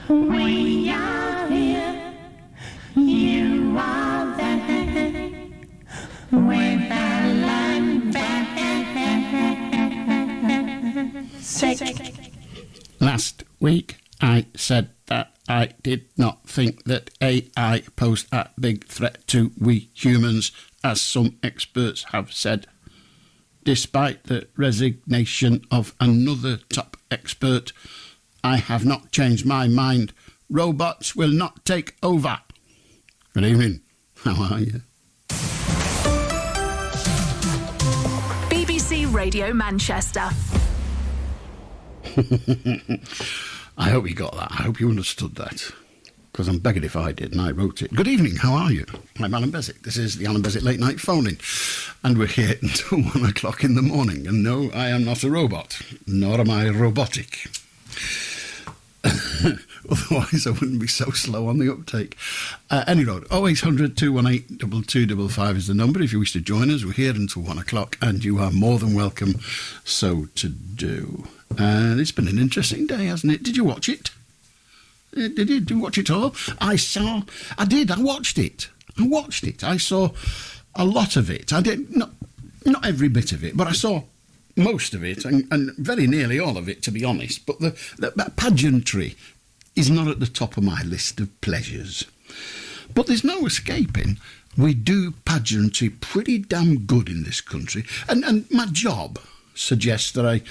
We are here, you are there, with Allan Beswick. Last week I said that I did not think that AI posed a big threat to we humans, as some experts have said. Despite the resignation of another top expert, I have not changed my mind. Robots will not take over. Good evening. How are you? BBC Radio Manchester. I hope you got that. I hope you understood that. Because I'm begging if I did, and I wrote it. Good evening, how are you? I'm Allan Beswick. This is the Allan Beswick Late Night Phone-In. And we're here until 1 o'clock in the morning. And no, I am not a robot. Nor am I robotic. Otherwise, I wouldn't be so slow on the uptake. Any road, 0800 218 2255 is the number. If you wish to join us, we're here until 1 o'clock, and you are more than welcome so to do. And it's been an interesting day, hasn't it? Did you watch it? Did you watch it all? I watched it. I saw a lot of it. I did not every bit of it, but I saw most of it and very nearly all of it, to be honest. But the pageantry is not at the top of my list of pleasures. But there's no escaping. We do pageantry pretty damn good in this country. And my job suggests that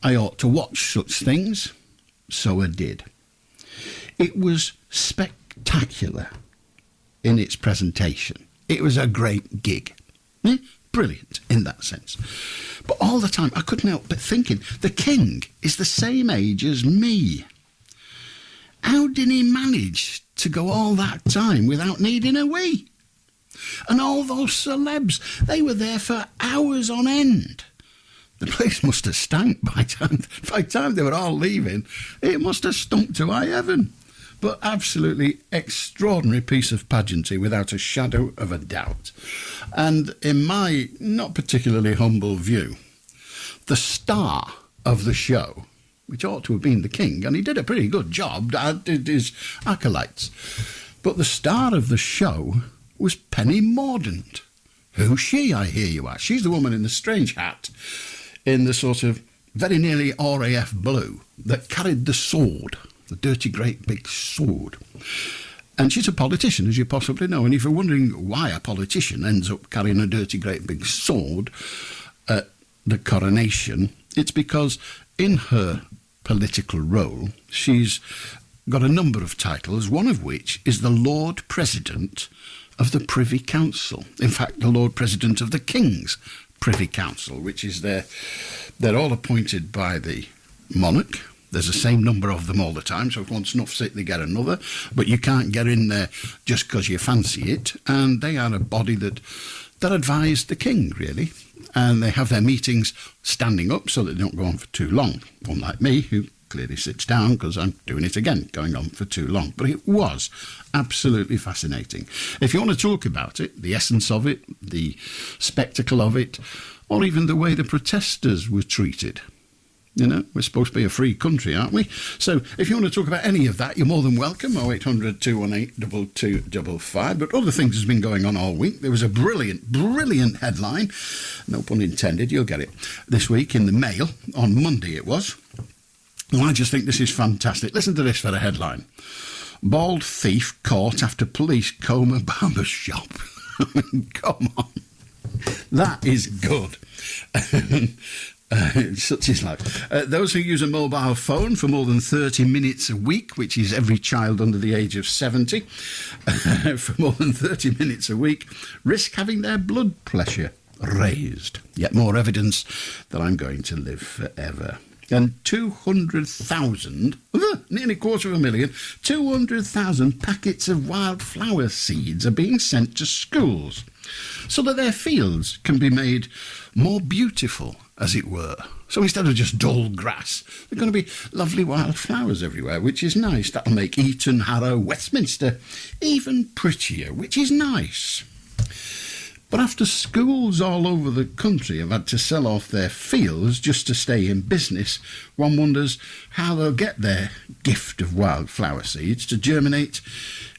I ought to watch such things. So I did. It was spectacular in its presentation. It was a great gig. Brilliant in that sense. But all the time, I couldn't help but thinking, the king is the same age as me. How did he manage to go all that time without needing a wee? And all those celebs, they were there for hours on end. The place must have stank by the time they were all leaving. It must have stunk to high heaven. But absolutely extraordinary piece of pageantry without a shadow of a doubt. And in my not particularly humble view, the star of the show, which ought to have been the king, and he did a pretty good job, did his acolytes, but the star of the show was Penny Mordaunt. Who's she, I hear you ask? She's the woman in the strange hat, in the sort of very nearly RAF blue, that carried the sword. The dirty, great, big sword. And she's a politician, as you possibly know. And if you're wondering why a politician ends up carrying a dirty, great, big sword at the coronation, it's because in her political role, she's got a number of titles, one of which is the Lord President of the Privy Council. In fact, the Lord President of the King's Privy Council, which is they're all appointed by the monarch. There's the same number of them all the time, so if one's enough sick, they get another. But you can't get in there just because you fancy it. And they are a body that advise the king, really. And they have their meetings standing up so that they don't go on for too long. Unlike me, who clearly sits down because I'm doing it again, going on for too long. But it was absolutely fascinating. If you want to talk about it, the essence of it, the spectacle of it, or even the way the protesters were treated. You know, we're supposed to be a free country, aren't we? So if you want to talk about any of that, you're more than welcome. 0800 218 2255. But other things has been going on all week. There was a brilliant headline, no pun intended, you'll get it, this week in the Mail, on Monday it was. And I just think this is fantastic. Listen to this for the headline. Bald thief caught after police comb a barber shop. Come on. That is good. Such is life. Those who use a mobile phone for more than 30 minutes a week, which is every child under the age of 70, for more than 30 minutes a week, risk having their blood pressure raised. Yet more evidence that I'm going to live forever. And 200,000, nearly 250,000, 200,000 packets of wildflower seeds are being sent to schools so that their fields can be made more beautiful, as it were. So instead of just dull grass, there are going to be lovely wildflowers everywhere, which is nice. That'll make Eton, Harrow, Westminster even prettier, which is nice. But after schools all over the country have had to sell off their fields just to stay in business, one wonders how they'll get their gift of wildflower seeds to germinate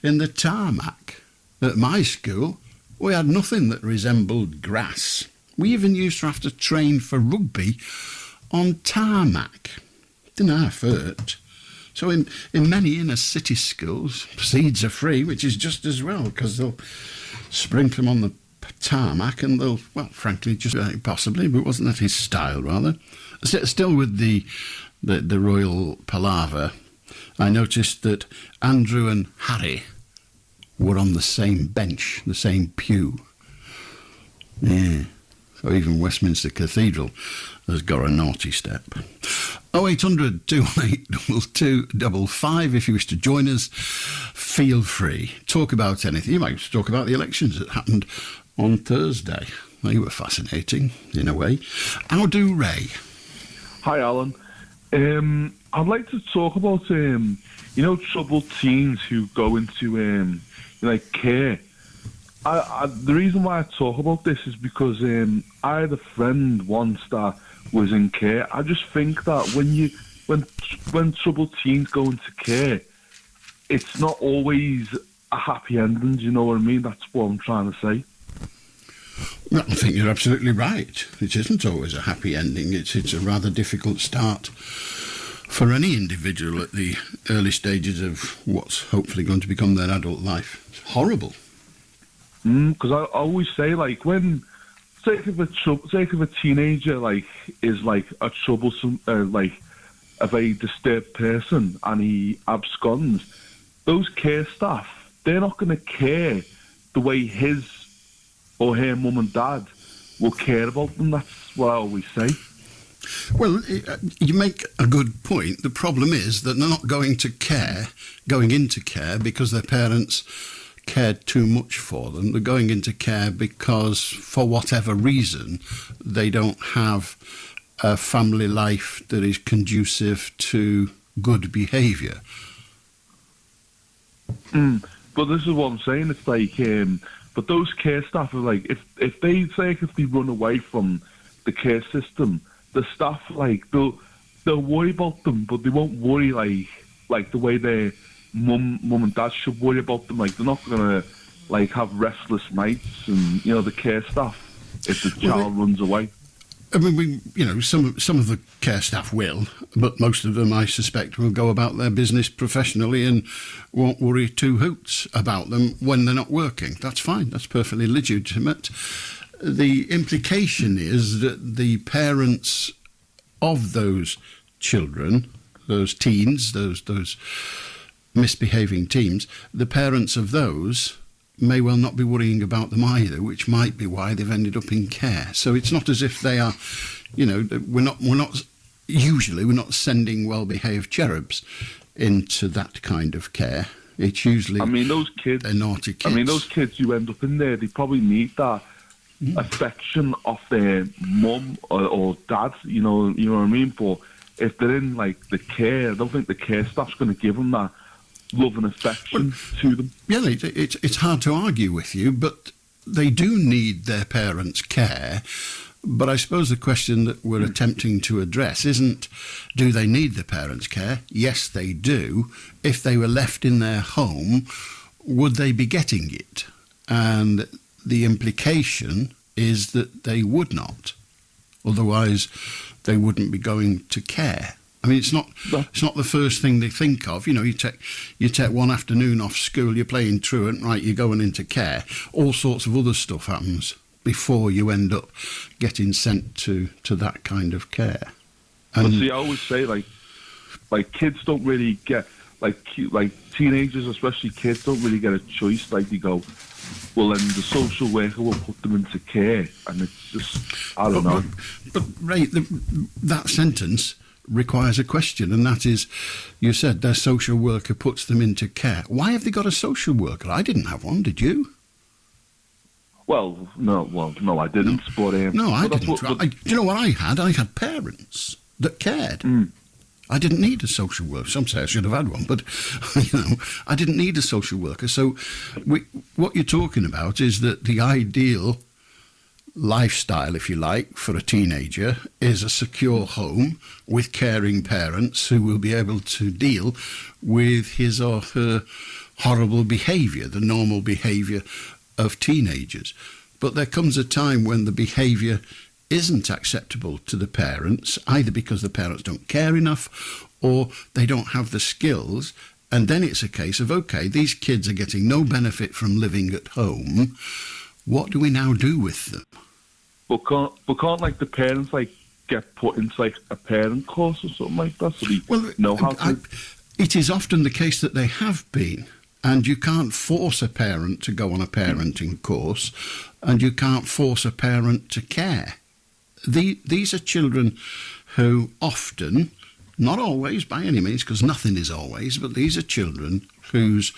in the tarmac. At my school, we had nothing that resembled grass. We even used to have to train for rugby on tarmac. Didn't half hurt. So in many inner city schools, seeds are free, which is just as well, because they'll sprinkle them on the tarmac and they'll, well, frankly, just possibly, but wasn't that his style, rather? Still with the royal palaver, I noticed that Andrew and Harry were on the same bench, the same pew. Yeah, so even Westminster Cathedral has got a naughty step. 0800 218 2255 if you wish to join us. Feel free. Talk about anything. You might talk about the elections that happened on Thursday. They were fascinating, in a way. How do Ray? Hi, Alan. I'd like to talk about, troubled teens who go into, care. The reason why I talk about this is because I had a friend once that was in care. I just think that when troubled teens go into care, it's not always a happy ending. Do you know what I mean? That's what I'm trying to say. Well, I think you're absolutely right. It isn't always a happy ending. It's a rather difficult start for any individual at the early stages of what's hopefully going to become their adult life. It's horrible. Because I always say, like, say if a teenager is a troublesome, a very disturbed person, and he absconds, those care staff, they're not going to care the way his or her mum and dad will care about them. That's what I always say. Well, you make a good point. The problem is that they're not going into care because their parents cared too much for them. They're going into care because, for whatever reason, they don't have a family life that is conducive to good behaviour. But this is what I'm saying. It's like, but those care staff are like, if they run away from the care system, the staff, like, they'll worry about them, but they won't worry like the way their mum and dad should worry about them. Like, they're not gonna have restless nights, and the care staff, if the child runs away. I mean, some of the care staff will, but most of them, I suspect, will go about their business professionally and won't worry two hoots about them when they're not working. That's fine. That's perfectly legitimate. The implication is that the parents of those children, those teens, those misbehaving teens, the parents of those may well not be worrying about them either, which might be why they've ended up in care. So it's not as if they are, we're not sending well-behaved cherubs into that kind of care. It's usually, those kids, they're naughty kids. Those kids who end up in there, they probably need that affection of their mum or dad, you know what I mean? But if they're in the care, I don't think the care staff's going to give them that love and affection to them. Yeah, it's hard to argue with you, but they do need their parents' care. But I suppose the question that we're attempting to address isn't, do they need the parents' care? Yes, they do. If they were left in their home, would they be getting it? And the implication is that they would not. Otherwise, they wouldn't be going to care. I mean, it's not the first thing they think of. You take one afternoon off school, you're playing truant, right, you're going into care. All sorts of other stuff happens before you end up getting sent to that kind of care. And but see, I always say, like kids don't really get, like teenagers, especially kids, don't really get a choice. Like, they go, well, then the social worker will put them into care, and it's just, I don't know. But Ray, that sentence requires a question, and that is, you said their social worker puts them into care. Why have they got a social worker? I didn't have one, did you? No, I didn't. But no, I didn't. Do you know what I had? I had parents that cared. I didn't need a social worker. Some say I should have had one, but I didn't need a social worker. So what you're talking about is that the ideal lifestyle, if you like, for a teenager is a secure home with caring parents who will be able to deal with his or her horrible behaviour, the normal behaviour of teenagers. But there comes a time when the behaviour isn't acceptable to the parents, either because the parents don't care enough or they don't have the skills. And then it's a case of, OK, these kids are getting no benefit from living at home. What do we now do with them? But can't like the parents like get put into like a parent course or something like that, so they know how to? It is often the case that they have been, and you can't force a parent to go on a parenting course, and you can't force a parent to care. These are children who often, not always by any means, because nothing is always, but these are children whose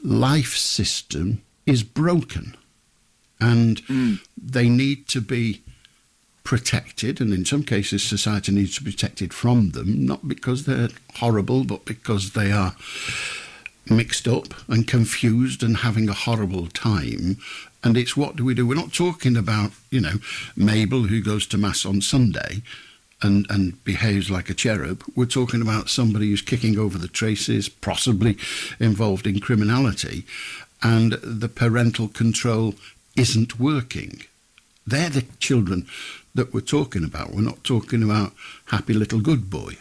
life system is broken. And they need to be protected, and in some cases society needs to be protected from them, not because they're horrible, but because they are mixed up and confused and having a horrible time. And it's what do we do? We're not talking about, Mabel who goes to Mass on Sunday and behaves like a cherub. We're talking about somebody who's kicking over the traces, possibly involved in criminality, and the parental control isn't working. They're the children that we're talking about. We're not talking about happy little good boy.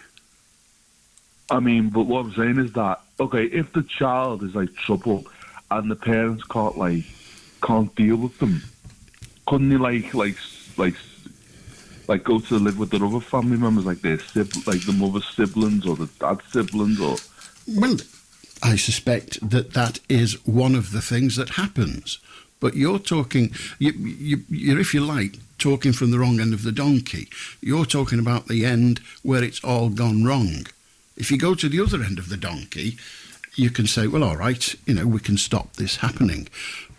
I mean, but what I'm saying is that, okay, if the child is like trouble and the parents can't deal with them, couldn't they like go to live with their other family members, like like the mother's siblings or the dad's siblings, or? Well, I suspect that is one of the things that happens. But you're talking, you're, if you like, talking from the wrong end of the donkey. You're talking about the end where it's all gone wrong. If you go to the other end of the donkey, you can say, well, all right, we can stop this happening.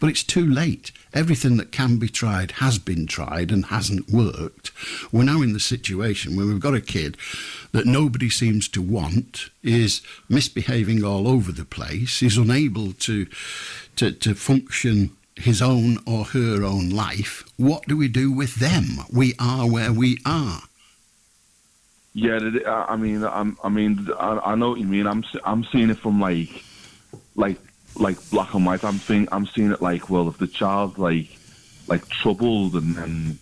But it's too late. Everything that can be tried has been tried and hasn't worked. We're now in the situation where we've got a kid that nobody seems to want, is misbehaving all over the place, is unable to function his own or her own life. What do we do with them? We are where we are. Yeah, I know what you mean. I'm seeing it from like black and white. I'm seeing it like, well, if the child's like troubled and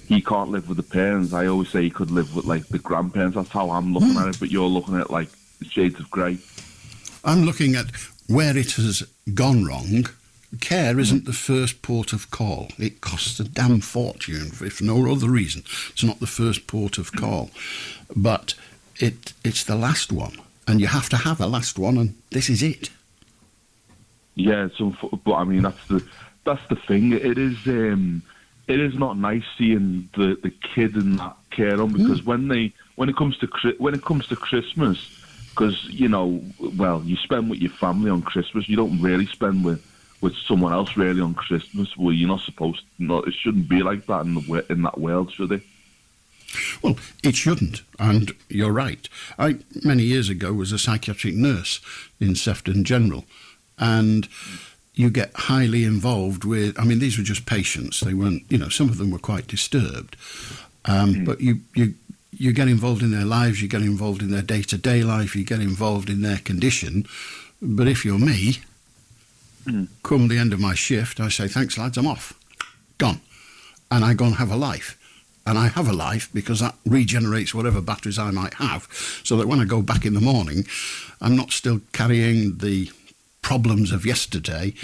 he can't live with the parents, I always say he could live with like the grandparents. That's how I'm looking at it. But you're looking at like the shades of grey. I'm looking at where it has gone wrong. Care isn't the first port of call. It costs a damn fortune, if for no other reason. It's not the first port of call. But it's the last one. And you have to have a last one, and this is it. Yeah, but I mean, that's the thing. It is not nice seeing the kid in that care home, because when it comes to Christmas, because you spend with your family on Christmas, you don't really spend with someone else really on Christmas. Well, you're not supposed to. No, it shouldn't be like that in that world, should it? Well, it shouldn't, and you're right. I, many years ago, was a psychiatric nurse in Sefton General, and you get highly involved with, these were just patients. They weren't, some of them were quite disturbed, but you get involved in their lives, you get involved in their day-to-day life, you get involved in their condition. But if you're me, come the end of my shift, I say, thanks lads, I'm off, gone, and I go and have a life. And I have a life because that regenerates whatever batteries I might have, so that when I go back in the morning, I'm not still carrying the problems of yesterday.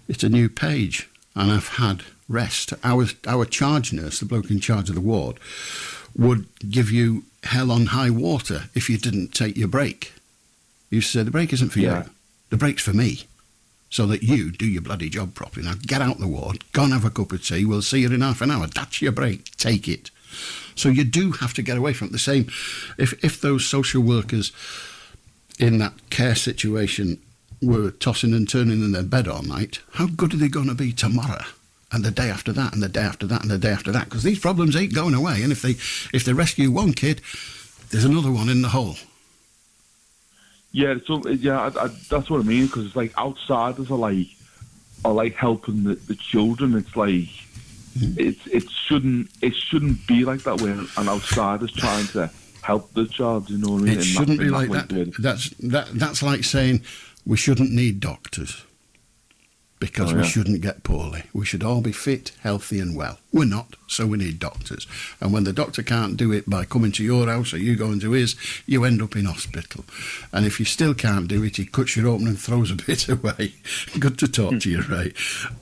It's a new page, and I've had rest. Our charge nurse, the bloke in charge of the ward, would give you hell on high water if you didn't take your break. You said, the break isn't for you, the break's for me, so that you do your bloody job properly. Now get out the ward, go and have a cup of tea, we'll see you in half an hour. That's your break, take it. So you do have to get away from it. The same, if those social workers in that care situation were tossing and turning in their bed all night, how good are they going to be tomorrow? And the day after that, and the day after that, and the day after that? Because these problems ain't going away. And if they rescue one kid, there's another one in the hole. Yeah, that's what I mean. Because it's like outsiders are like helping the children. It's like it shouldn't be like that when an outsider's trying to help the child. You know what I mean? It shouldn't be like that. That's like saying we shouldn't need doctors because we shouldn't get poorly. We should all be fit, healthy and well. We're not, so we need doctors. And when the doctor can't do it by coming to your house or you going to his, you end up in hospital. And if you still can't do it, he cuts you open and throws a bit away. Good to talk to you, Ray.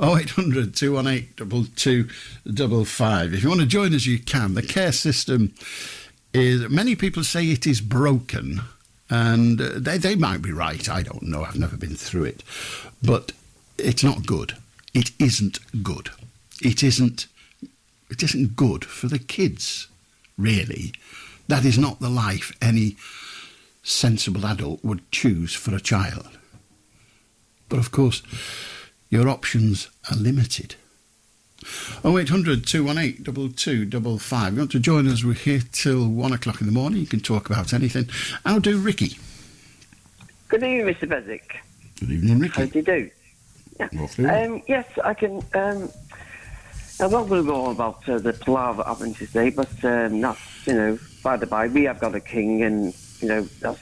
0800 218 2255. If you want to join us, you can. The care system is, many people say it is broken, and they might be right. I don't know. I've never been through it. But it's not good. It isn't good. It isn't good for the kids, really. That is not the life any sensible adult would choose for a child. But of course, your options are limited. 0800 218 2255. You want to join us? We're here till 1 o'clock in the morning. You can talk about anything. How do Ricky? Good evening, Mr. Beswick. Good evening, Ricky. How do you do? Yeah. Yes, I can. I'm not going to go on about the palaver that happened today, but that's, by the by. We have got a king, and, that's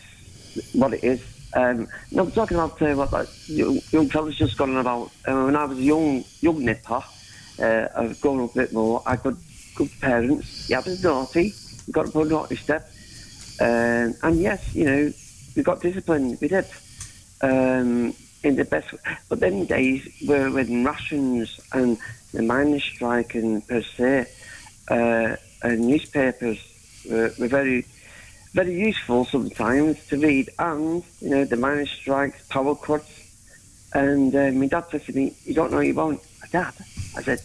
what it is. No, I'm talking about what that young fella's just gone on about. When I was a young nipper, I've grown up a bit more. I got good parents. Yeah, I was naughty. We got to a naughty step. And yes, we got disciplined. We did. In the best, but them days were when rations and the miners' strike and per se, and newspapers were very, very useful sometimes to read. And the miners' strikes, power cuts, and my dad said to me, "You don't know you won't." Dad, I said,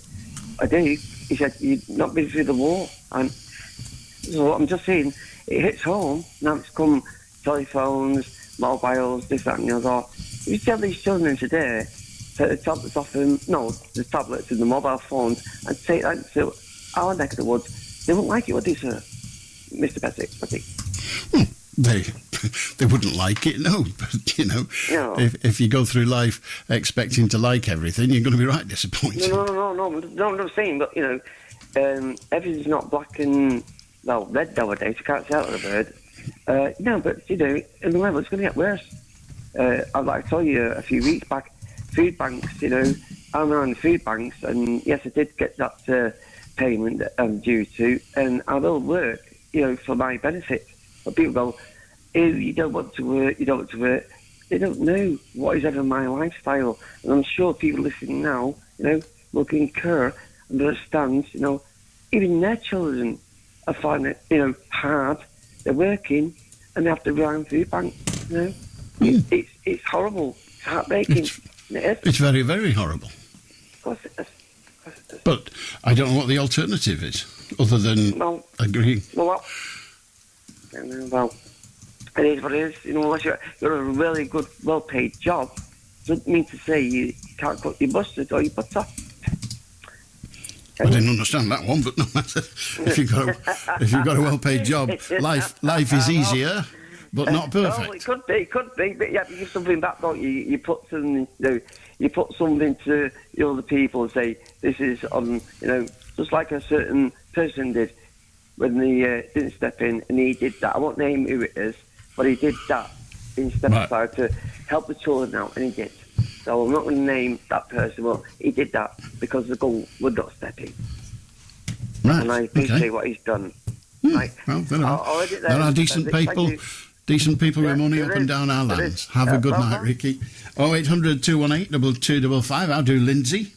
"I do." He said, "You've not been through the war," and so I'm just saying it hits home. Now it's come telephones, mobiles, this, that, and the other. You tell these children today, take the tablets off them, the tablets and the mobile phones, and take that to our neck of the woods. They wouldn't like it, would they, sir? Mr. Beswick, would they? They wouldn't like it, no. But, No. if you go through life expecting to like everything, you're going to be right disappointed. No, I'm saying, but, everything's not black and, red nowadays. You can't sell it a bird. No, but, in the level, it's going to get worse. I'd like to tell you a few weeks back, food banks, I'm around the food banks, and yes, I did get that payment that I'm due to, and I will work, for my benefit. But people go, "Oh, you don't want to work, you don't want to work." They don't know what is ever my lifestyle, and I'm sure people listening now, will concur and understand, even their children are finding it, hard. They're working, and they have to rely on food banks, It's horrible. It's heartbreaking. It's very, very horrible. Of course it is. But I don't know what the alternative is, other than agreeing. Well, it is what it is. Unless you're a really good, well-paid job, doesn't mean to say you can't cut your mustard or your butter. I didn't understand that one, but no matter. If you've got a well-paid job, life is easier. But not perfect. Oh, it could be. But you have to give something back, don't you? You put something, you put something to the other people and say, this is on, just like a certain person did when they didn't step in, and he did that. I won't name who it is, but he did that. He stepped aside to help the children out, and he did. So I'm not going to name that person. Well, he did that because the goal would not step in. Right. And I appreciate what he's done. Well, there are decent people. Decent people with money up and down our lands. Have a good night, Ricky. 0800 218 2255. How do Lindsay?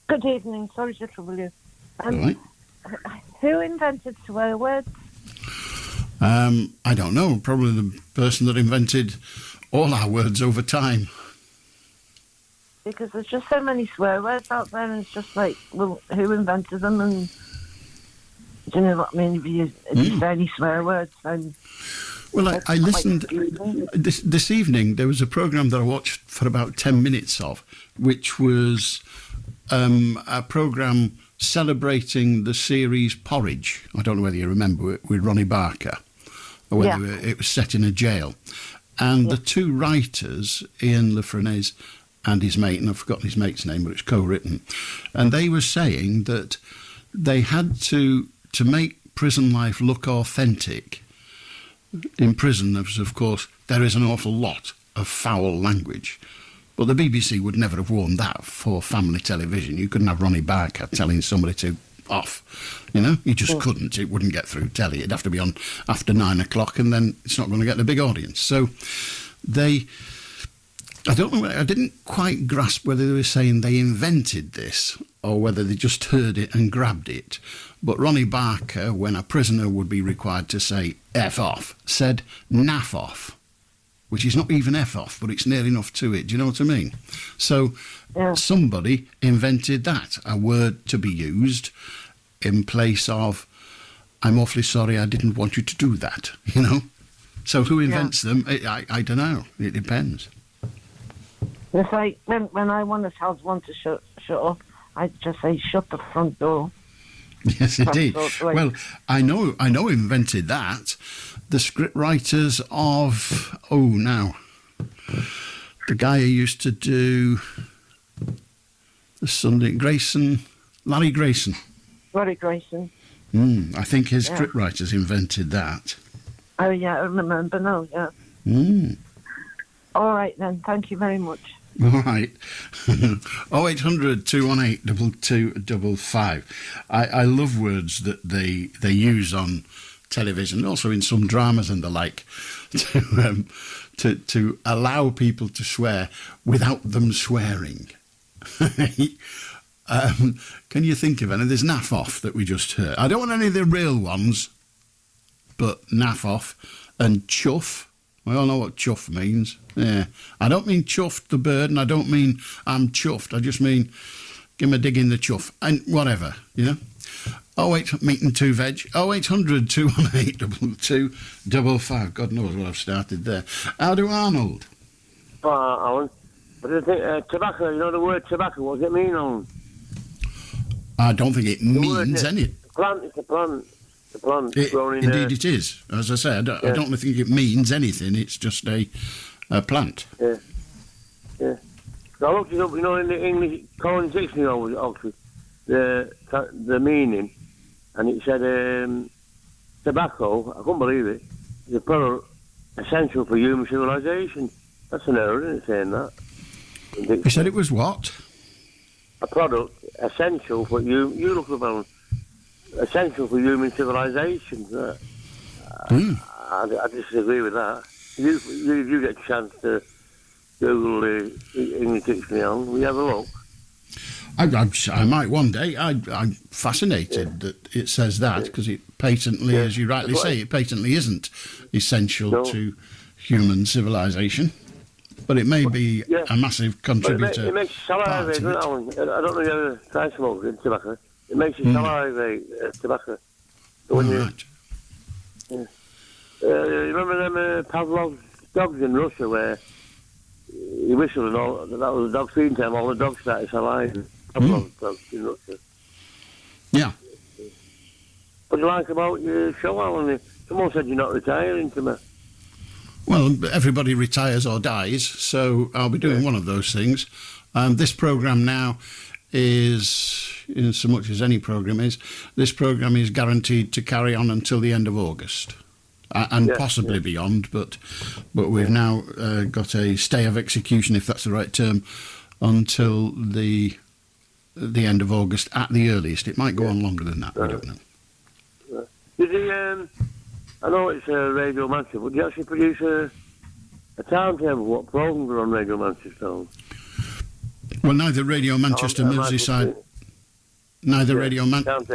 Good evening. Sorry to trouble you. All right. Who invented swear words? I don't know. Probably the person that invented all our words over time. Because there's just so many swear words out there, and it's just like, well, who invented them? And do you know what I mean? If you say any swear words, then... Well, I listened this evening. There was a programme that I watched for about 10 minutes of, which was a programme celebrating the series Porridge. I don't know whether you remember it, with Ronnie Barker, or whether it was set in a jail. And the two writers, Ian Lafrenais and his mate, and I've forgotten his mate's name, but it's co-written, and they were saying that they had to make prison life look authentic. In prison, of course, there is an awful lot of foul language. But the BBC would never have worn that for family television. You couldn't have Ronnie Barker telling somebody to off. You just couldn't. It wouldn't get through telly. It'd have to be on after 9 o'clock, and then it's not going to get the big audience. So I don't know, I didn't quite grasp whether they were saying they invented this or whether they just heard it and grabbed it. But Ronnie Barker, when a prisoner would be required to say F off, said naff off, which is not even F off, but it's near enough to it. Do you know what I mean? So somebody invented that, a word to be used in place of, I'm awfully sorry, I didn't want you to do that, So who invents them? I don't know. It depends. It's like when I want to tell one to shut up, I just say shut the front door. Yes, indeed. Well, I know invented that. The script writers of the guy who used to do the Sunday Larry Grayson. Larry Grayson. I think his script writers invented that. Oh yeah, I remember now. Yeah. All right then. Thank you very much. All right. 0800 218 2255. I love words that they use on television, also in some dramas and the like, to allow people to swear without them swearing. Can you think of any? There's naff off that we just heard. I don't want any of the real ones, but naff off and chuff. We all know what chuff means. Yeah. I don't mean chuffed the bird, and I don't mean I'm chuffed. I just mean give me a dig in the chuff. And whatever, 08 meat and two veg. 0800 218 2255. God knows what I've started there. How do Arnold? Alan. But I think tobacco, the word tobacco, what does it mean, Alan? I don't think it means any. It's a plant. The plant grown in indeed, it is. As I say, I don't think it means anything. It's just a plant. Yeah. So I looked it up, in the English Common Dictionary, Oxford, the meaning, and it said tobacco. I couldn't believe it. Is a product essential for human civilization. That's an error, isn't it, saying that? You said it was what? A product essential for you. You look about. Essential for human civilization. I disagree with that. You get a chance to Google the English dictionary on. We have a look. I might one day. I'm fascinated that it says that, because it patently, as you rightly say, it patently isn't essential to human civilization. But it may be a massive contributor. It makes you salivate, doesn't it, Alan? I don't know if you ever tried smoking tobacco. It makes you salivate, tobacco. So when you remember them Pavlov's dogs in Russia where he whistled and all, that was the dog feeding time, all the dogs started salivating. Pavlov's dogs in Russia. Yeah. What do you like about your show, Alan? Someone said you're not retiring to me. Well, everybody retires or dies, so I'll be doing one of those things. This programme now is, in so much as any programme is, this programme is guaranteed to carry on until the end of August, and possibly beyond, but we've now got a stay of execution, if that's the right term, until the end of August at the earliest. It might go on longer than that, we don't know. Did he, I know it's Radio Manchester, but did you actually produce a timetable what programmes are on Radio Manchester? Well, neither Radio Manchester Merseyside, neither Radio Manchester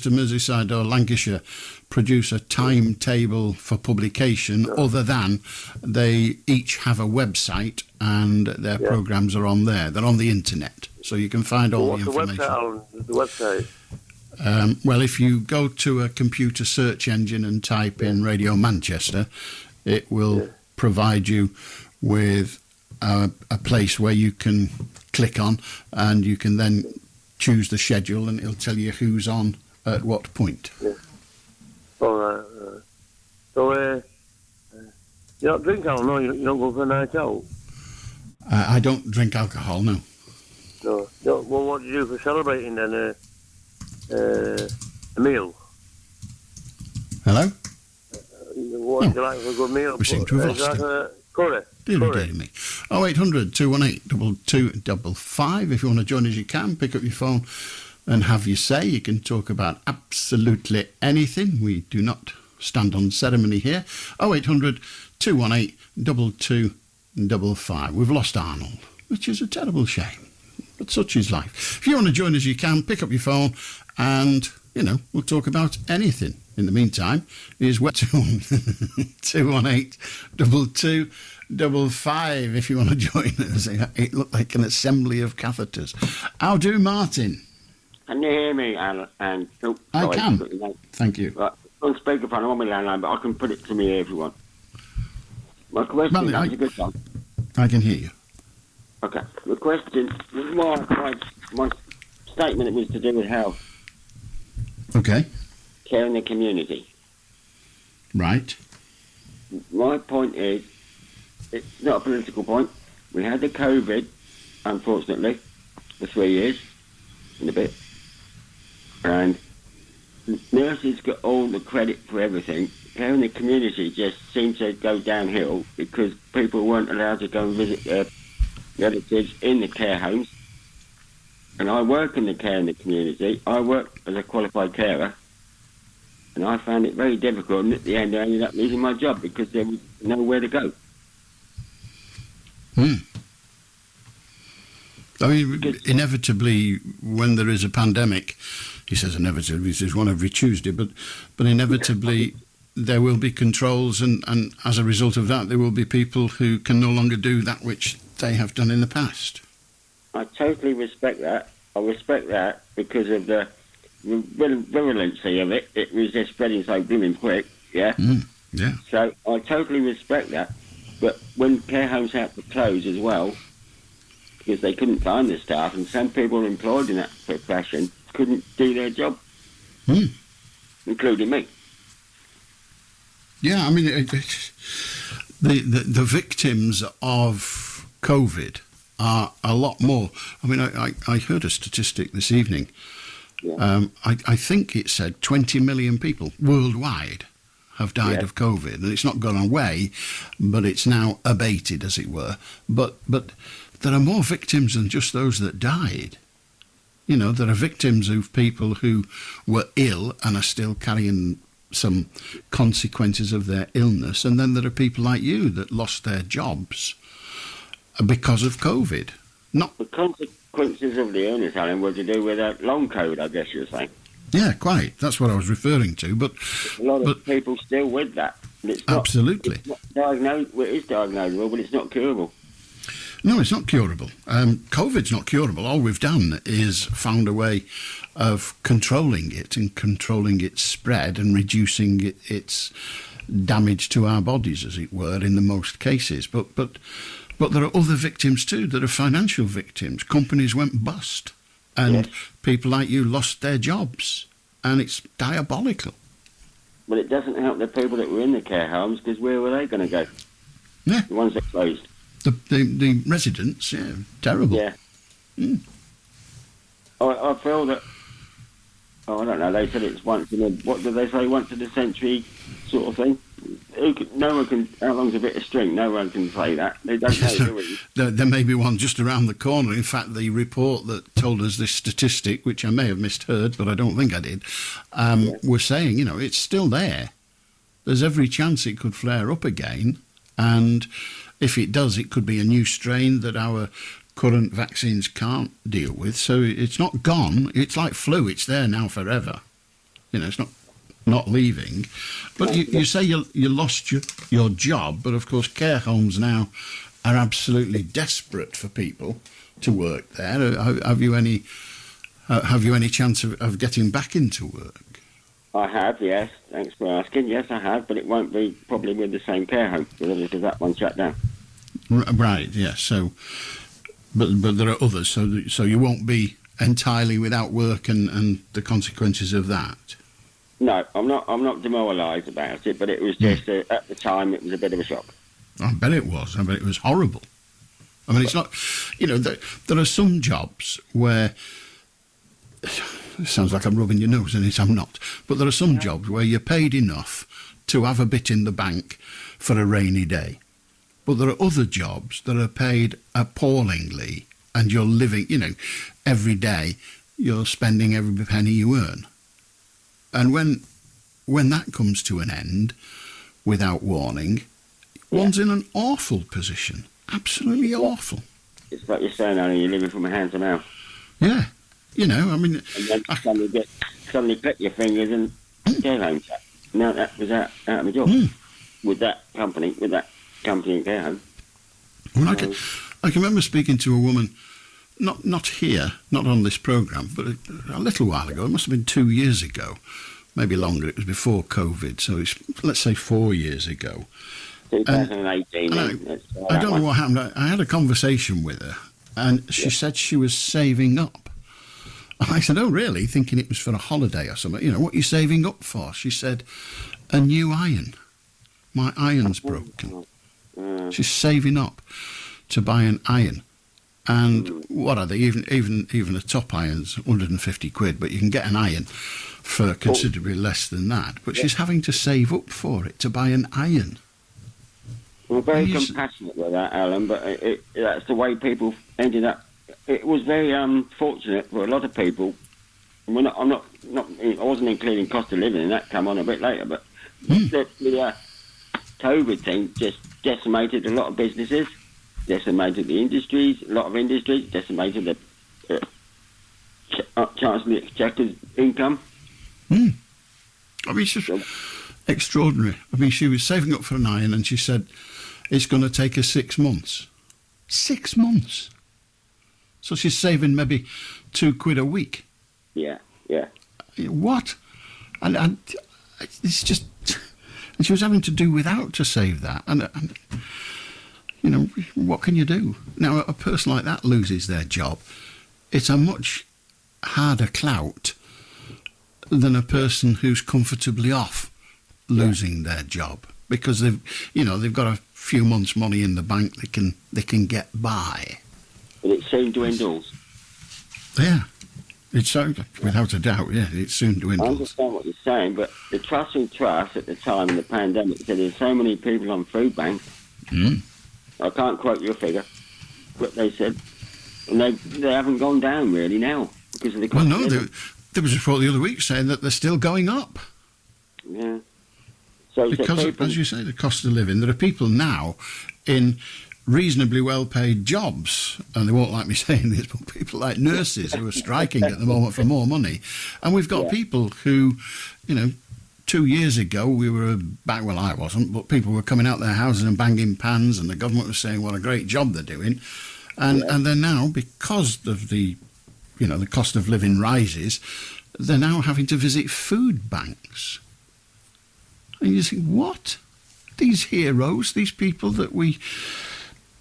Merseyside or Lancashire produce a timetable for publication, other than they each have a website and their programmes are on there. They're on the internet, so you can find all the information. What's the website? Well, if you go to a computer search engine and type in Radio Manchester, it will provide you with a place where you can click on, and you can then choose the schedule, and it'll tell you who's on at what point. Yeah. All right. So, you don't drink alcohol, no? You don't go for a night out? I don't drink alcohol, no. No. Well, what do you do for celebrating then? A meal? Hello? What do you like for a good meal? We seem to have lost like him. a curry? Dear me. 0800 218 2255. If you want to join us, you can. Pick up your phone and have your say. You can talk about absolutely anything. We do not stand on ceremony here. 0800 218 2255. We've lost Arnold, which is a terrible shame. But such is life. If you want to join us, you can. Pick up your phone and, we'll talk about anything. In the meantime, here's Wet 218 2255 if you want to join us. It looked like an assembly of catheters. How do, Martin? Can you hear me, Alan? I can. Thank you. Right, on speakerphone, I'm on my landline, but I can put it to me if you want. My question is a good one. I can hear you. Okay. The question, my statement was to do with health. Okay. Care in the community. Right. My point is, it's not a political point. We had the COVID, unfortunately, for 3 years and a bit. And nurses got all the credit for everything. Care in the community just seemed to go downhill because people weren't allowed to go and visit their relatives in the care homes. And I work in the care in the community. I work as a qualified carer. And I found it very difficult, and at the end I ended up losing my job because there was nowhere to go. I mean, inevitably, when there is a pandemic, he says inevitably, he says one every Tuesday, but inevitably there will be controls, and as a result of that, there will be people who can no longer do that which they have done in the past. I totally respect that. I respect that because of the virulency of it. It was just spreading so blooming quick, yeah? Yeah. So I totally respect that. But when care homes had to close as well, because they couldn't find the staff, and some people employed in that profession couldn't do their job, including me. Yeah, I mean, the victims of COVID are a lot more. I mean, I heard a statistic this evening. Yeah. I think it said 20 million people worldwide have died of COVID, and it's not gone away, but it's now abated, as it were. But there are more victims than just those that died. There are victims of people who were ill and are still carrying some consequences of their illness, and then there are people like you that lost their jobs because of COVID. Not the consequences of the illness, Alan, were to do with that long COVID, I guess you're saying. Yeah, quite. That's what I was referring to. But a lot of people still with that. And it's not, absolutely. It's not diagnosed. Well, it is diagnosable, but it's not curable. No, it's not curable. COVID's not curable. All we've done is found a way of controlling it and controlling its spread and reducing its damage to our bodies, as it were, in the most cases. But there are other victims too. There are financial victims. Companies went bust, and people like you lost their jobs, and it's diabolical. But it doesn't help the people that were in the care homes, because where were they going to go? Yeah, the ones that closed. The residents, terrible. Yeah. I feel that. I don't know. They said it's once in a. What do they say? Once in a century, sort of thing. No one can. How long's a bit of string? No one can say that. They don't know, do we? There may be one just around the corner. In fact, the report that told us this statistic, which I may have misheard, but I don't think I did, was saying, it's still there. There's every chance it could flare up again, and if it does, it could be a new strain that our current vaccines can't deal with. So it's not gone. It's like flu. It's there now forever. It's not leaving. But you say you lost your job, but of course care homes now are absolutely desperate for people to work there. Have you any chance of getting back into work? I have, yes. Thanks for asking. Yes, I have, but it won't be probably with the same care home because that one shut down. Right. Yes. So, but there are others. So you won't be entirely without work and the consequences of that. No, I'm not demoralised about it, but it was just at the time it was a bit of a shock. I bet it was. I bet it was horrible. I mean, it's not, there are some jobs where, it sounds like I'm rubbing your nose in it, I'm not, but there are some jobs where you're paid enough to have a bit in the bank for a rainy day. But there are other jobs that are paid appallingly, and you're living, every day you're spending every penny you earn. And when that comes to an end, without warning, one's in an awful position. Absolutely awful. It's like you're saying, Alan, you're living from hand to mouth. Yeah. I mean... And then suddenly click your fingers and care home chat. Now that was out of my job. With that company in care home. Well, I can remember speaking to a woman, not here, not on this programme, but a little while ago. It must have been 2 years ago, maybe longer. It was before COVID, so it's, let's say 4 years ago. 2018. I don't know what happened. I had a conversation with her, and she said she was saving up. And I said, "Oh, really?" Thinking it was for a holiday or something. What are you saving up for? She said, "A new iron. My iron's broken." She's saving up to buy an iron. And what are they? Even a top iron's 150 quid, but you can get an iron for considerably less than that. But she's having to save up for it to buy an iron. We're very compassionate with that, Alan, but that's the way people ended up. It was very unfortunate for a lot of people. I wasn't including cost of living, and that come on a bit later, but the COVID thing just decimated a lot of businesses, decimated the industries, a lot of industries, decimated the Chancellor Exchequer's income. I mean, it's just extraordinary. I mean, she was saving up for an iron, and she said it's going to take her 6 months. 6 months. So she's saving maybe £2 a week. Yeah. What? And it's just... And she was having to do without to save that. And what can you do? Now, a person like that loses their job. It's a much harder clout than a person who's comfortably off losing their job, because they've got a few months' money in the bank they can get by. But it soon dwindles. Yeah. It's so, without a doubt, it soon dwindles. I understand what you're saying, but the Trust at the time in the pandemic said there's so many people on food banks. I can't quote your figure, but they said, and they haven't gone down really now because of the cost. Well, no, there was a report the other week saying that they're still going up. Yeah. So because, as you say, the cost of living, there are people now in reasonably well-paid jobs, and they won't like me saying this, but people like nurses who are striking at the moment for more money. And we've got people who, 2 years ago we were back, well, I wasn't, but people were coming out their houses and banging pans, and the government was saying what a great job they're doing. And then now, because of the cost of living rises, they're now having to visit food banks. And you think, what? These heroes, these people that we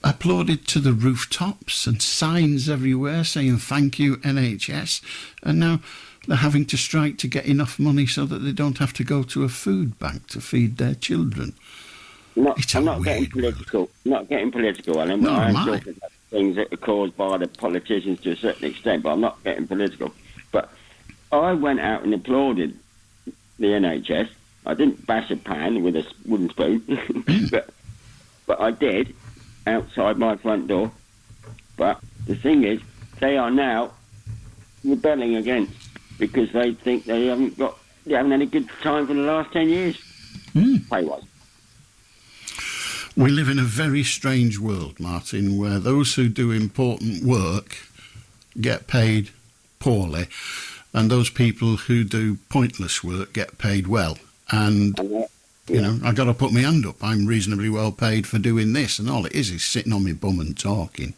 applauded to the rooftops and signs everywhere saying thank you NHS, and now they're having to strike to get enough money so that they don't have to go to a food bank to feed their children. I'm not getting political. Not getting political, Alan. No, I'm talking about things that are caused by the politicians to a certain extent, but I'm not getting political. But I went out and applauded the NHS. I didn't bash a pan with a wooden spoon, but I did outside my front door. But the thing is, they are now rebelling against, because they think they haven't had a good time for the last 10 years. Pay-wise. We live in a very strange world, Martin, where those who do important work get paid poorly, and those people who do pointless work get paid well. And I got to put my hand up. I'm reasonably well paid for doing this, and all it is sitting on my bum and talking.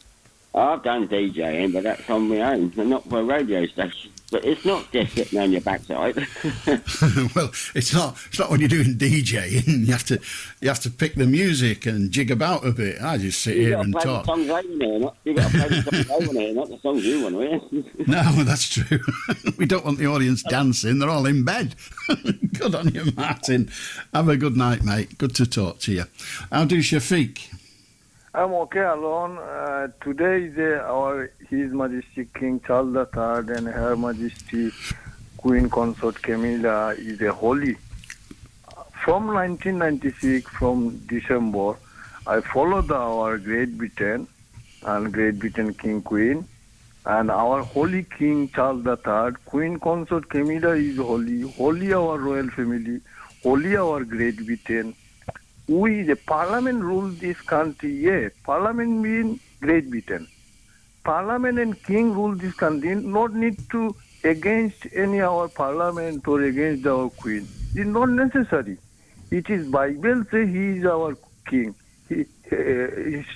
I've done DJing, but that's on my own, and not for a radio station. But it's not just sitting on your backside. Well, it's not when you're doing DJing. You have to pick the music and jig about a bit. I just sit here and talk. You got to play the songs they want to hear, not the songs you want to hear. No, that's true. We don't want the audience dancing. They're all in bed. Good on you, Martin. Have a good night, mate. Good to talk to you. How do Shafik? I'm okay, Alon. Today is His Majesty King Charles III and Her Majesty Queen Consort Camilla is a holy. From 1996, from December, I followed our Great Britain and Great Britain King Queen, and our holy King Charles III, Queen Consort Camilla is holy, holy our royal family, holy our Great Britain. The Parliament rule this country, yes. Parliament means Great Britain. Parliament and King rule this country, not need to against any our Parliament or against our Queen. It's not necessary. It is Bible say he is our King, she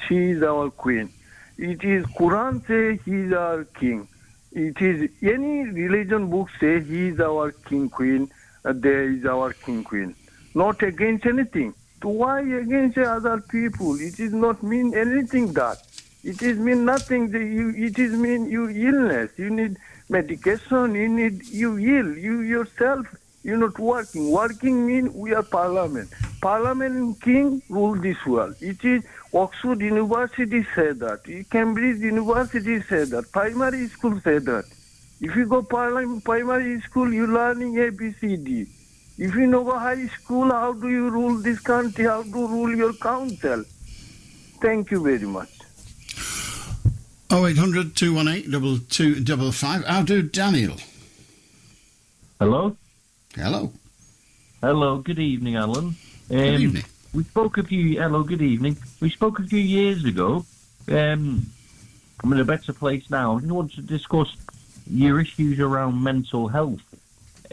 is our Queen. It is Quran say he is our King. It is any religion book say he is our King Queen, there is our King Queen. Not against anything. Why against other people? It is not mean anything that. It is mean nothing. It is mean you illness. You need medication. You ill. You yourself. You're not working. Working mean we are Parliament. Parliament and King rule this world. It is Oxford University said that. Cambridge University said that. Primary school said that. If you go primary school, you learning ABCD. If you know high school, how do you rule this country? How do you rule your council? Thank you very much. 0800 218 2255. How do Daniel? Hello? Hello. Hello, good evening, Alan. Good evening. Hello, good evening. We spoke a few years ago. I'm in a better place now. I want to discuss your issues around mental health.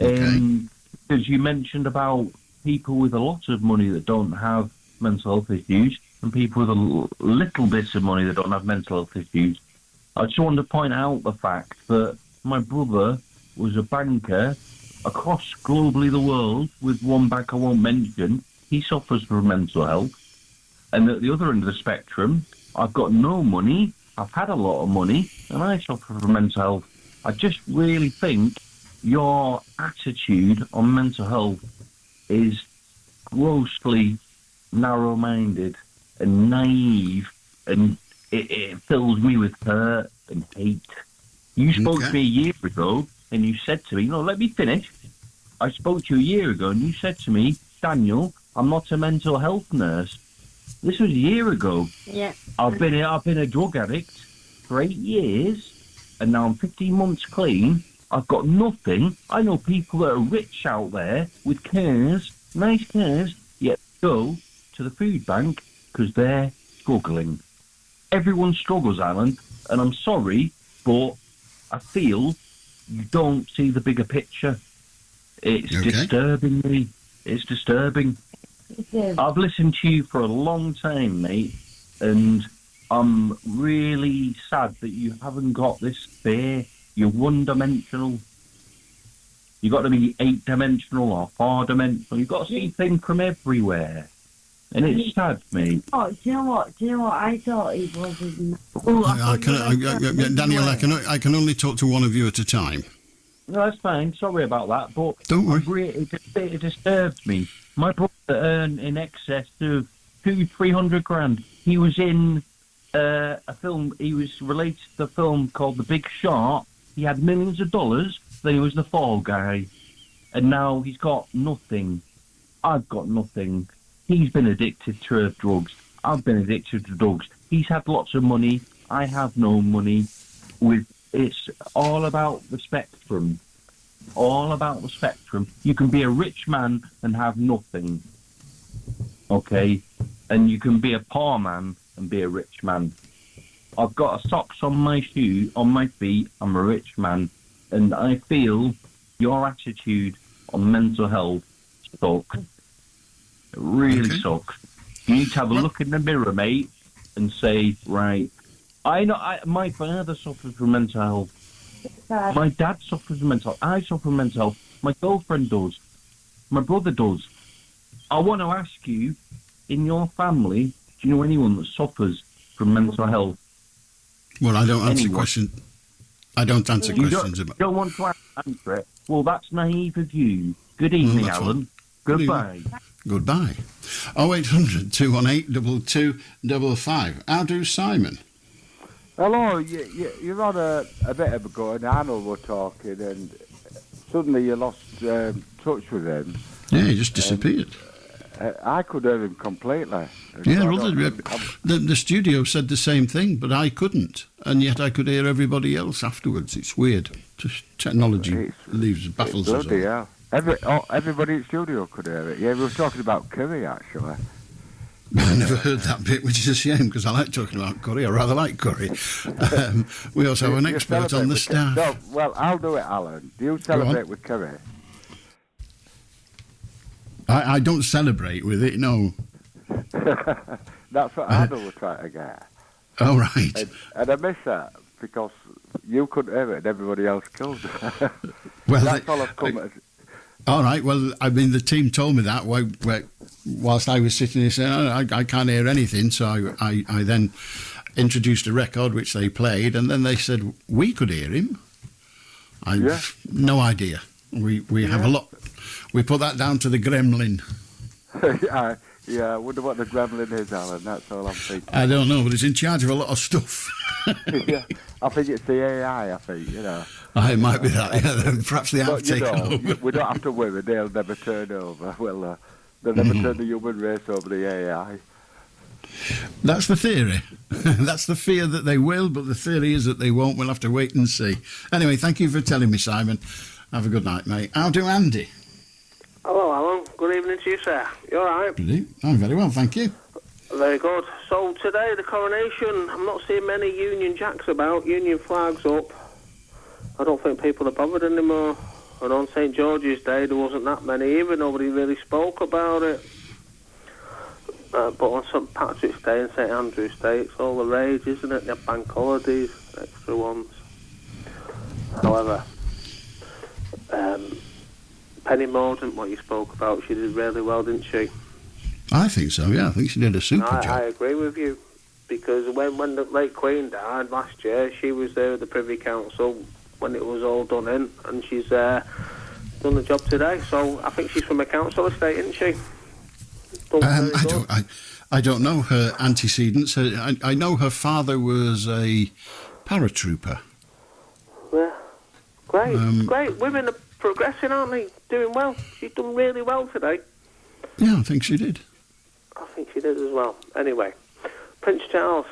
Okay. Because you mentioned about people with a lot of money that don't have mental health issues and people with a little bit of money that don't have mental health issues. I just wanted to point out the fact that my brother was a banker across globally the world with one bank I won't mention. He suffers from mental health. And at the other end of the spectrum, I've got no money, I've had a lot of money, and I suffer from mental health. I just really think your attitude on mental health is grossly narrow-minded and naive, and it fills me with hurt and hate. You spoke to me a year ago, and you said to me, no, let me finish. I spoke to you a year ago, and you said to me, Daniel, I'm not a mental health nurse. This was a year ago. Yeah. I've been a drug addict for 8 years, and now I'm 15 months clean. I've got nothing. I know people that are rich out there with cars, nice cars, yet go to the food bank because they're struggling. Everyone struggles, Alan, and I'm sorry, but I feel you don't see the bigger picture. It's disturbing me. It's disturbing. I've listened to you for a long time, mate, and I'm really sad that you haven't got this fear. You're one-dimensional. You've got to be 8-dimensional or 4-dimensional. You've got to see things from everywhere. And it's sad, mate. Oh, do you know what? I thought it was... Daniel, I can only talk to one of you at a time. No, that's fine. Sorry about that, but... Don't worry. It disturbs me. My brother earned in excess of 200-300 grand. He was in a film. He was related to the film called The Big Short. He had millions of dollars. Then he was the fall guy. And now he's got nothing. I've got nothing. He's been addicted to drugs. I've been addicted to drugs. He's had lots of money. I have no money. It's all about the spectrum. All about the spectrum. You can be a rich man and have nothing. Okay? And you can be a poor man and be a rich man. I've got a socks on my feet. I'm a rich man. And I feel your attitude on mental health sucks. It really sucks. You need to have a look in the mirror, mate, and say, right, I know. My father suffers from mental health. My dad suffers from mental health. I suffer from mental health. My girlfriend does. My brother does. I want to ask you, in your family, do you know anyone that suffers from mental health? Well, I don't answer questions. I don't answer questions about. Don't want to answer it. Well, that's naive of you. Good evening, Alan. Goodbye. Goodbye. 0800 218 2255. How do Simon? Hello, you've had a bit of a go, and Arnold were talking, and suddenly you lost touch with him. Yeah, he just disappeared. I could hear him completely. Yeah, the studio said the same thing, but I couldn't, and yet I could hear everybody else afterwards. It's weird. Just technology baffles us all. Yeah. Everybody in the studio could hear it. Yeah, we were talking about curry, actually. I never heard that bit, which is a shame, because I like talking about curry. I rather like curry. We also have an expert on the staff. No, well, I'll do it, Alan. Do you celebrate with curry? I don't celebrate with it, no. That's what Arnold was trying to get. Oh, right. And I miss that, because you couldn't hear it and everybody else could. Well, that's all I've come at. All right, well, I mean, the team told me that whilst I was sitting there saying, I can't hear anything, so I then introduced a record which they played, and then they said, we could hear him. No idea. We have a lot. We put that down to the gremlin. I wonder what the gremlin is, Alan. That's all I'm thinking. I don't know, but it's in charge of a lot of stuff. Yeah, I think it's the AI, I think, you know. It might be that, yeah. Perhaps they have taken over. We don't have to worry, they'll never turn over. Well, they'll never turn the human race over the AI. That's the theory. That's the fear that they will, but the theory is that they won't. We'll have to wait and see. Anyway, thank you for telling me, Simon. Have a good night, mate. How do Andy? Hello, Alan. Good evening to you, sir. You all right? I'm very well, thank you. Very good. So today, the coronation, I'm not seeing many Union Jacks about, Union flags up. I don't think people are bothered anymore. And on St George's Day, there wasn't that many either. Nobody really spoke about it. But on St Patrick's Day and St Andrew's Day, it's all the rage, isn't it? They have bank holidays, extra ones. However, Penny Mordaunt, what you spoke about, she did really well, didn't she? I think so, yeah. I think she did a super job. I agree with you. Because when the late Queen died last year, she was there with the Privy Council when it was all done in, and she's done the job today. So I think she's from a council estate, isn't she? I don't know her antecedents. I know her father was a paratrooper. Yeah, great. Women are progressing, aren't they? Doing well. She's done really well today. Yeah, I think she did. I think she did as well. Anyway, Prince Charles.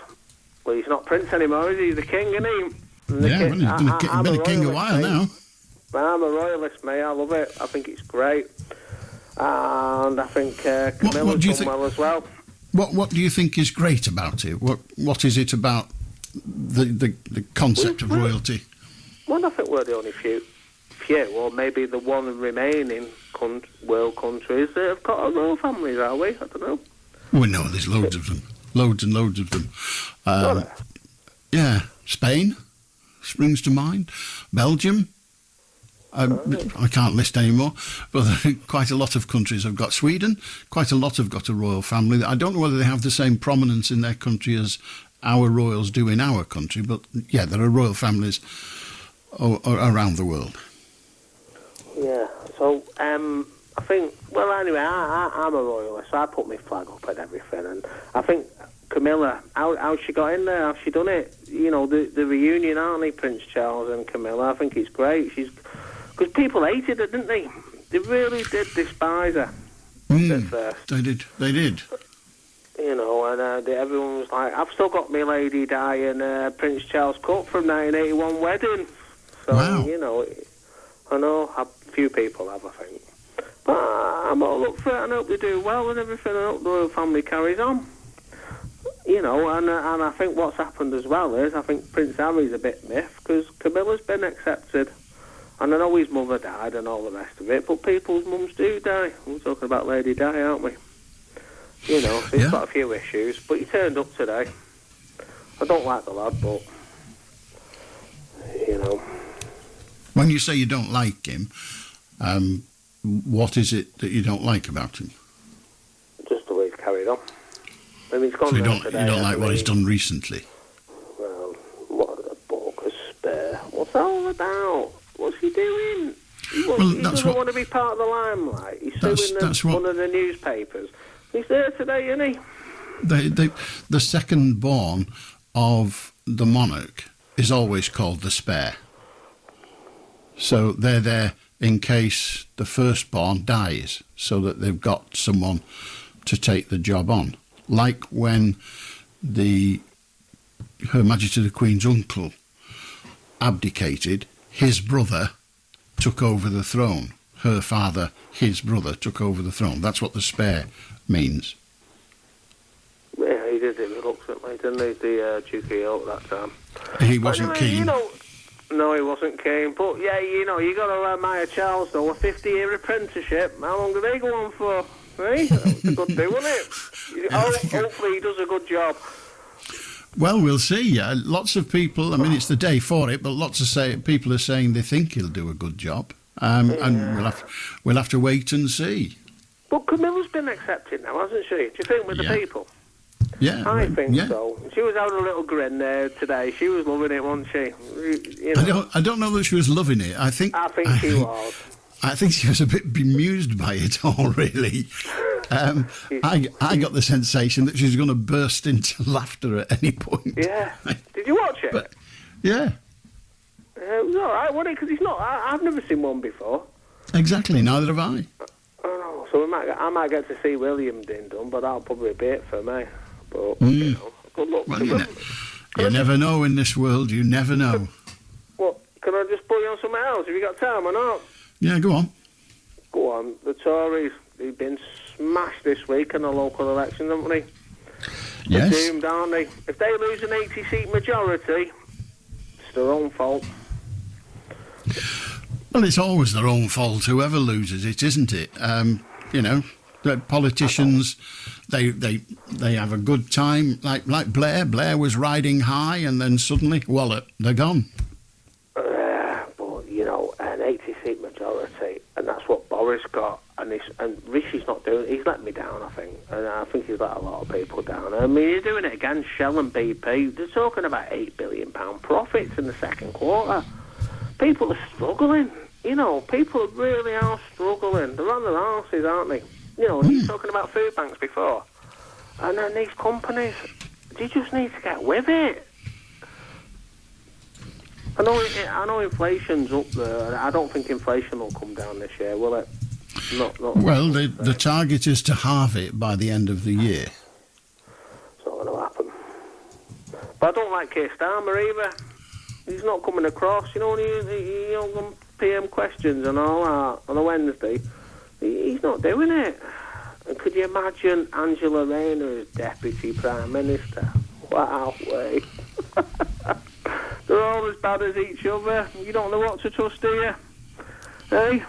Well, he's not Prince anymore, is he? He's the King, isn't he? He's been a king a while now. I'm a royalist, mate. I love it. I think it's great. And I think Camilla's done well as well. What do you think is great about it? What is it about the concept of royalty? Well, I think we're the only few, or maybe the one remaining world countries that have got a royal families, are we? I don't know. Well, no, there's loads of them. Loads and loads of them. Yeah, Spain springs to mind. Belgium. I can't list any more, but quite a lot of countries have got. Sweden, quite a lot have got a royal family. I don't know whether they have the same prominence in their country as our royals do in our country, but yeah, there are royal families around the world. Yeah, so I think, well, anyway, I'm a royalist, so I put my flag up and everything, and I think Camilla, how she got in there, how she done it, you know, the reunion, aren't they, Prince Charles and Camilla, I think it's great. Because people hated her, didn't they? They really did despise her at first. They did. You know, and everyone was like, I've still got my Lady Di and Prince Charles cup from 1981 wedding. So, wow. You know, I know a few people have, I think. But I'm all up for it, and I hope they do well and everything. I hope the royal family carries on. You know, and I think what's happened as well is, I think Prince Harry's a bit miffed, because Camilla's been accepted. And I know his mother died and all the rest of it, but people's mums do die. We're talking about Lady Di, aren't we? You know, so he's got a few issues, but he turned up today. I don't like the lad, but, you know. When you say you don't like him, what is it that you don't like about him? Just the way he's carried on. I mean, he's gone So you there don't, today, you don't like what he's done recently? Well, what a balk of spare. What's that all about? What's he doing? He doesn't want to be part of the limelight. He's suing one of the newspapers. He's there today, isn't he? The second born of the monarch is always called the spare. So they're there in case the firstborn dies, so that they've got someone to take the job on. Like when Her Majesty the Queen's uncle abdicated, his brother took over the throne. Her father, his brother, took over the throne. That's what the spare means. Yeah, he did it reluctantly, didn't he? The Duke of York that time. He wasn't keen. No, he wasn't keen. But, yeah, you got to admire Charles, though. A 50-year apprenticeship. How long did they go on for? Eh? That was a good do, wasn't it? Hopefully he does a good job. Well, we'll see. Lots of people, I mean, it's the day for it, but lots of people are saying they think he'll do a good job. And we'll have to wait and see. But Camilla's been accepted now, hasn't she? Do you think, with the people? Yeah. I think so. She was having a little grin there today. She was loving it, wasn't she? You know. I don't know that she was loving it. I think she was. I think she was a bit bemused by it all, really. I got the sensation that she was going to burst into laughter at any point. Yeah. Did you watch it? Yeah. It was all right, wasn't it? Because I've never seen one before. Exactly, neither have I. Oh, so I might get to see William done, but that'll probably be it for me. But, good luck well, to them. You never know in this world, you never know. What, can I just put you on something else? Have you got time or not? Yeah, go on. Go on. The Tories, they've been smashed this week in the local elections, haven't they? Yes. They're doomed, aren't they? If they lose an 80-seat majority, it's their own fault. Well, it's always their own fault, whoever loses it, isn't it? The politicians, they have a good time, like Blair. Blair was riding high, and then suddenly, wallop, they're gone. But, an 80-seat majority, and that's what Boris got, and Rishi's not doing it. He's let me down, I think, and I think he's let a lot of people down. I mean, he's doing it against Shell and BP. They're talking about £8 billion profits in the second quarter. People are struggling. People really are struggling. They're on their arses, aren't they? He's talking about food banks before. And then these companies, they just need to get with it. I know inflation's up there. I don't think inflation will come down this year, will it? Well, the target is to halve it by the end of the year. It's not going to happen. But I don't like Keir Starmer either. He's not coming across. When you PM questions and all that on a Wednesday, he's not doing it. And could you imagine Angela Rayner as Deputy Prime Minister? Wow, way. They're all as bad as each other. You don't know what to trust, do you? Hey,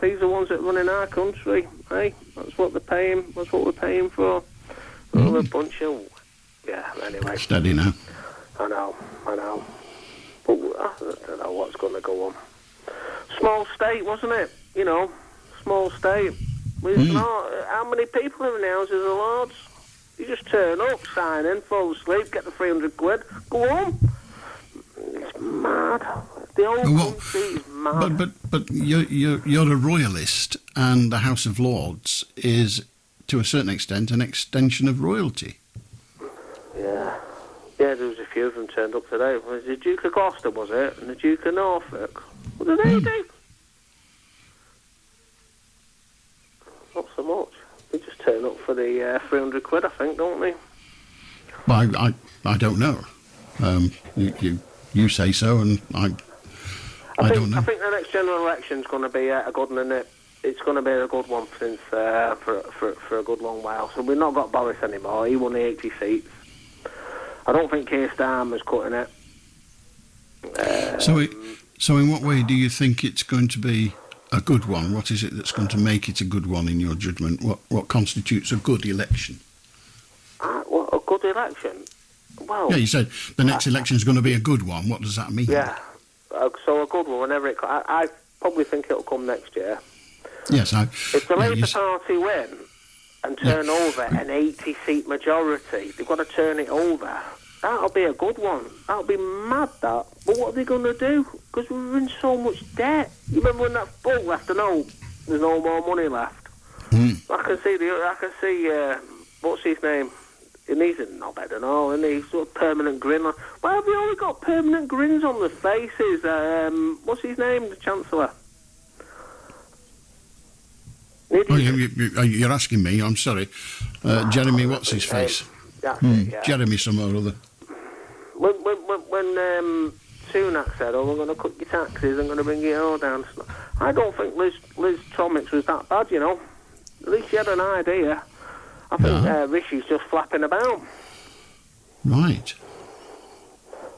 these are the ones that run in our country. Hey, that's what they're paying. That's what we're paying for. All a bunch of... Yeah, anyway. Steady now. I know. But I don't know what's going to go on. Small state, wasn't it? Small state. How many people are in the Houses of Lords? You just turn up, sign in, fall asleep, get the 300 quid, go on. It's mad. The whole country is mad. But you're a royalist, and the House of Lords is, to a certain extent, an extension of royalty. Yeah, there was a few of them turned up today. It was the Duke of Gloucester, was it? And the Duke of Norfolk. What do they do? Not so much. They just turn up for the 300 quid, I think, don't they? Well, I don't know. You say so, and I don't know. I think the next general election's going to be a good one, isn't it? It's going to be a good one since for a good long while. So we've not got Boris anymore. He won the 80 seats. I don't think Keir Starmer's cutting it. So in what way do you think it's going to be a good one? What is it that's going to make it a good one in your judgment? What constitutes a good election? What, a good election? Well, Yeah, you said the next election is going to be a good one. What does that mean? Yeah, so a good one whenever it. I probably think it'll come next year. Yes, If the Labour Party win and turn over an 80-seat majority, they've got to turn it over. That'll be a good one. That'll be mad, that. But what are they going to do? Because we're in so much debt. You remember when that bull left? There's no more money left. I can see. What's his name? And he's a knobhead and all, and he's sort of permanent grin. Why have we only got permanent grins on the faces? What's his name? The Chancellor. Oh, you're asking me. I'm sorry. Jeremy, what's his face? That's it, yeah. Jeremy some or other. When Sunak said, "Oh, we're going to cut your taxes and going to bring it all down," I don't think Liz Truss was that bad. You know, at least she had an idea. I think Rishi's just flapping about. Right.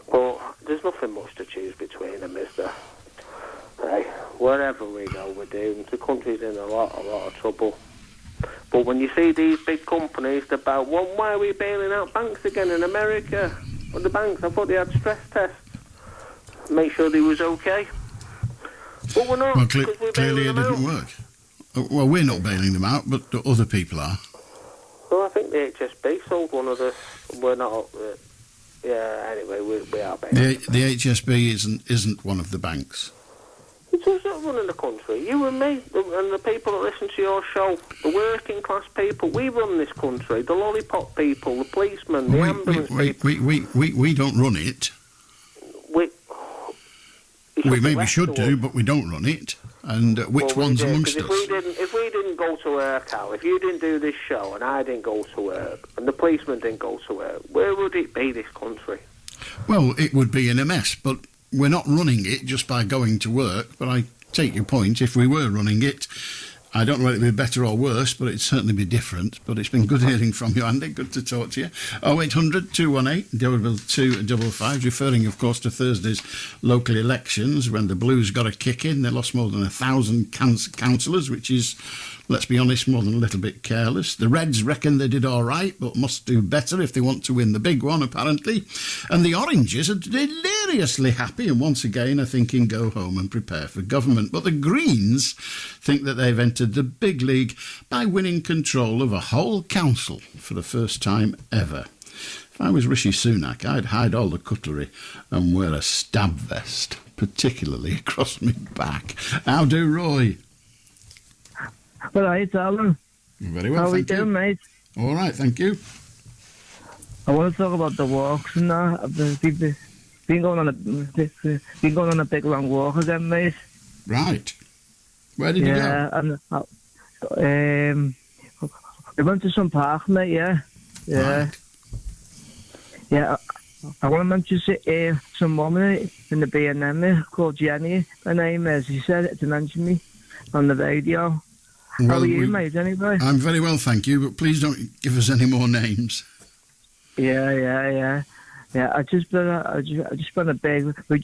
But there's nothing much to choose between them, is there? Hey, wherever we go, we're doomed. The country's in a lot of trouble. But when you see these big companies, they're about, well, why are we bailing out banks again in America? Well, the banks, I thought they had stress tests. Make sure they was okay. But we're not. Well, clearly it didn't work. Well, we're not bailing them out, but other people are. Well, I think the HSB sold one of the... We're not... yeah, anyway, we are bailing. The HSB isn't one of the banks. It's also running the country. You and me, and the people that listen to your show, the working class people, we run this country. The lollipop people, the policemen, the ambulance people. We don't run it. We maybe should do, but we don't run it. And which ones amongst us? If we didn't go to work, Al, if you didn't do this show and I didn't go to work and the policemen didn't go to work, where would it be, this country? Well, it would be in a mess, but we're not running it just by going to work. But I take your point. If we were running it, I don't know whether it'd be better or worse, but it'd certainly be different. But it's been good hearing from you, Andy. Good to talk to you. 0800 218 255, referring, of course, to Thursday's local elections when the Blues got a kick in. They lost more than 1,000 councillors, which is, let's be honest, more than a little bit careless. The Reds reckon they did all right, but must do better if they want to win the big one, apparently. And the Oranges are deliriously happy and once again are thinking go home and prepare for government. But the Greens think that they've entered the big league by winning control of a whole council for the first time ever. If I was Rishi Sunak, I'd hide all the cutlery and wear a stab vest, particularly across my back. How do, Roy? All right, Alan. Very well, How we doing, mate? All right, thank you. I want to talk about the walks and that. I've been going on a big long walk again, mate. Right. Where did you go? Yeah, and we went to some park, mate. Yeah. Right. Yeah. I want to mention some woman in the B&M called Jenny. Her name is. She said to mention me on the radio. Well, how are you, mate? Anyway. I'm very well, thank you. But please don't give us any more names. Yeah. I just been a big. We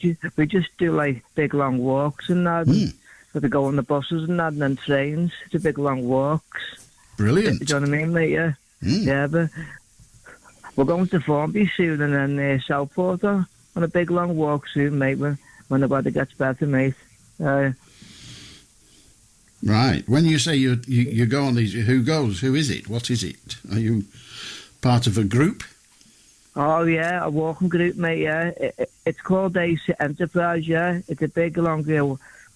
just do like big long walks and that. So they go on the buses and that, and then trains to big long walks. Brilliant. Do you know what I mean, mate? Yeah. Yeah, but we're going to Formby soon, and then Southport on a big long walk soon, mate. When the weather gets better, mate. Right. When you say you go on these, who goes? Who is it? What is it? Are you part of a group? Oh yeah, a walking group, mate. Yeah, it's called Ace Enterprise. Yeah, it's a big long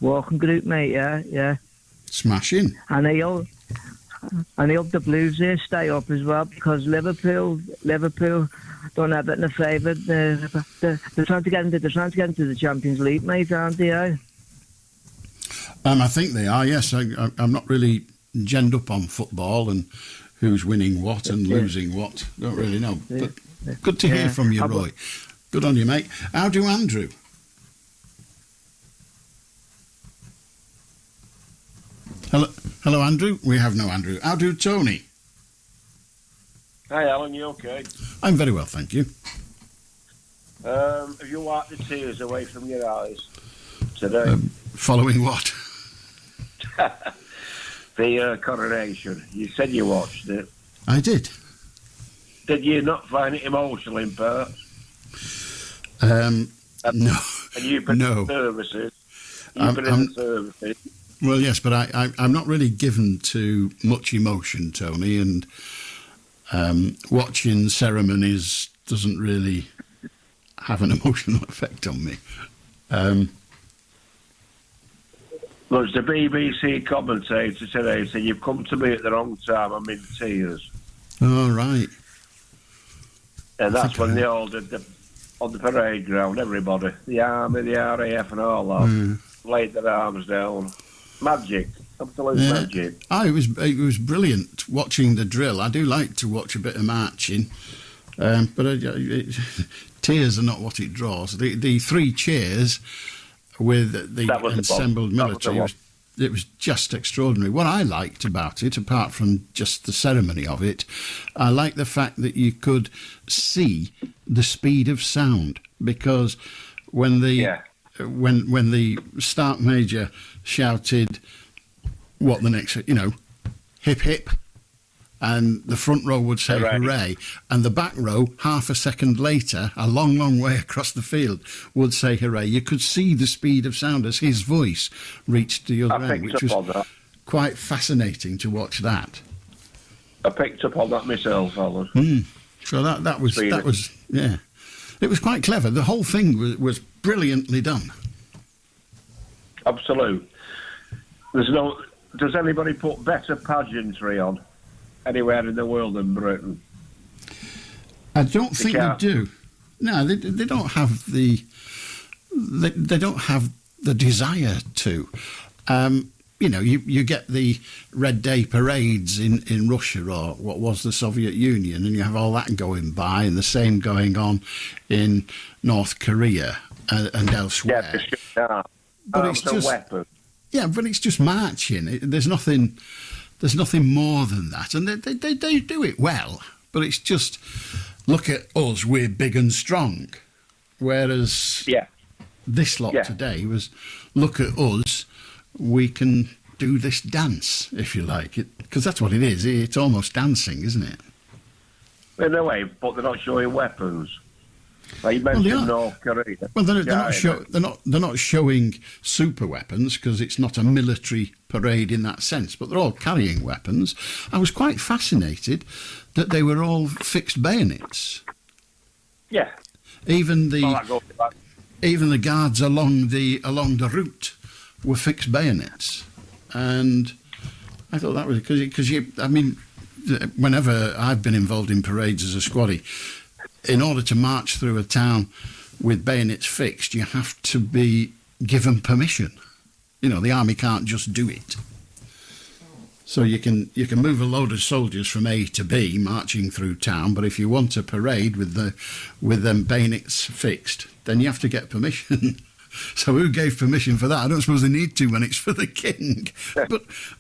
walking group, mate. Yeah. Smashing. And they hope the Blues here stay up as well because Liverpool don't have it in the favour. They're trying to get into the Champions League, mate, aren't they? I think they are. Yes, I'm not really genned up on football and who's winning what and losing what. Don't really know. But good to hear from you, Roy. Good on you, mate. How do Andrew? Hello, Andrew. We have no Andrew. How do Tony? Hi, Alan. You okay? I'm very well, thank you. Have you wiped the tears away from your eyes today? Following what? The coronation. You said you watched it. I did. Did you not find it emotional in parts? No. And you've been No. in the services. You've been in the services. Well, yes, but I'm not really given to much emotion, Tony, and watching ceremonies doesn't really have an emotional effect on me. Well, it's the BBC commentator today said, "You've come to me at the wrong time. I'm in tears." Oh, right. And that's when they all did on the parade ground, everybody, the army, the RAF and all that, laid their arms down. Magic. Absolute magic. Oh, it was brilliant watching the drill. I do like to watch a bit of marching, but tears are not what it draws. The three cheers with the assembled military, it was just extraordinary. What I liked about it, apart from just the ceremony of it, I liked the fact that you could see the speed of sound, because when the when the Start Major shouted what the next, hip hip, and the front row would say hooray, and the back row half a second later, a long way across the field, would say hooray. You could see the speed of sound as his voice reached the other end, which was quite fascinating to watch that. I picked up on that myself, Alan. So that was it was quite clever. The whole thing was brilliantly done. Absolute. Does anybody put better pageantry on anywhere in the world than Britain? I don't think they do. No, they don't have the they don't have the desire to. You get the Red Day parades in Russia, or what was the Soviet Union, and you have all that going by, and the same going on in North Korea and elsewhere. But it's just weapon. Yeah, but it's just marching. There's nothing more than that, and they do it well. But it's just, look at us, we're big and strong. Whereas this lot today was, look at us, we can do this dance, if you like, because that's what it is. It's almost dancing, isn't it? In a way, but they're not showing weapons. Like you mentioned North Korea. Well, they're not showing super weapons, because it's not a military parade in that sense, but they're all carrying weapons. I was quite fascinated that they were all fixed bayonets. Yeah. Even the guards along the route were fixed bayonets, and I thought that was because whenever I've been involved in parades as a squaddy, in order to march through a town with bayonets fixed, you have to be given permission. The army can't just do it. So you can move a load of soldiers from A to B marching through town, but if you want a parade with them bayonets fixed, then you have to get permission. So who gave permission for that? I don't suppose they need to when it's for the king.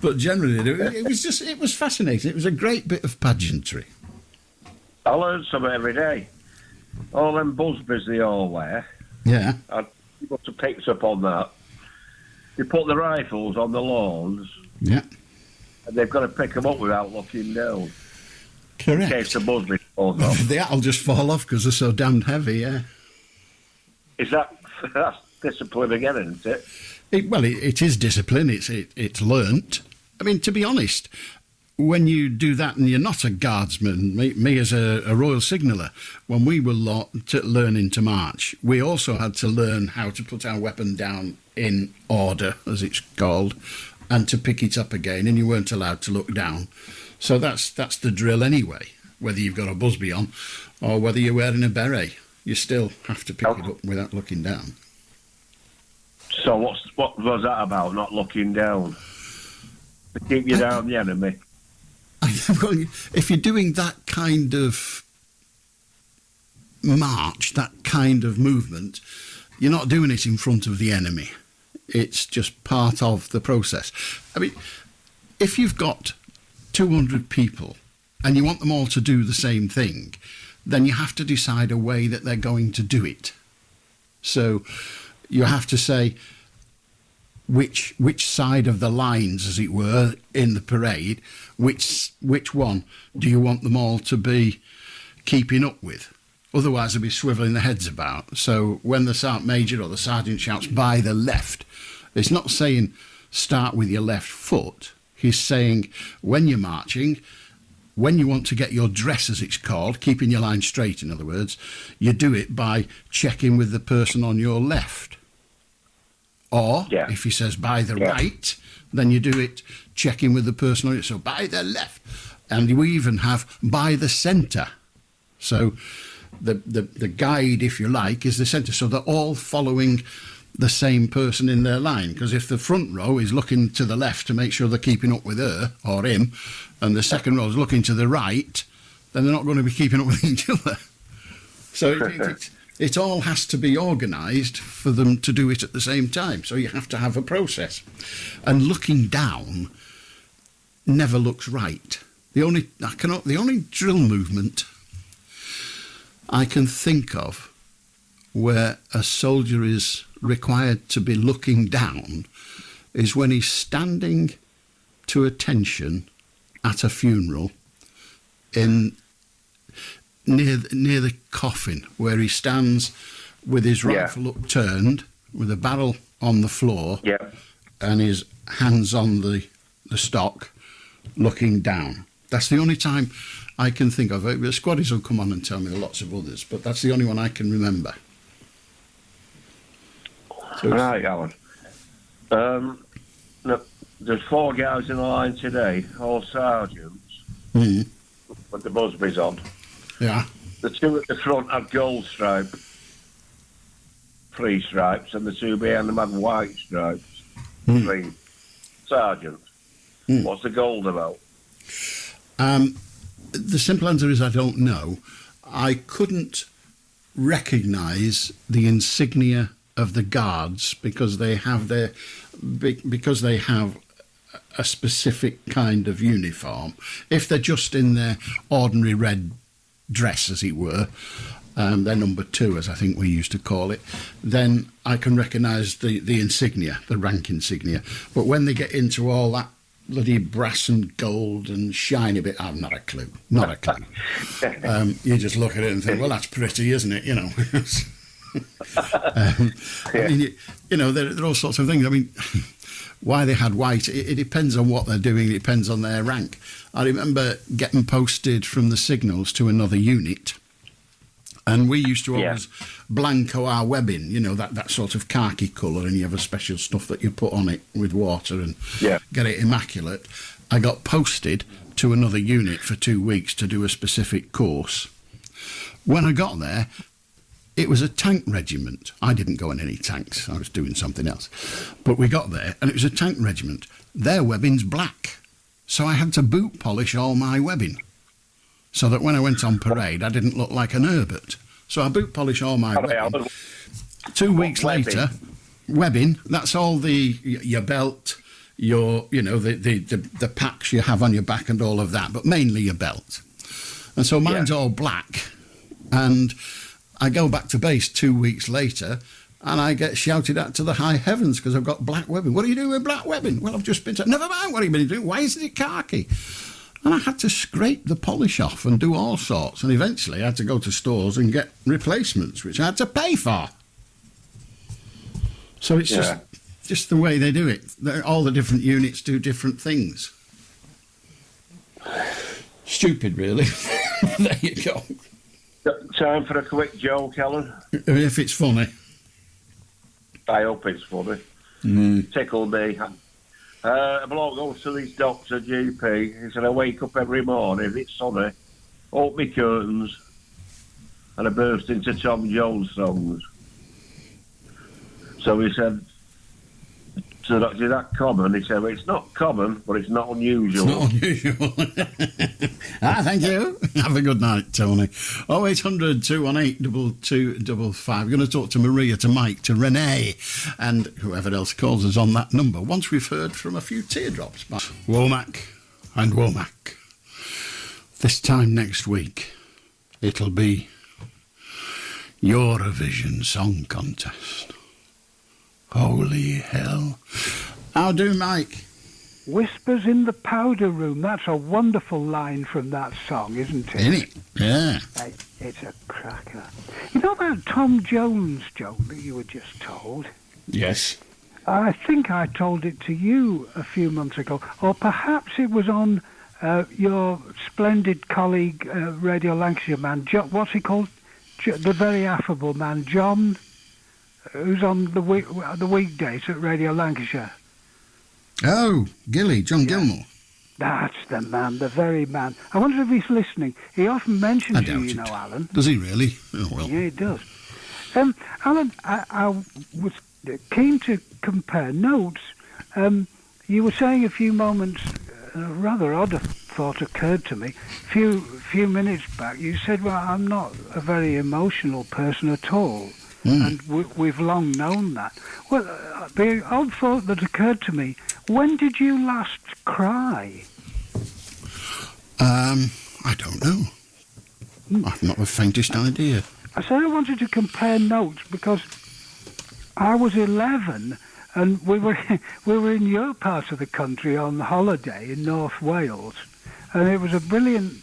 But generally, it was fascinating. It was a great bit of pageantry. I learn something every day. All them busbies they all wear. Yeah. You must have picked up on that. They put the rifles on the lawns. Yeah. And they've got to pick them up without looking down. Correct. In case the busby falls off. That'll just fall off because they're so damned heavy, yeah. That's discipline again, isn't it? It is discipline. It's learnt. I mean, to be honest, when you do that and you're not a guardsman, me as a Royal Signaller, when we were learning to march, we also had to learn how to put our weapon down in order, as it's called, and to pick it up again, and you weren't allowed to look down. So that's the drill anyway, whether you've got a busby on or whether you're wearing a beret. You still have to pick it up without looking down. So what was that about, not looking down? To keep you down the enemy? Well, if you're doing that kind of march, that kind of movement, you're not doing it in front of the enemy. It's just part of the process. I mean, if you've got 200 people and you want them all to do the same thing, then you have to decide a way that they're going to do it. So you have to say which side of the lines, as it were, in the parade, which one do you want them all to be keeping up with. Otherwise, they'll be swivelling their heads about. So when the sergeant major or the sergeant shouts, by the left, it's not saying start with your left foot. He's saying when you're marching, when you want to get your dress, as it's called, keeping your line straight, in other words, you do it by checking with the person on your left. Or, if he says by the right, then you do it checking with the person on your... So by the left. And you even have by the centre. So the guide, if you like, is the centre. So they're all following the same person in their line. Because if the front row is looking to the left to make sure they're keeping up with her or him, and the second row is looking to the right, then they're not going to be keeping up with each other. So it all has to be organised for them to do it at the same time. So you have to have a process. And looking down never looks right. The only drill movement I can think of where a soldier is required to be looking down is when he's standing to attention at a funeral near the coffin, where he stands with his rifle upturned, with a barrel on the floor, and his hands on the stock, looking down. That's the only time I can think of. The squaddies will come on and tell me lots of others, but that's the only one I can remember. So right, Alan. Look, there's 4 guys in the line today, all sergeants, with the Busby's on. Yeah. The 2 at the front had gold stripe, 3 stripes, and the 2 behind them had white stripes, 3. Sergeant, what's the gold about? The simple answer is I don't know. I couldn't recognise the insignia of the guards because they have a specific kind of uniform. If they're just in their ordinary red dress, as it were, they're number 2, as I think we used to call it, then I can recognise the insignia, the rank insignia. But when they get into all that bloody brass and gold and shiny bit, I've not a clue. Not a clue. You just look at it and think, well, that's pretty, isn't it? You know. I mean, you know, there are all sorts of things. I mean, why they had white, it depends on what they're doing. It depends on their rank. I remember getting posted from the signals to another unit, and we used to always blanco our webbing, you know, that sort of khaki colour, and you have a special stuff that you put on it with water and get it immaculate. I got posted to another unit for 2 weeks to do a specific course. When I got there, it was a tank regiment. I didn't go in any tanks. I was doing something else. But we got there, and it was a tank regiment. Their webbing's black. So I had to boot polish all my webbing, so that when I went on parade, I didn't look like an Herbert. So I boot polish all my webbing. 2 weeks later, webbing, that's all your belt, the packs you have on your back and all of that, but mainly your belt. And so mine's all black. And I go back to base 2 weeks later, and I get shouted at to the high heavens because I've got black webbing. What are you doing with black webbing? Well, I've just been never mind what have you been doing. Why isn't it khaki? And I had to scrape the polish off and do all sorts. And eventually I had to go to stores and get replacements, which I had to pay for. So it's just the way they do it. All the different units do different things. Stupid, really. There you go. Time for a quick joke, Alan. If it's funny. I hope it's funny. Tickle me. A bloke goes to his doctor, GP. He said, I wake up every morning, if it's sunny, open my curtains, and I burst into Tom Jones songs. So he said, so doctor, is that common? He said, well, it's not common, but it's not unusual. It's not unusual. Thank you. Have a good night, Tony. 0800 218 2255. We're going to talk to Maria, to Mike, to Renee, and whoever else calls us on that number. Once we've heard from a few teardrops by Womack and Womack. This time next week, it'll be Eurovision Song Contest. Holy hell. How do, Mike? Whispers in the powder room. That's a wonderful line from that song, isn't it? Isn't it? Yeah. It's a cracker. You know that Tom Jones joke that you were just told? Yes. I think I told it to you a few months ago, or perhaps it was on your splendid colleague, Radio Lancashire man, what's he called? The very affable man, John, who's on the weekdays at Radio Lancashire. Oh, John Gilmore. That's the man, the very man. I wonder if he's listening. He often mentions you know, Alan. Does he really? Oh, well. Yeah, he does. Alan, I was keen to compare notes. You were saying a few moments, a rather odd thought occurred to me. A few minutes back, you said, well, I'm not a very emotional person at all. And we've long known that. Well, the odd thought that occurred to me, when did you last cry? I don't know. I've not the faintest idea. I said I wanted to compare notes because I was 11 and we were in your part of the country on holiday in North Wales, and it was a brilliant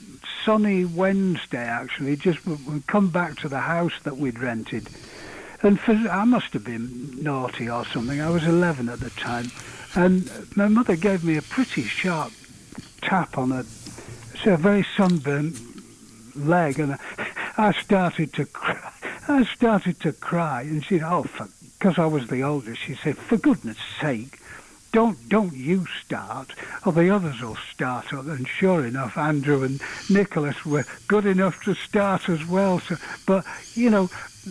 sunny Wednesday actually. Just we'd come back to the house that we'd rented. And I must have been naughty or something. I was 11 at the time. And my mother gave me a pretty sharp tap on a very sunburnt leg. And I started to cry. And she said, because I was the oldest, she said, for goodness sake, don't you start, or the others will start. And sure enough, Andrew and Nicholas were good enough to start as well. So, but, you know,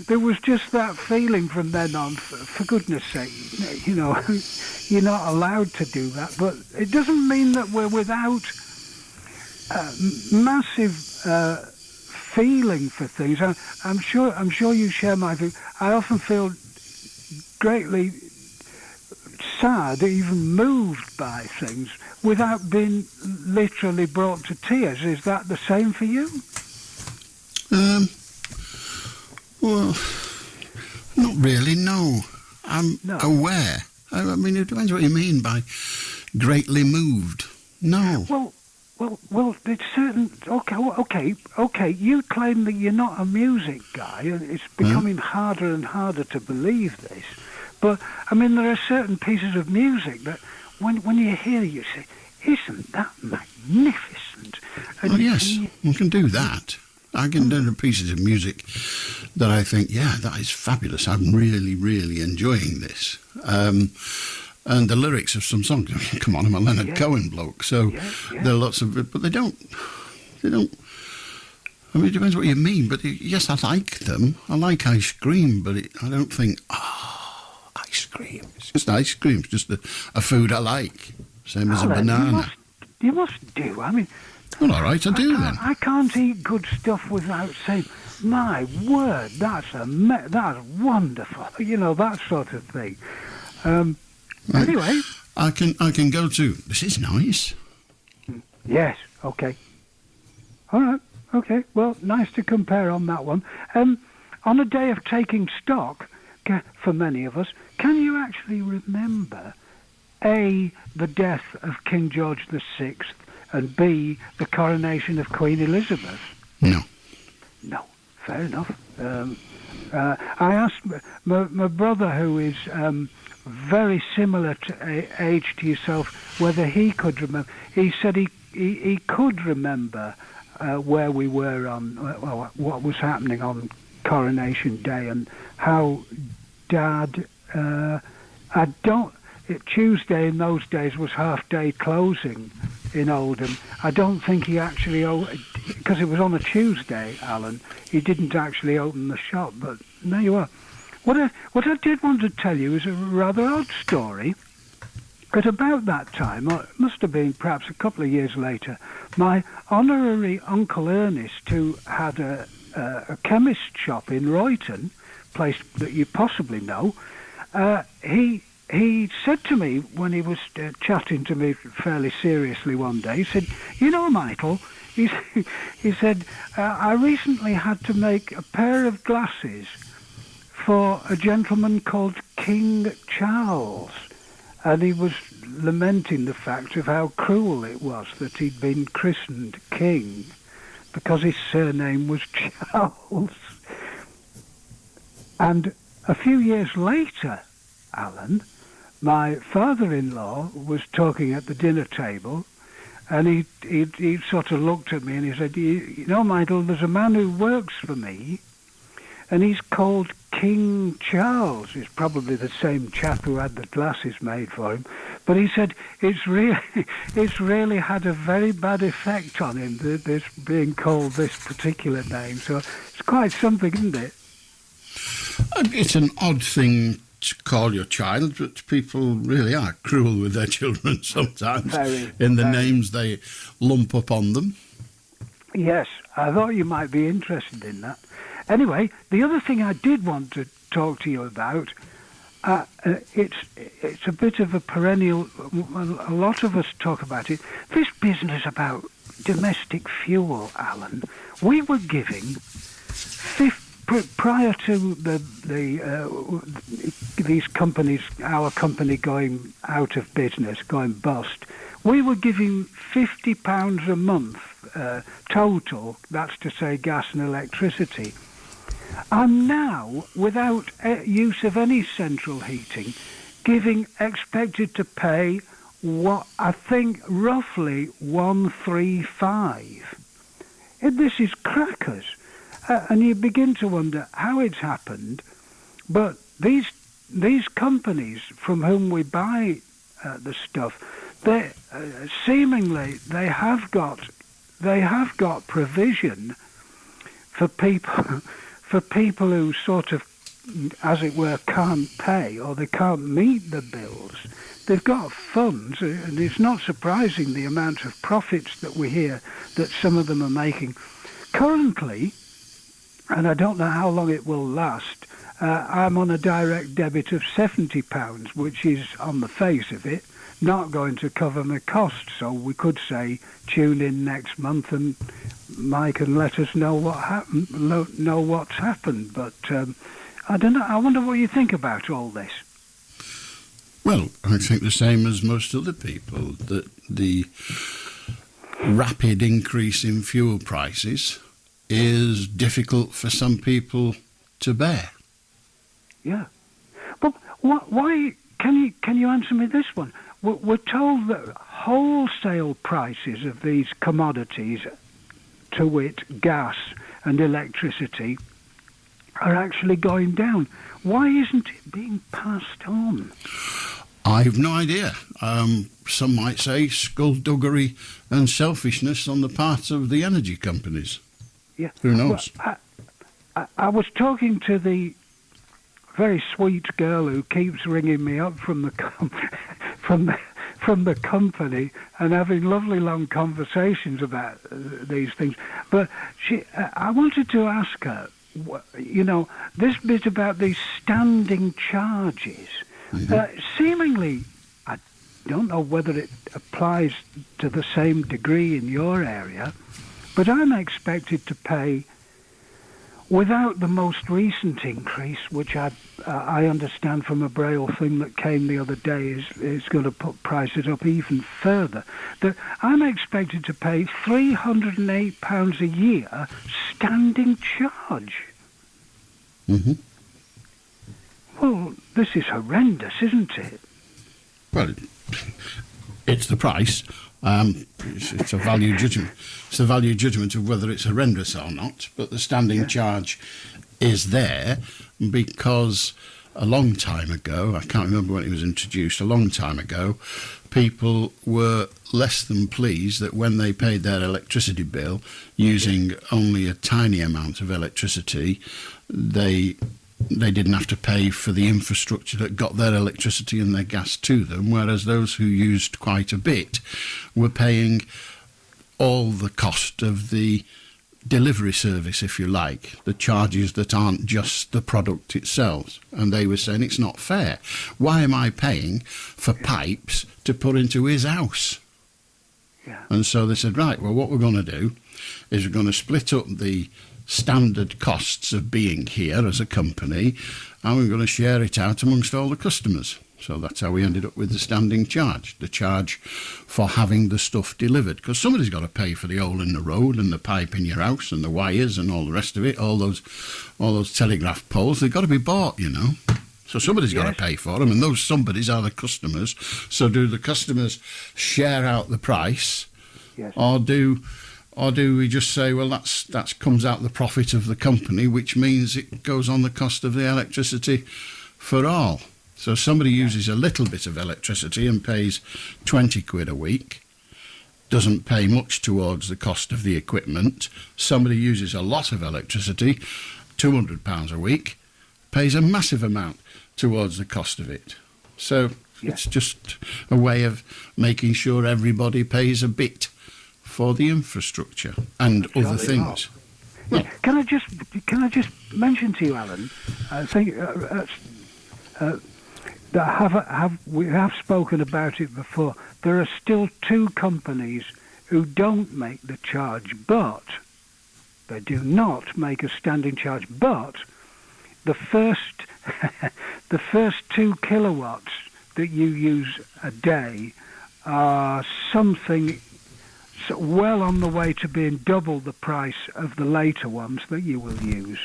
there was just that feeling from then on, for goodness sake, you know, you're not allowed to do that. But it doesn't mean that we're without massive feeling for things. I'm sure you share my view. I often feel greatly sad, even moved by things, without being literally brought to tears. Is that the same for you? Well, not really, no. I'm aware. I mean, it depends what you mean by greatly moved. No. Well, it's certain... Okay, you claim that you're not a music guy, and it's becoming harder and harder to believe this. But, I mean, there are certain pieces of music that when you hear it, you say, isn't that magnificent? And yes, we can do that. I can do pieces of music that I think, yeah, that is fabulous. I'm really, really enjoying this. And the lyrics of some songs, I mean, come on, I'm a Leonard Cohen bloke, so there are lots of, but they don't, I mean, it depends what you mean, but yes, I like them. I like ice cream, but I don't think, ice cream. It's just ice cream. It's just a food I like, same as a banana. You must do, I mean... Well, all right, I do then. I can't eat good stuff without saying, my word, that's wonderful. You know, that sort of thing. Anyway. I can go to, this is nice. Yes, okay. All right, okay. Well, nice to compare on that one. On a day of taking stock, for many of us, can you actually remember, A, the death of King George VI, and B, the coronation of Queen Elizabeth? No. No, fair enough. I asked my brother, who is very similar age to yourself, whether he could remember. He said he could remember where we were on, what was happening on Coronation Day, and how Dad, Tuesday in those days was half-day closing in Oldham. I don't think he actually, because it was on a Tuesday, Alan, he didn't actually open the shop, but there you are. What I did want to tell you is a rather odd story. At about that time, or it must have been perhaps a couple of years later, my honorary Uncle Ernest, who had a chemist shop in Royton, place that you possibly know, he said to me when he was chatting to me fairly seriously one day, he said, you know, Michael, he said, I recently had to make a pair of glasses for a gentleman called King Charles. and he was lamenting the fact of how cruel it was that he'd been christened king because his surname was Charles. And a few years later, Alan, my father-in-law was talking at the dinner table, and he sort of looked at me and he said, you know, Michael, there's a man who works for me, and he's called King Charles. He's probably the same chap who had the glasses made for him. But he said it's really had a very bad effect on him, this being called this particular name. So it's quite something, isn't it? It's an odd thing to call your child, but people really are cruel with their children sometimes in the names they lump up on them. Yes, I thought you might be interested in that. Anyway, the other thing I did want to talk to you about, it's a bit of a perennial, a lot of us talk about it, this business about domestic fuel, Alan. We were giving, prior to these companies, our company going out of business, going bust, we were giving £50 a month total, that's to say gas and electricity. I'm now, without use of any central heating, expected to pay what I think roughly 135. This is crackers. And you begin to wonder how it's happened, but these companies from whom we buy the stuff, they seemingly they have got provision for people who sort of, as it were, can't pay or they can't meet the bills. They've got funds, and it's not surprising the amount of profits that we hear that some of them are making. Currently, and I don't know how long it will last, I'm on a direct debit of £70, which is, on the face of it, not going to cover my costs. So we could say, tune in next month and Mike can let us know what happened, know what's happened. But I don't know. I wonder what you think about all this. Well, I think the same as most other people, that the rapid increase in fuel prices is difficult for some people to bear. Yeah. But why, can you answer me this one? We're told that wholesale prices of these commodities, to wit, gas and electricity, are actually going down. Why isn't it being passed on? I've no idea. Some might say skullduggery and selfishness on the part of the energy companies. Yeah. Who knows? Well, I was talking to the very sweet girl who keeps ringing me up from the from the company and having lovely long conversations about these things. But I wanted to ask her, you know, this bit about these standing charges. Seemingly, I don't know whether it applies to the same degree in your area, but I'm expected to pay, without the most recent increase, which I understand from a Braille thing that came the other day is going to put prices up even further, that I'm expected to pay £308 a year standing charge. Mm-hmm. Well, this is horrendous, isn't it? Well, it's the price. It's a value judgment. It's a value judgment of whether it's horrendous or not. But the standing charge is there because a long time ago, I can't remember when it was introduced, a long time ago, people were less than pleased that when they paid their electricity bill using only a tiny amount of electricity, they didn't have to pay for the infrastructure that got their electricity and their gas to them, whereas those who used quite a bit were paying all the cost of the delivery service, if you like, the charges that aren't just the product itself. And they were saying, it's not fair. Why am I paying for pipes to put into his house? Yeah. And so they said, right, well, what we're going to do is we're going to split up the standard costs of being here as a company, and we're going to share it out amongst all the customers. So that's how we ended up with the standing charge, the charge for having the stuff delivered. Because somebody's got to pay for the hole in the road and the pipe in your house and the wires and all the rest of it, all those telegraph poles. They've got to be bought, you know. So somebody's got to pay for them, and those somebodies are the customers. So do the customers share out the price, or do we just say, well, that comes out the profit of the company, which means it goes on the cost of the electricity for all. So somebody uses a little bit of electricity and pays 20 quid a week, doesn't pay much towards the cost of the equipment. Somebody uses a lot of electricity, £200 a week, pays a massive amount towards the cost of it. So it's just a way of making sure everybody pays a bit for the infrastructure and other things. Yeah. Can I just mention to you, Alan? I think that we have spoken about it before. There are still two companies who don't make the charge, but they do not make a standing charge. But the first 2 kilowatts that you use a day are something well on the way to being double the price of the later ones that you will use.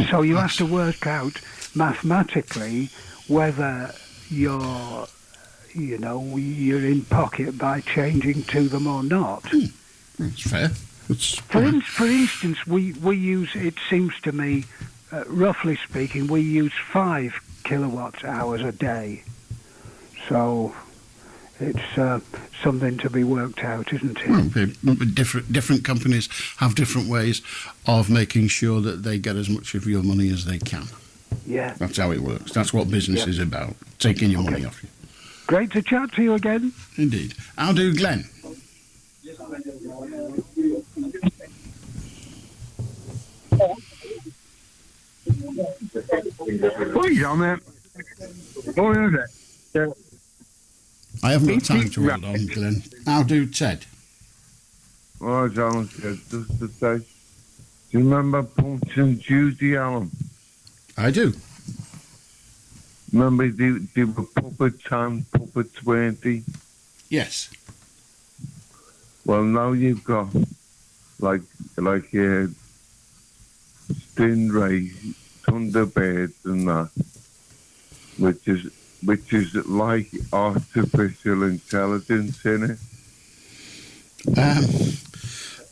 So you have to work out mathematically whether you're in pocket by changing to them or not. That's fair. For instance, we use, it seems to me, roughly speaking, we use 5 kilowatt hours a day. So it's something to be worked out, isn't it? Well, different companies have different ways of making sure that they get as much of your money as they can. Yeah. That's how it works. That's what business is about, taking your money off you. Great to chat to you again. Indeed. How do Glenn? What are you on there? What is it? I haven't got time to hold on, Glenn. How do Ted? Oh, Alan said, just to say, do you remember Punch and Judy, Alan? I do. Remember they were puppets and puppets, weren't they? Yes. Well, now you've got like stingray, thunderbirds and that, which is like artificial intelligence in it.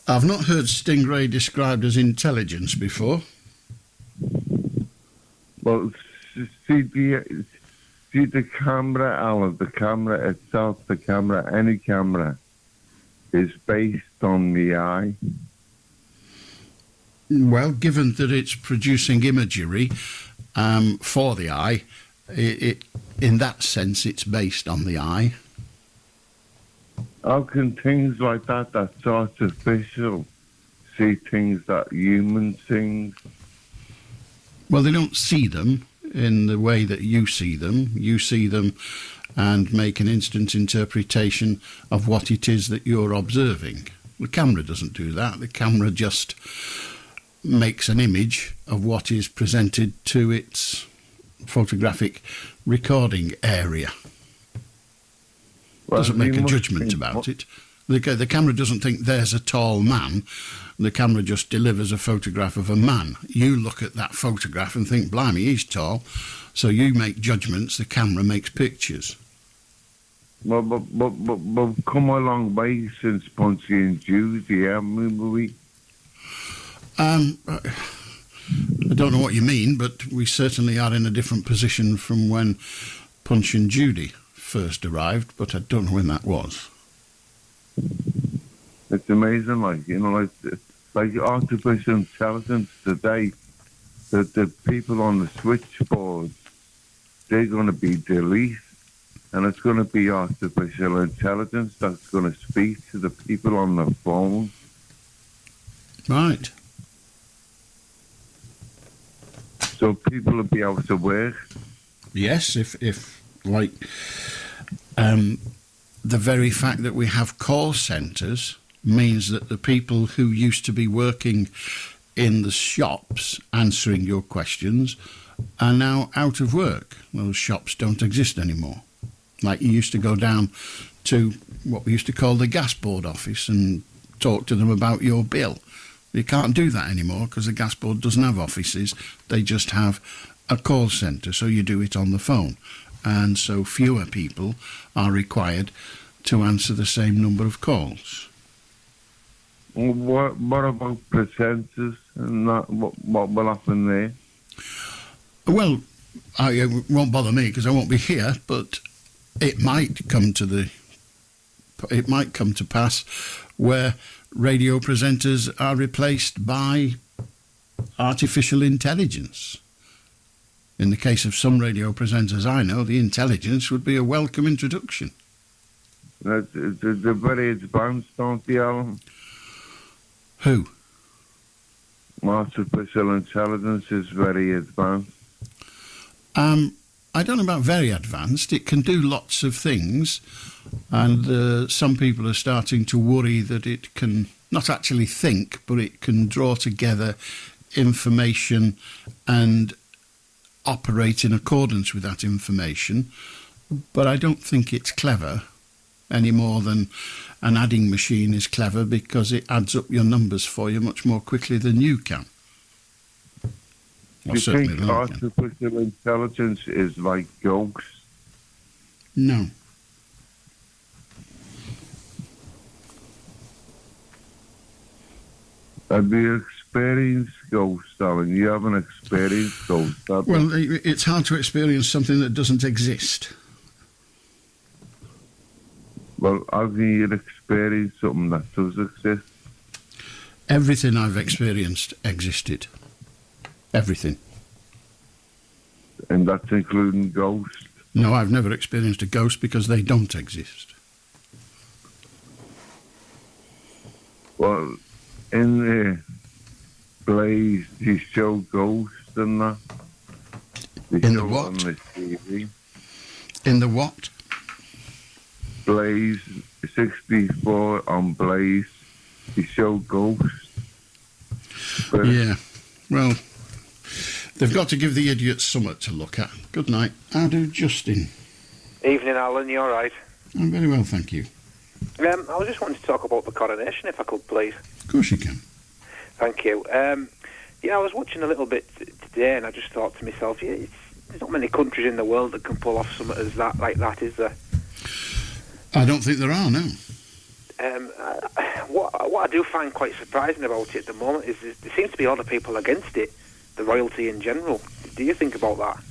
I've not heard stingray described as intelligence before. Well, see the camera, Alan, the camera itself, any camera, is based on the eye. Well, given that it's producing imagery for the eye, it in that sense, it's based on the eye. How can things like that's artificial, see things that humans see? Well, they don't see them in the way that you see them. You see them and make an instant interpretation of what it is that you're observing. The camera doesn't do that. The camera just makes an image of what is presented to its photographic recording area. Well, doesn't make a judgment about it. The camera doesn't think there's a tall man. The camera just delivers a photograph of a man. You look at that photograph and think, blimey, he's tall. So you make judgments, the camera makes pictures. Well, but come a long way since Punch and Judy, haven't we? I don't know what you mean, but we certainly are in a different position from when Punch and Judy first arrived, but I don't know when that was. It's amazing, like artificial intelligence today, that the people on the switchboard, they're going to be deleted, and it's going to be artificial intelligence that's going to speak to the people on the phone. Right. So people will be able to work. Yes, if like the very fact that we have call centres means that the people who used to be working in the shops answering your questions are now out of work. Those shops don't exist anymore. Like you used to go down to what we used to call the gas board office and talk to them about your bill. You can't do that anymore because the gas board doesn't have offices. They just have a call centre, so you do it on the phone. And so fewer people are required to answer the same number of calls. What about presenters and that? What will happen there? Well, it won't bother me because I won't be here, but it might come to pass where radio presenters are replaced by artificial intelligence. In the case of some radio presenters I know, the intelligence would be a welcome introduction. They're very advanced, aren't they, Alan? Who? Artificial intelligence is very advanced. I don't know about very advanced. It can do lots of things, and some people are starting to worry that it can not actually think, but it can draw together information and operate in accordance with that information. But I don't think it's clever any more than an adding machine is clever, because it adds up your numbers for you much more quickly than you can. Do you think artificial intelligence is like ghosts? No. Have you experienced ghosts, Alan? You haven't experienced ghosts, have you? Well, it's hard to experience something that doesn't exist. Well, have you experienced something that does exist? Everything I've experienced existed. Everything. And that's including ghosts? No, I've never experienced a ghost because they don't exist. Well, in the plays, you show ghosts and that. In the what? On the TV. In the what? Blaze 64 on Blaze. You show ghosts. But yeah. Well, they've got to give the idiots something to look at. Good night. How do Justin? Evening, Alan. You all right? I'm very well, thank you. I was just wanting to talk about the coronation, if I could, please. Of course you can. Thank you. I was watching a little bit today, and I just thought to myself, there's not many countries in the world that can pull off something as that, like that, is there? I don't think there are, no. What I do find quite surprising about it at the moment is there seems to be a lot of people against it, the royalty in general. Do you think about that?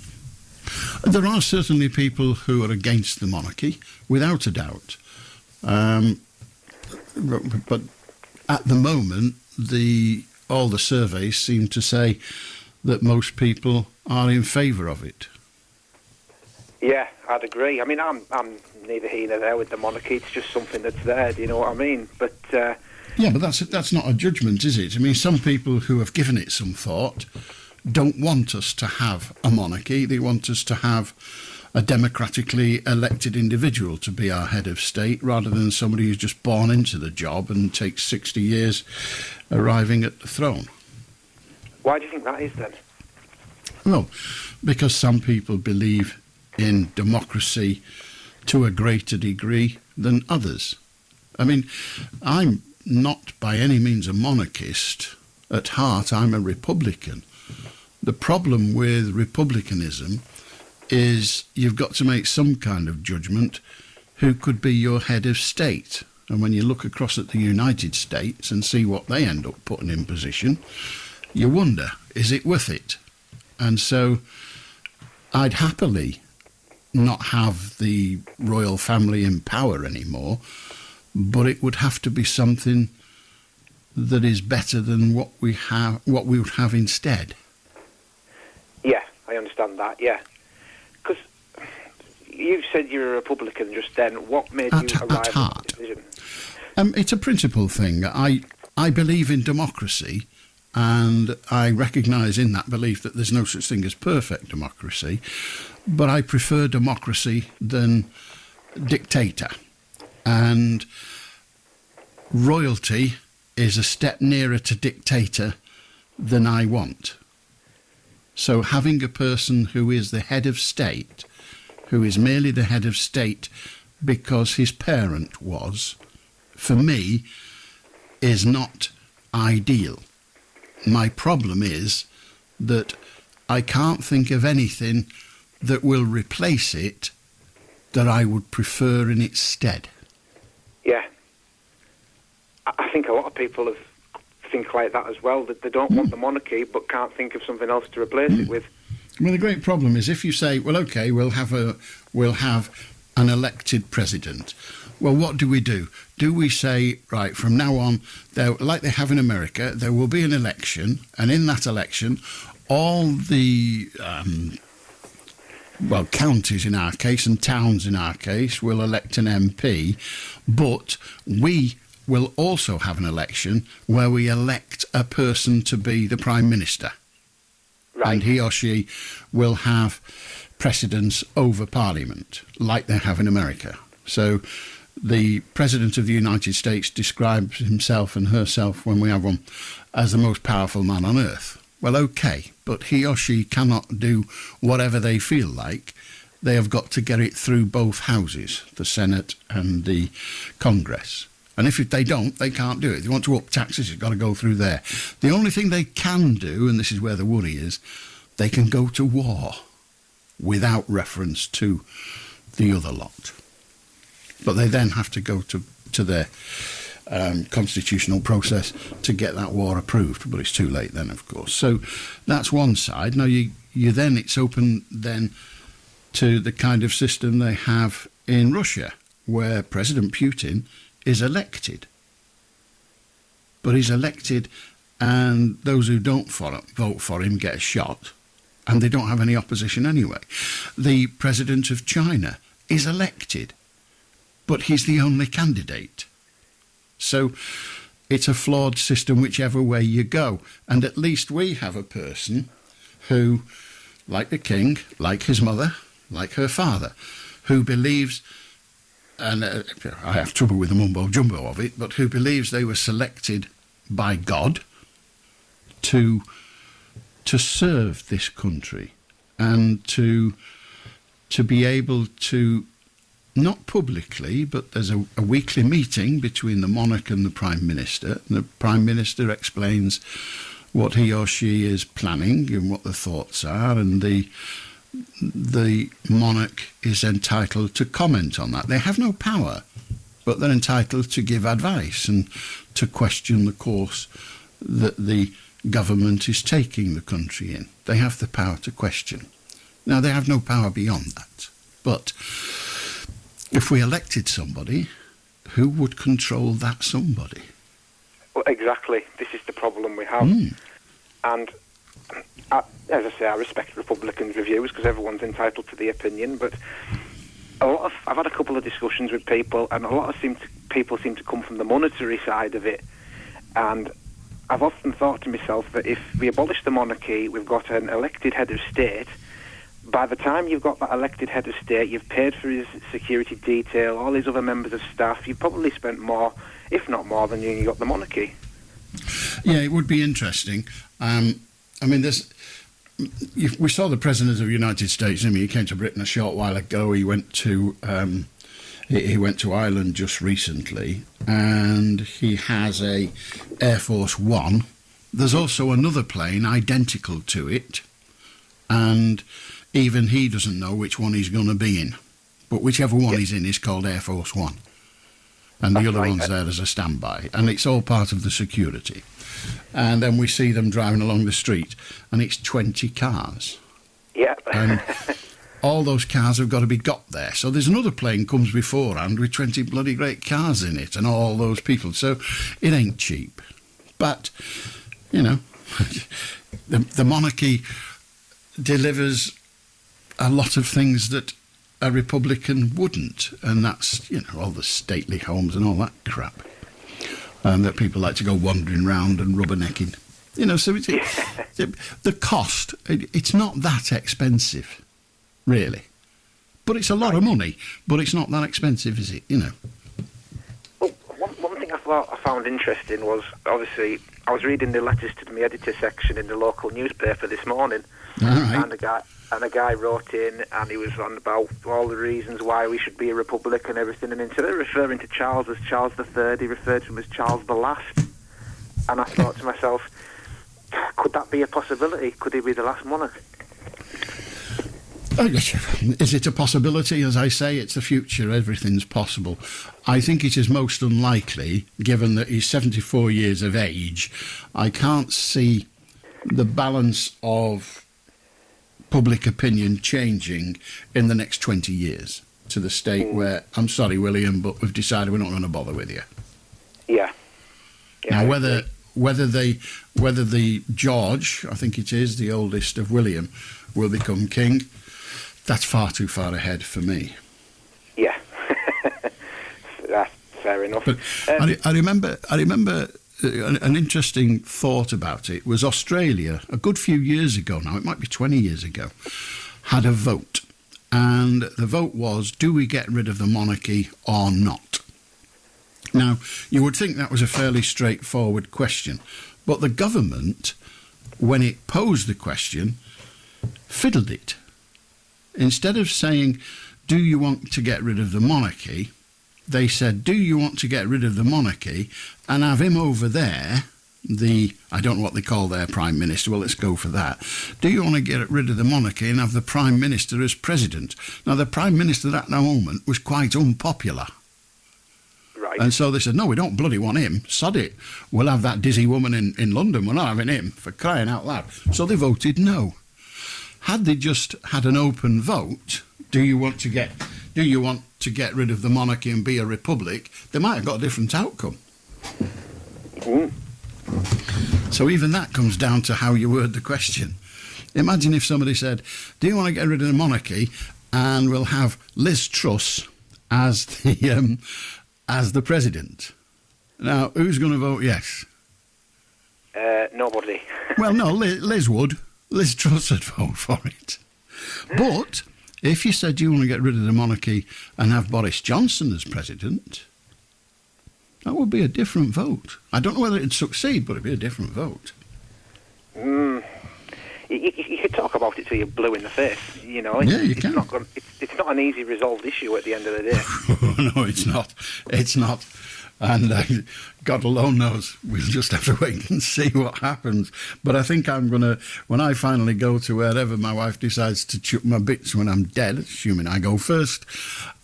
There are certainly people who are against the monarchy, without a doubt. But at the moment, all the surveys seem to say that most people are in favour of it. Yeah, I'd agree. I mean, I'm neither here nor there with the monarchy. It's just something that's there. Do you know what I mean? But yeah, but that's not a judgment, is it? I mean, some people who have given it some thought don't want us to have a monarchy. They want us to have a democratically elected individual to be our head of state, rather than somebody who's just born into the job and takes 60 years arriving at the throne. Why do you think that is, then? Well, because some people believe in democracy to a greater degree than others. I mean, I'm not by any means a monarchist. At heart, I'm a Republican. The problem with republicanism is you've got to make some kind of judgment who could be your head of state. And when you look across at the United States and see what they end up putting in position, you wonder, is it worth it? And so I'd happily not have the royal family in power anymore, but it would have to be something that is better than what we would have instead. Yeah, I understand that, yeah. Because you said you're a Republican just then. What made you arrive at that decision? It's a principle thing. I believe in democracy, and I recognise in that belief that there's no such thing as perfect democracy, but I prefer democracy than dictator. And royalty is a step nearer to dictator than I want. So having a person who is the head of state, who is merely the head of state because his parent was, for me, is not ideal. My problem is that I can't think of anything that will replace it that I would prefer in its stead. Yeah. I think a lot of people think like that as well, that they don't want the monarchy but can't think of something else to replace it with. Well, the great problem is if you say, well, OK, we'll have an elected president. Well, what do? Do we say, right, from now on, like they have in America, there will be an election, and in that election, all the, counties in our case and towns in our case will elect an MP, but we will also have an election where we elect a person to be the Prime Minister. Right. And he or she will have precedence over Parliament, like they have in America. So the President of the United States describes himself and herself, when we have one, as the most powerful man on earth. Well, OK, but he or she cannot do whatever they feel like. They have got to get it through both houses, the Senate and the Congress. And if they don't, they can't do it. If they want to up taxes, it's got to go through there. The only thing they can do, and this is where the worry is, they can go to war without reference to the other lot. But they then have to go to their constitutional process to get that war approved. But it's too late then, of course. So that's one side. Now, it's open then to the kind of system they have in Russia, where President Putin is elected. But he's elected, and those who don't vote for him get shot, and they don't have any opposition anyway. The President of China is elected, but he's the only candidate. So it's a flawed system whichever way you go. And at least we have a person who, like the king, like his mother, like her father, who believes, and I have trouble with the mumbo-jumbo of it, but who believes they were selected by God to serve this country and to be able to, not publicly, but there's a weekly meeting between the monarch and the Prime Minister, and the Prime Minister explains what he or she is planning and what the thoughts are, and the monarch is entitled to comment on that. They have no power, but they're entitled to give advice and to question the course that the government is taking the country in. They have the power to question. Now, they have no power beyond that. But if we elected somebody, who would control that somebody? Well, exactly. This is the problem we have. And as I say, I respect Republicans' views because everyone's entitled to the opinion, but I've had a couple of discussions with people, and a lot of people seem to come from the monetary side of it. And I've often thought to myself that if we abolish the monarchy, we've got an elected head of state. By the time you've got that elected head of state, you've paid for his security detail, all his other members of staff, you've probably spent more, if not more, than you got the monarchy. Yeah, it would be interesting. We saw the President of the United States. He came to Britain a short while ago. He went to Ireland just recently, and he has a Air Force One. There's also another plane identical to it, and even he doesn't know which one he's going to be in. But whichever one he's in is called Air Force One, and the other one's there as a standby, and it's all part of the security. And then we see them driving along the street, and it's 20 cars. Yeah. And all those cars have got to be got there. So there's another plane comes beforehand with 20 bloody great cars in it and all those people. So it ain't cheap. But, the monarchy delivers a lot of things that a Republican wouldn't. And that's, all the stately homes and all that crap. That people like to go wandering round and rubbernecking. So the cost, it's not that expensive, really. But it's a lot of money, but it's not that expensive, is it? Well, one thing I what I found interesting was, obviously, I was reading the letters to my editor section in the local newspaper this morning, and a guy wrote in, and he was on about all the reasons why we should be a republic and everything, and instead of referring to Charles as Charles III, he referred to him as Charles the Last. And I thought to myself, could that be a possibility? Could he be the last monarch? Is it a possibility? As I say, it's the future. Everything's possible. I think it is most unlikely, given that he's 74 years of age. I can't see the balance of public opinion changing in the next 20 years to the state where, I'm sorry, William, but we've decided we're not going to bother with you. Yeah. Now, whether the George, I think it is, the oldest of William, will become king, that's far too far ahead for me. Yeah. That's fair enough. But I remember an interesting thought about it was Australia, a good few years ago now, it might be 20 years ago, had a vote. And the vote was, do we get rid of the monarchy or not? Now, you would think that was a fairly straightforward question, but the government, when it posed the question, fiddled it. Instead of saying, do you want to get rid of the monarchy, they said, do you want to get rid of the monarchy and have him over there, I don't know what they call their prime minister, well, let's go for that. Do you want to get rid of the monarchy and have the prime minister as president? Now, the prime minister at that moment was quite unpopular. Right. And so they said, no, we don't bloody want him. Sod it. We'll have that dizzy woman in London. We're not having him, for crying out loud. So they voted no. Had they just had an open vote, do you want to get rid of the monarchy and be a republic, they might have got a different outcome. So even that comes down to how you word the question. Imagine if somebody said, do you want to get rid of the monarchy and we'll have Liz Truss as the president? Now, who's going to vote yes? Nobody. Well, no, Liz would. Liz Truss would vote for it. But if you said you want to get rid of the monarchy and have Boris Johnson as president, that would be a different vote. I don't know whether it'd succeed, but it'd be a different vote. You could talk about it till you're blue in the face, you know. Yeah, you can. It's not an easy resolved issue at the end of the day. No, it's not. It's not. And God alone knows, we'll just have to wait and see what happens. But I think I'm going to, when I finally go to wherever my wife decides to chuck my bits when I'm dead, assuming I go first,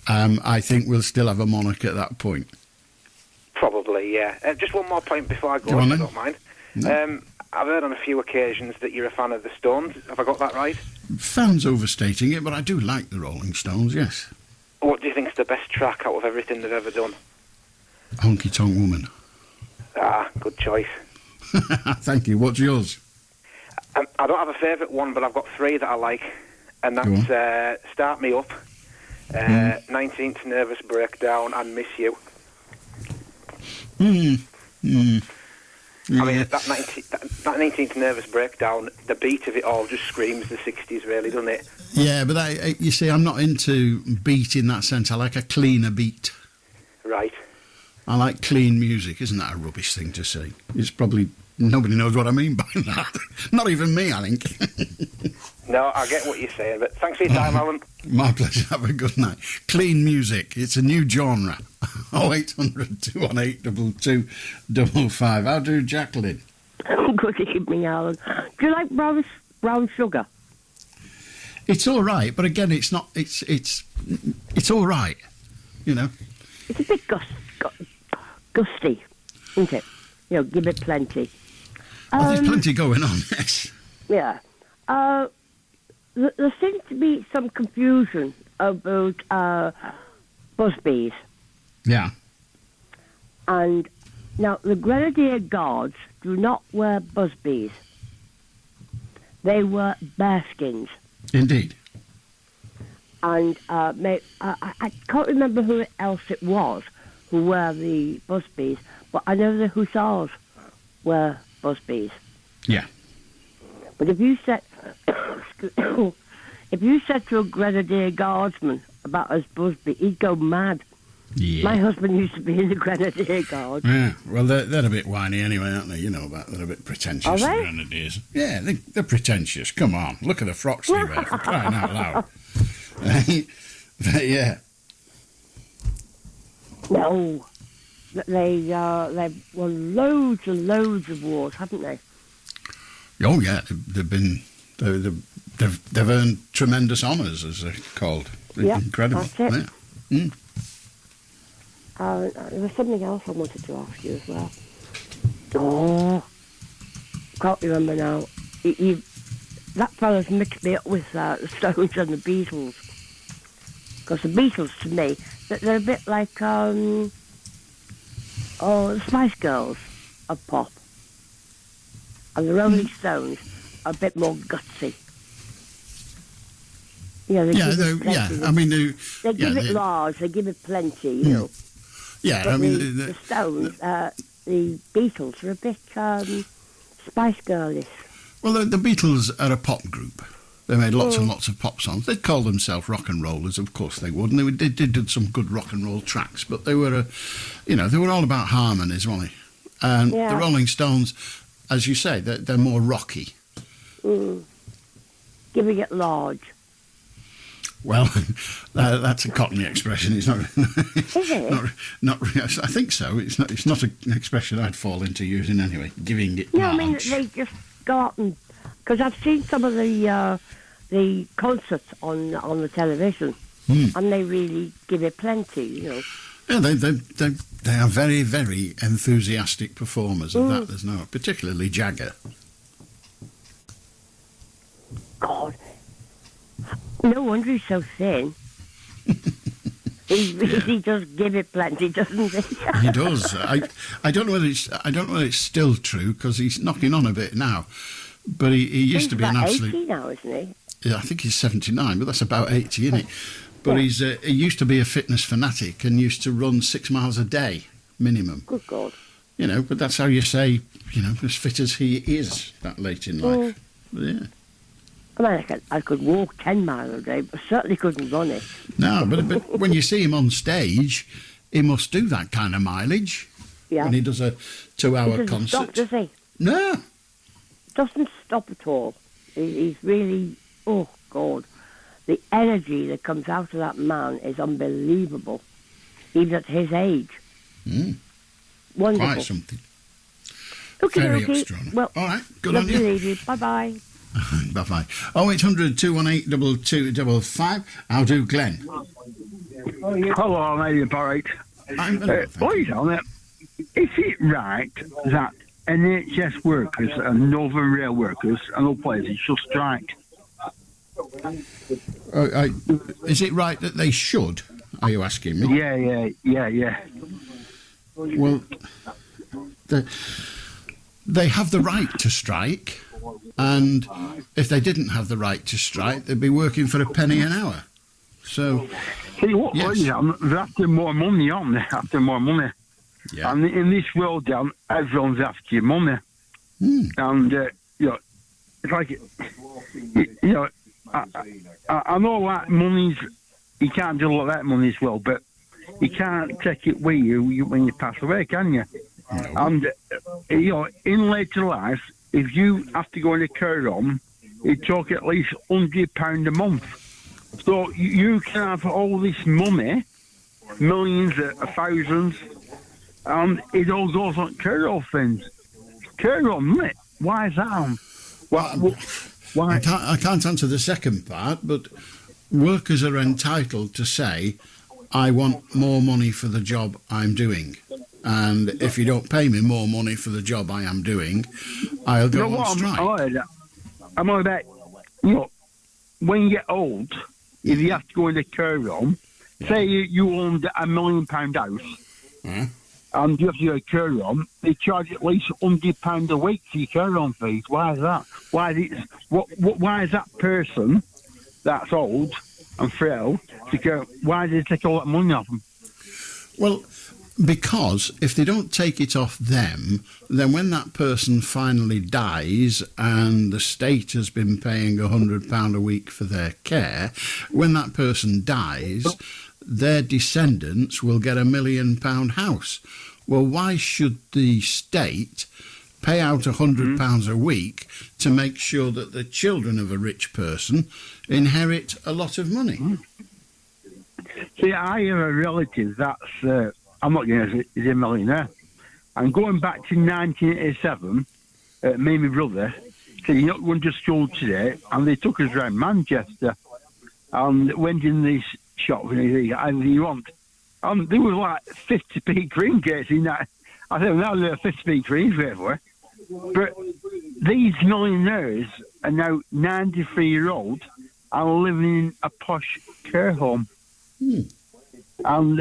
I think we'll still have a monarch at that point. Probably, yeah. Just one more point before I go, if you don't mind. No. I've heard on a few occasions that you're a fan of the Stones. Have I got that right? Fans overstating it, but I do like the Rolling Stones, yes. What do you think's the best track out of everything they've ever done? Honky Tonk Woman. Ah, good choice. Thank you. What's yours? I don't have a favourite one, but I've got three that I like, and that's Start Me Up, 19th Nervous Breakdown, and Miss You. Yeah. I mean, that 19th Nervous Breakdown, the beat of it all just screams the 60s, really, doesn't it? Yeah, but you see, I'm not into beat in that sense. I like a cleaner beat. Right. I like clean music. Isn't that a rubbish thing to say? It's probably... Nobody knows what I mean by that. Not even me, I think. No, I get what you're saying, but thanks for your time, Alan. My pleasure. Have a good night. Clean music. It's a new genre. 0800 218 2255. How do Jacqueline? Good evening, Alan. Do you like brown sugar? It's all right, but again, it's not. It's all right. You know. It's a bit gusty, isn't it? You know, give it plenty. There's plenty going on. Yes. Yeah. There seems to be some confusion about busbies. Yeah. And now the Grenadier Guards do not wear busbies. They wear bearskins. Indeed. And I can't remember who else it was who wear the busbies, but I know the Hussars wear busbies. Yeah. But if you said to a Grenadier Guardsman about his busby, he'd go mad. Yeah. My husband used to be in the Grenadier Guard. Yeah, well, they're a bit whiny anyway, aren't they? You know that. They're a bit pretentious, Are the they? Grenadiers. Yeah, they're pretentious. Come on, look at the frocks they wear, for crying out loud. But, yeah. No. They've won loads and loads of wars, haven't they? Oh, yeah, they've earned tremendous honours, as they're called. Yeah, Incredible. that's it. Yeah. Mm. There was something else I wanted to ask you as well. Oh, can't remember now. That fella's mixed me up with the Stones and the Beatles. Because the Beatles, to me, they're a bit like the Spice Girls of pop. And the Rolling Stones are a bit more gutsy. Yeah, I mean, they give it large, they give it plenty, you know. Yeah, But I mean, the Stones, the Beatles are a bit Spice Girlish. well, the Beatles are a pop group. They made lots and lots of pop songs. They'd call themselves rock and rollers, of course they would, and they did some good rock and roll tracks. But they were, they were all about harmonies, weren't they? And the Rolling Stones, as you say, they're more rocky. Giving it large. Well, that's a Cockney expression. It's not. Is it? Not. I think so. It's not an expression I'd fall into using anyway. Giving it. No, large. I mean they just go out and because I've seen some of the concerts on the television, and they really give it plenty, you know. Yeah, they are very, very enthusiastic performers of that. There's no, particularly Jagger. God, no wonder he's so thin. He does give it plenty, doesn't he? He does. I don't know whether it's still true because he's knocking on a bit now. But he used to be an absolute. 80 now, isn't he? Yeah, I think he's 79, but that's about 80, isn't it? But he used to be a fitness fanatic and used to run 6 miles a day minimum. Good God. You know, but that's how you say, as fit as he is that late in life. Yeah. I mean, I could walk 10 miles a day, but certainly couldn't run it. No, but when you see him on stage, he must do that kind of mileage. Yeah. When he does a 2-hour concert. Stop, does he? No. Doesn't stop at all. He's really, oh God, the energy that comes out of that man is unbelievable, even at his age. Wonderful. Quite something. Very extraordinary. Well, all right, good on you. Bye bye. Bye bye. 0800 218 2255. I'll do Glenn. Hello, mate, you alright? Please, on it. Is it right that NHS workers and Northern Rail workers and all places should strike? Is it right that they should? Are you asking me? Yeah. Well, they have the right to strike, and if they didn't have the right to strike, they'd be working for a penny an hour. So, yes. They're after more money, aren't they? After more money. Yeah. And in this world, everyone's after money. And, it's like, I know that money's, you can't do all that money as well, but you can't take it with you when you pass away, can you? No. And, in later life, if you have to go in a care home, it took at least £100 a month. So you can have all this money, millions, thousands, and it all goes on care home things. Care home, isn't it? Why is that? Why? I can't answer the second part, but workers are entitled to say, I want more money for the job I'm doing. And if you don't pay me more money for the job I am doing, I'll go on strike. I'm all about, when you get old, if you have to go in the care home, say you own £1 million house, and you have to go to care home, they charge at least £100 a week for your care home fees. Why is that? Why is that person that's old and frail why do they take all that money off them? Well, because if they don't take it off them, then when that person finally dies and the state has been paying £100 a week for their care, when that person dies, their descendants will get £1 million house. Well, why should the state pay out £100 a week to make sure that the children of a rich person inherit a lot of money? See, I have a relative that's, I'm not going to say he's a millionaire. And going back to 1987, me and my brother said, you're not going to school today. And they took us around Manchester and went in this shop and he said, anything you want. And there was like 50p cream cakes in that. I said, now there are 50p cream everywhere. But these millionaires are now 93-year-old and living in a posh care home. And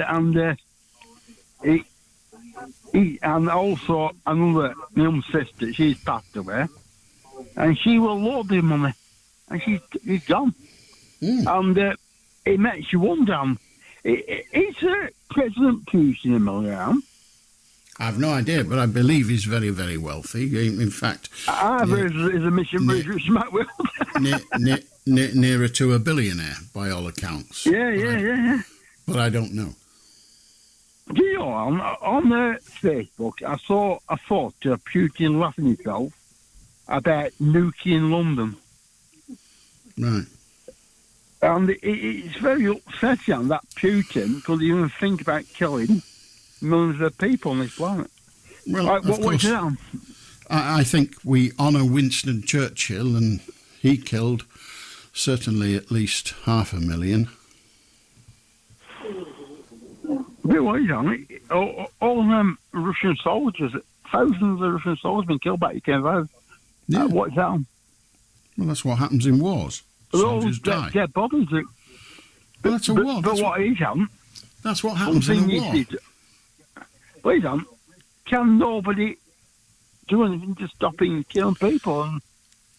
also another my sister, she's passed away, and she will load of money, and she's gone. And it makes you wonder, is President Putin a millionaire? I've no idea, but I believe he's very, very wealthy. In fact, I've heard he's a mission British world. nearer to a billionaire, by all accounts. Yeah. But I don't know. Do you know, on Facebook, I saw a photo of Putin laughing himself about nuking London. Right. And it's very upsetting that Putin could even think about killing millions of people on this planet. Well, what's that? I think we honour Winston Churchill, and he killed certainly at least 500,000. All them Russian soldiers, thousands of Russian soldiers have been killed back in Canada. Yeah. What's that? Well, that's what happens in wars. Soldiers die. Dead bodies. Well, that's a war. But what is happened? That's what happens in a war. Wait on. Can nobody do anything to stop him killing people?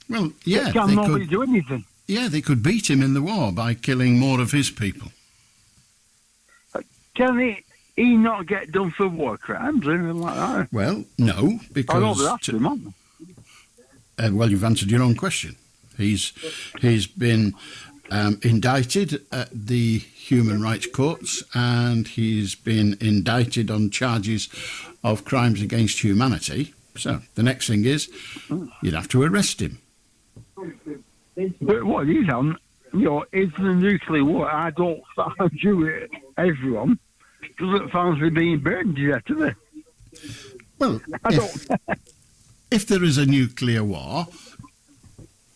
Well, yeah. Can nobody do anything? Yeah, they could beat him in the war by killing more of his people. Can he not get done for war crimes or anything like that? Well, no, because... I know they're after him, aren't they? Well, you've answered your own question. He's been indicted at the human rights courts, and he's been indicted on charges of crimes against humanity. So the next thing is you'd have to arrest him. But what he's on, is the nuclear war. I don't find you, everyone, doesn't fancy being burned to death, do they? Well, if there is a nuclear war,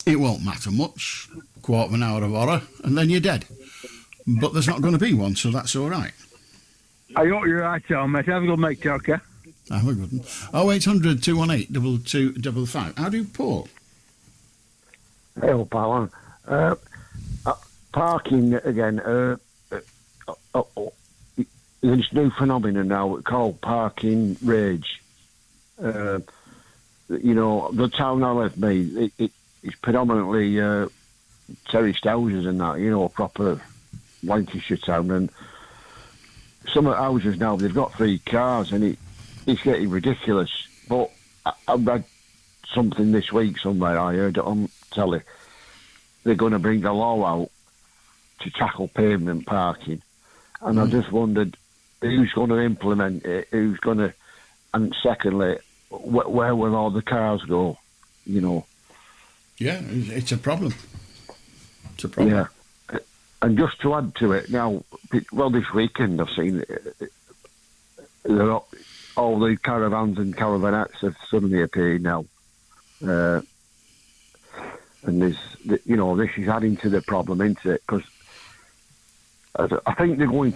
it won't matter much. Quarter of an hour of horror, and then you're dead. But there's not going to be one, so that's all right. I hope you're right, Tom, mate. Have a good mate, okay? Have a good one. 0800 218 2255. How do you Paul? Hello, Alan. Parking again. There's new phenomenon now called parking rage. The town I live in, it's predominantly terraced houses and that, proper Lancashire town. And some of the houses now, they've got 3 cars, and it's getting ridiculous. But I read something this week somewhere, I heard it on telly. They're going to bring a law out to tackle pavement parking. And I just wondered who's going to implement it, and secondly, where will all the cars go, Yeah, it's a problem. It's a problem. Yeah. And just to add to it, now, this weekend I've seen all the caravans and caravanettes have suddenly appeared now. And this is adding to the problem, isn't it? Because I think they're going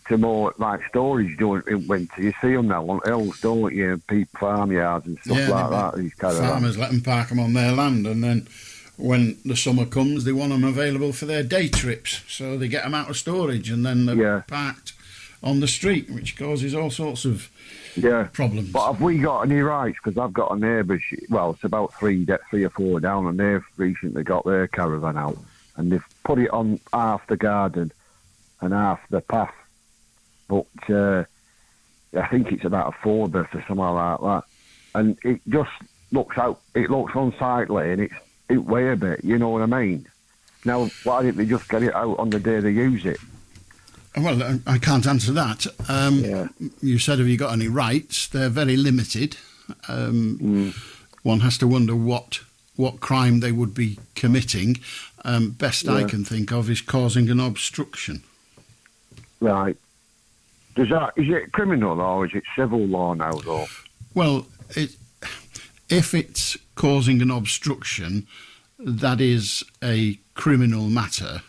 to more like storage in winter. You see them now on hills, don't you? People, farmyards and stuff like that. These caravans. Farmers let them park them on their land, and then when the summer comes, they want them available for their day trips. So they get them out of storage, and then they're parked on the street, which causes all sorts of problems. But have we got any rights? Because I've got a neighbour, it's about three or four down, and they've recently got their caravan out, and they've put it on half the garden and half the path. But I think it's about a 4-berth or something like that. And it just looks unsightly, and it weighs a bit, you know what I mean? Now, why didn't they just get it out on the day they use it? Well, I can't answer that. You said, have you got any rights? They're very limited. One has to wonder what crime they would be committing. Best I can think of is causing an obstruction. Right. Is it criminal or is it civil law now, though? Well, if it's causing an obstruction, that is a criminal matter.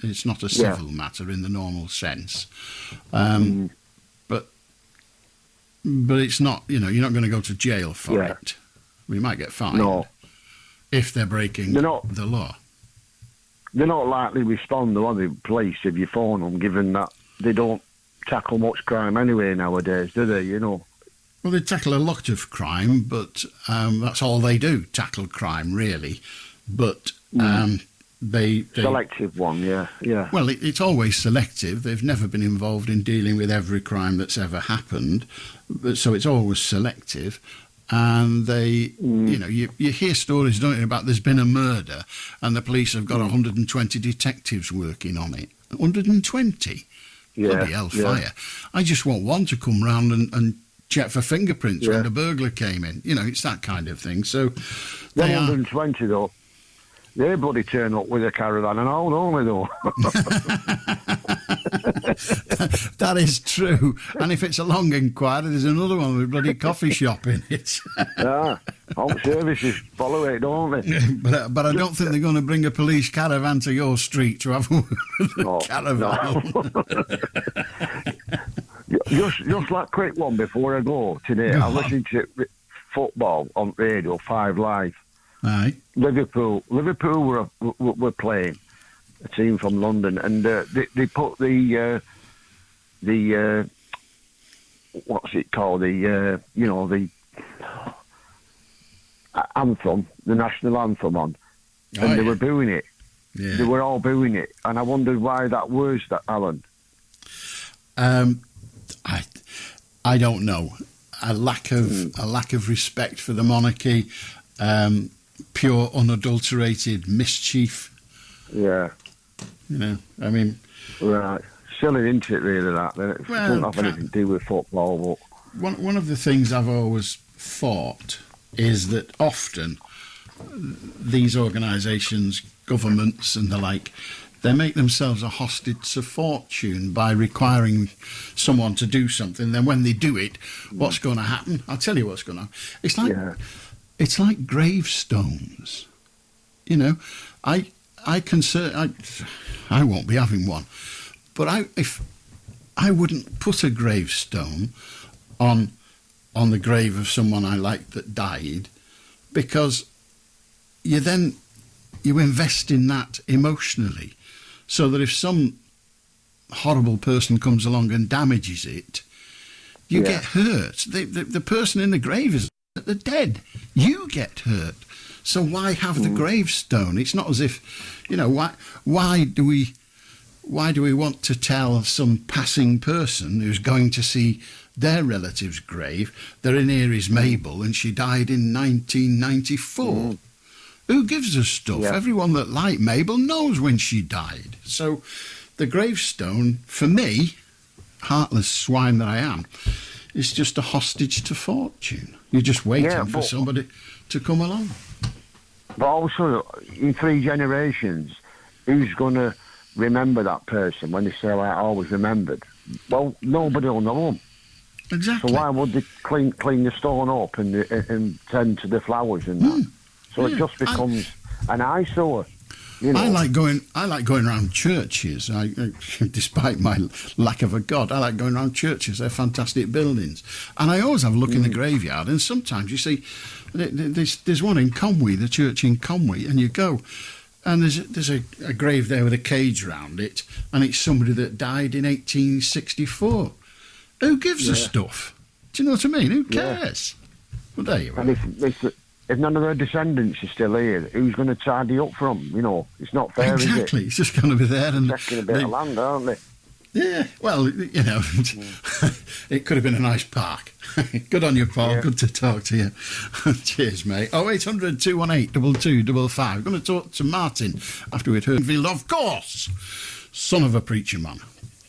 It's not a civil matter in the normal sense. But it's not, you're not going to go to jail for it. We might get fined if they're breaking the law. They're not likely to respond to the police if you phone them, given that they don't tackle much crime anyway nowadays, do they, Well, they tackle a lot of crime, but that's all they do, tackle crime, really. But they selective one, yeah. Well, it's always selective. They've never been involved in dealing with every crime that's ever happened, so it's always selective. And they, you hear stories, don't you, about there's been a murder and the police have got 120 detectives working on it. 120? Bloody hellfire. I just want one to come round and check for fingerprints when the burglar came in. It's that kind of thing. So they 120, though. They bloody turn up with a caravan and all, don't they, though? That is true. And if it's a long inquiry, there's another one with a bloody coffee shop in it. Home services follow it, don't they? But I don't think they're going to bring a police caravan to your street to have a caravan. Just like quick one before I go today. I listened to football on radio, 5 Live. Aye. Liverpool were playing a team from London, and they put the what's it called, the anthem, the national anthem on, and they were booing it. Yeah. They were all booing it, and I wondered why that was, that, Alan. I don't know. A lack of respect for the monarchy. Pure, unadulterated mischief. Yeah. I mean... Right. Silly, isn't it, really, that? It doesn't have anything to do with football, but... One of the things I've always thought is that often these organisations, governments and the like, they make themselves a hostage to fortune by requiring someone to do something. Then when they do it, what's going to happen? I'll tell you what's going to happen. It's like... Yeah. It's like gravestones, I won't be having one, but if I wouldn't put a gravestone on the grave of someone I liked that died, because you invest in that emotionally, so that if some horrible person comes along and damages it, you get hurt. The person in the grave is. They're dead. You get hurt. So why have the gravestone? It's not as if, why do we want to tell some passing person who's going to see their relative's grave, they're in Aries Mabel and she died in 1994? Who gives a stuff? Yeah. Everyone that liked Mabel knows when she died. So the gravestone, for me, heartless swine that I am, is just a hostage to fortune. You're just waiting for somebody to come along. But also, in 3 generations, who's going to remember that person when they say, I always remembered? Well, nobody will know them. Exactly. So why would they clean the stone up and tend to the flowers and that? So it just becomes an eyesore. I like going around churches. Despite my lack of a god, I like going around churches. They're fantastic buildings, and I always have a look in the graveyard. And sometimes you see, there's one in Conwy, the church in Conwy, and you go, and there's a grave there with a cage round it, and it's somebody that died in 1864. Who gives a stuff? Do you know what I mean? Who cares? Well, there you are. And if none of their descendants are still here, who's going to tidy up for them? It's not fair, is it? Exactly. It's just going to be there. And taking a bit of land, aren't they? Yeah. Well, it could have been a nice park. Good on you, Paul. Yeah. Good to talk to you. Cheers, mate. 0800 218 2255. Going to talk to Martin after we'd heard Field, of course. Son of a preacher man.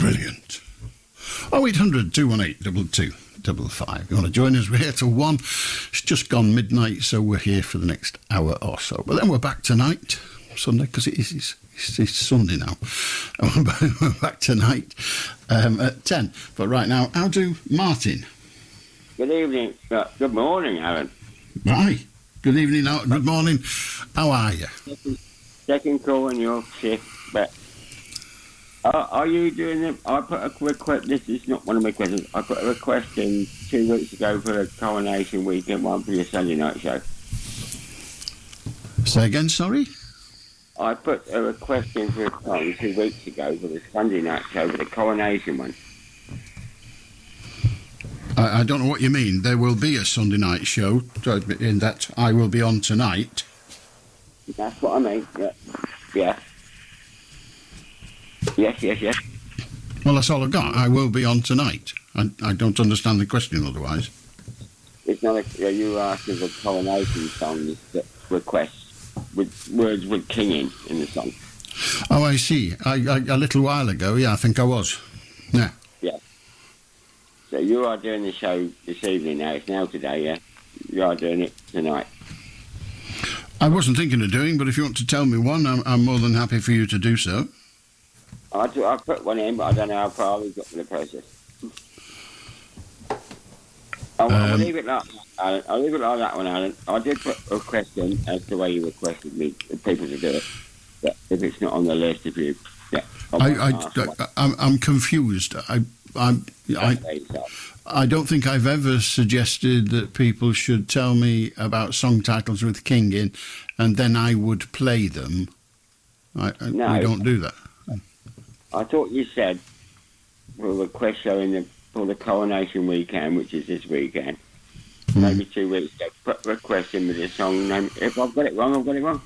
Brilliant. 0800 218 2255. You want to join us? We're here till 1. It's just gone midnight, so we're here for the next hour or so. But then we're back tonight, Sunday, because it's Sunday now. And we're back tonight at 10. But right now, how do Martin? Good evening. Good morning, Alan. Right. Good evening, good morning. How are you? Second call on your shift, but are you doing it? I put a request. This is not one of my questions. I put a request in 2 weeks ago for a coronation weekend one for your Sunday night show. Say again, sorry? I put a request in for a song 2 weeks ago for the Sunday night show for the coronation one. I don't know what you mean. There will be a Sunday night show in that I will be on tonight. That's what I mean. Yeah. Yes. Well, that's all I've got. I will be on tonight. I don't understand the question otherwise. It's not you asking for coronation songs that requests with words with king in the song. Oh, I see. A little while ago, yeah, I think I was. Yeah. Yeah. So you are doing the show this evening now. It's now today, yeah? You are doing it tonight. I wasn't thinking of doing, but if you want to tell me one, I'm more than happy for you to do so. I put one in, but I don't know how far we've got in the process. I'll leave it like that, Alan. I'll leave it like that one, Alan. I did put a question as the way you requested me, people to do it. But if it's not on the list, if you... Yeah. I'm confused. I don't think I've ever suggested that people should tell me about song titles with King in, and then I would play them. No. We don't do that. I thought you said for a request show for the coronation weekend, which is this weekend, maybe 2 weeks ago, put request in with a song name. If I've got it wrong, I've got it wrong.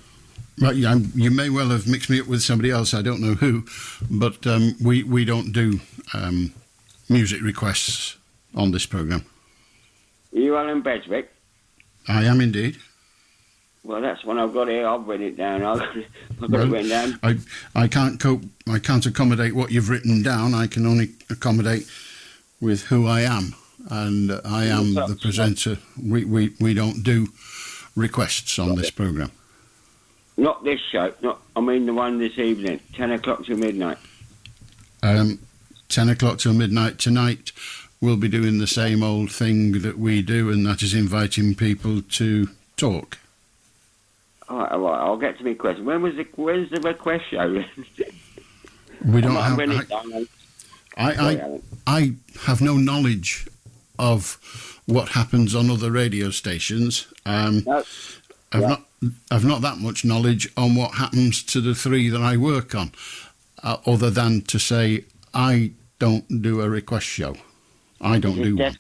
Right, you may well have mixed me up with somebody else. I don't know who, but we don't do music requests on this programme. Are you Allan Beswick? I am indeed. Well, that's one I've got here. I've written it down. I've got it written down. I can't cope. I can't accommodate what you've written down. I can only accommodate with who I am, and I am the presenter. We don't do requests on this programme. Not this show. I mean the one this evening, 10 o'clock till midnight. 10 o'clock till midnight tonight. We'll be doing the same old thing that we do, and that is inviting people to talk. All right, I'll get to my question. When's the request show? We don't have... I have no knowledge of what happens on other radio stations. I've not that much knowledge on what happens to the three that I work on, other than to say I don't do a request show. I don't do one.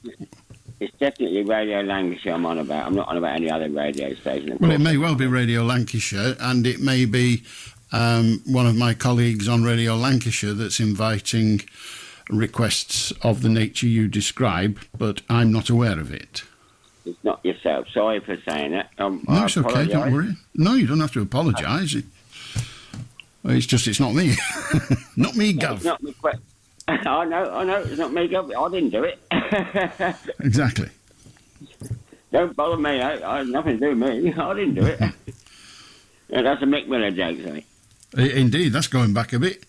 It's definitely Radio Lancashire I'm on about. I'm not on about any other radio station. Well, it may well be Radio Lancashire, and it may be one of my colleagues on Radio Lancashire that's inviting requests of the nature you describe, but I'm not aware of it. It's not yourself. Sorry for saying that. No, it's okay, don't worry. No, you don't have to apologise. It's just, it's not me. Not me, Gov. It's not me. I know, it's not me, Gov. I didn't do it. Exactly. Don't bother me. I had nothing to do with me. I didn't do it. Yeah, that's a Mick Miller joke, isn't it? Indeed, that's going back a bit.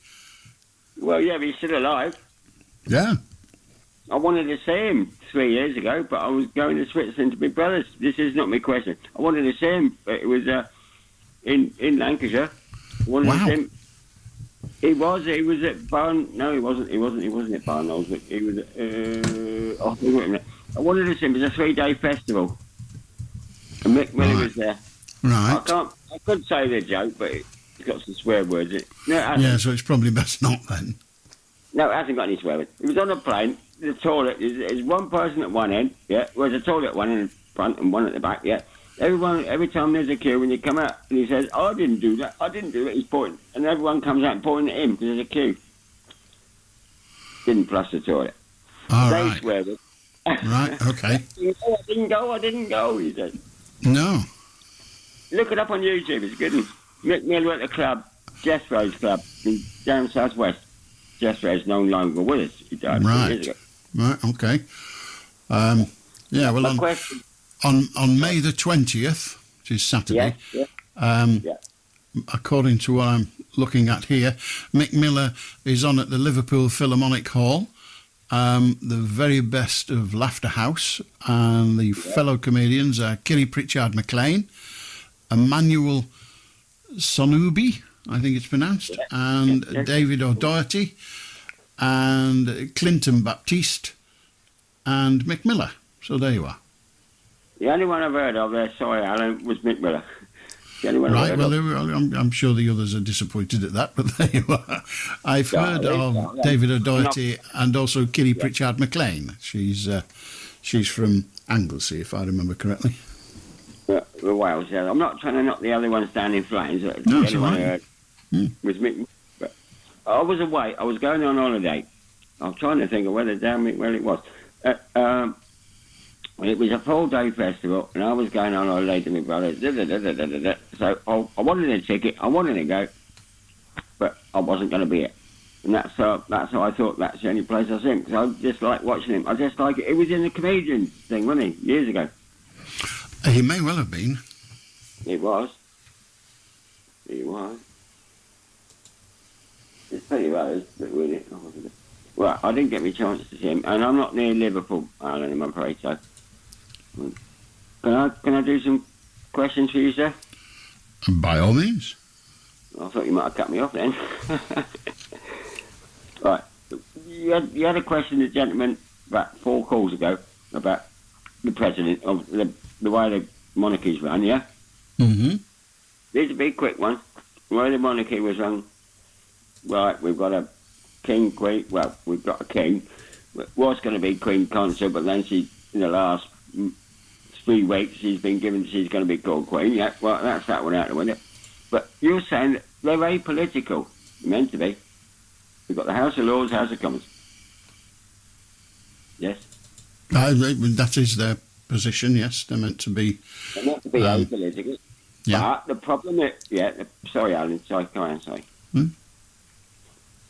Well, yeah, but he's still alive. Yeah. I wanted to see him 3 years ago, but I was going to Switzerland to my brother's. This is not my question. I wanted to see him, but it was in Lancashire. I wanted to see him. He was at Barn. No, he wasn't at Arnold. But he was. I wanted to see him. It was a 3-day festival, and Mick Miller was there. Right. I could say the joke, but it's got some swear words in it. No, yeah, so it's probably best not then. No, it hasn't got any swear words. He was on a plane. The toilet is one person at one end. Yeah, there's a toilet at one end in front and one at the back. Yeah. Every time there's a queue, when you come out and he says, I didn't do that, he's pointing. And everyone comes out and pointing at him because there's a queue. Didn't flush the toilet. All they right. swear it. Right, okay. I didn't go, he said. No. Look it up on YouTube, it's good. Mick Miller at the club, Jethro's Club, in down southwest. Jethro's no longer with us. He died 2 years ago. Right, okay. Yeah, well, on May the 20th, which is Saturday, according to what I'm looking at here, Mick Miller is on at the Liverpool Philharmonic Hall, the very best of Laughter House, and the fellow comedians are Kiri Pritchard McLean, Emmanuel Sonubi, I think it's pronounced, and David O'Doherty, and Clinton Baptiste, and Mick Miller. So there you are. The only one I've heard of there, sorry, Alan, was Mick Miller. Right, well, I'm sure the others are disappointed at that, but there you are. I've heard of David O'Doherty and also Kiri Pritchard McLean. She's from Anglesey, if I remember correctly. The Wales, yeah. I'm not trying to knock the other ones down in flames. No, the it's only one I all right. heard was Mick. But I was away. I was going on holiday. I was trying to think of where the damn it was. It was a full-day festival, and I was going on holiday to my brother. So I wanted a ticket. I wanted to go, but I wasn't going to be it. And that's how I thought that's the only place I sing. So I just like watching him. I just like it. It was in the comedian thing, wasn't he? Years ago. He may well have been. It was. It was. It's pretty well, isn't it? Well, I didn't get my chance to see him, and I'm not near Liverpool, Alan, I'm afraid, so... Can I do some questions for you, sir? By all means. I thought you might have cut me off then. Right. You had a question, the gentleman, about 4 calls ago, about the president, of the way the monarchy's run, yeah? Mm-hmm. These are big, quick ones. The way the monarchy was run, right, we've got a king, queen, well, we've got a king, was going to be queen consort, but then she, in the last 3 weeks, she's going to be called queen, yeah, well, that's that one out of the window. But you're saying that they're very political, meant to be. We've got the House of Lords, House of Commons. Yes? That is their position, yes, they're meant to be... They're meant to be apolitical. Yeah. But the problem is... sorry, Alan, sorry, go on, sorry.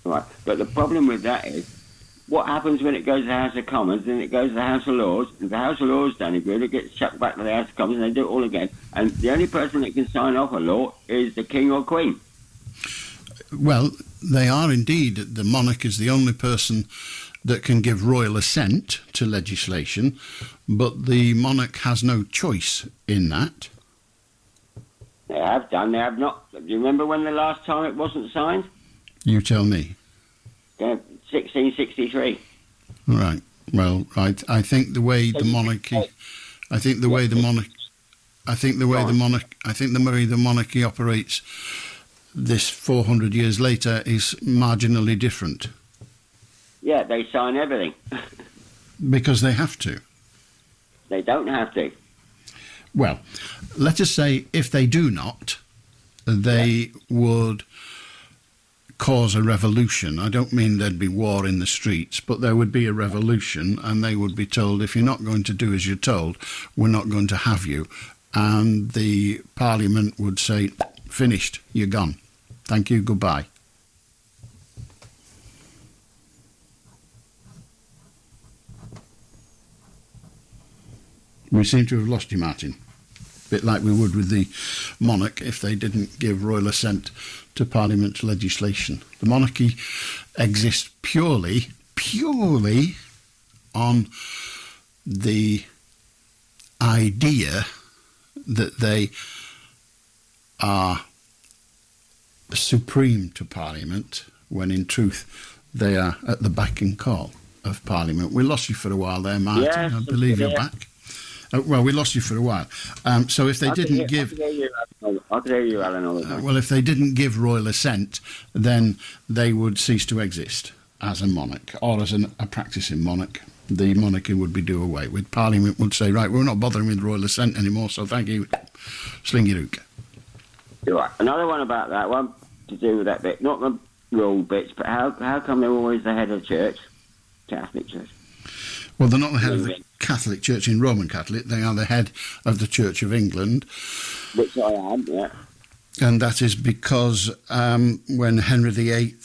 Right, but the problem with that is, what happens when it goes to the House of Commons, then it goes to the House of Lords, and if the House of Lords don't agree, it gets chucked back to the House of Commons, and they do it all again. And the only person that can sign off a law is the King or Queen. Well, they are indeed. The monarch is the only person that can give royal assent to legislation, but the monarch has no choice in that. They have done, they have not. Do you remember when the last time it wasn't signed? You tell me. 1663. Right. Well, I think the way the monarchy, I think the way the monarchy operates this 400 years later is marginally different. Yeah, they sign everything. Because they have to. They don't have to. Well, let us say if they do not, they would cause a revolution. I don't mean there'd be war in the streets, but there would be a revolution, and they would be told, if you're not going to do as you're told, we're not going to have you. And the Parliament would say, finished, you're gone. Thank you, goodbye. We seem to have lost you, Martin. A bit like we would with the monarch if they didn't give royal assent to Parliament's legislation. The monarchy exists purely on the idea that they are supreme to Parliament, when in truth they are at the beck and call of Parliament. We lost you for a while there, Martin. Yes, I believe you're back. Well, we lost you for a while. So if they didn't give... I can hear you, Alan, all the time. Well, if they didn't give royal assent, then they would cease to exist as a monarch, or as a practicing monarch. The monarchy would be do away with. Parliament would say, right, we're not bothering with royal assent anymore, so thank you, sling your hook. You're right. Another one about that one, to do with that bit, not the rule bits, but how come they're always the head of church, Catholic Church? Well, they're not the head of the Catholic Church in Roman Catholic, they are the head of the Church of England. Which I am, yeah. And that is because when Henry VIII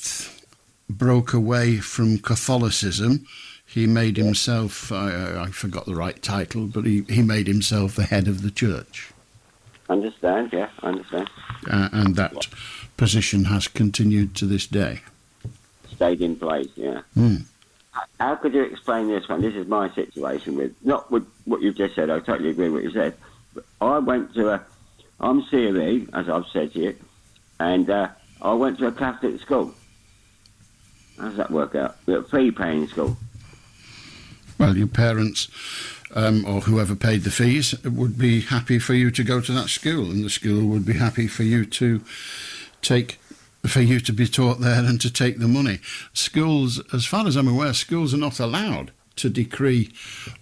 broke away from Catholicism, he made himself, I forgot the right title, but he made himself the head of the church. Understand, yeah, I understand. And that position has continued to this day. Stayed in place, yeah. How could you explain this one? This is my situation not with what you've just said, I totally agree with what you said. But I went to I'm CME, as I've said to you, and I went to a Catholic school. How does that work out? A fee-paying school. Well, your parents, or whoever paid the fees, would be happy for you to go to that school, and the school would be happy for you to be taught there and to take the money. Schools, as far as I'm aware, schools are not allowed to decree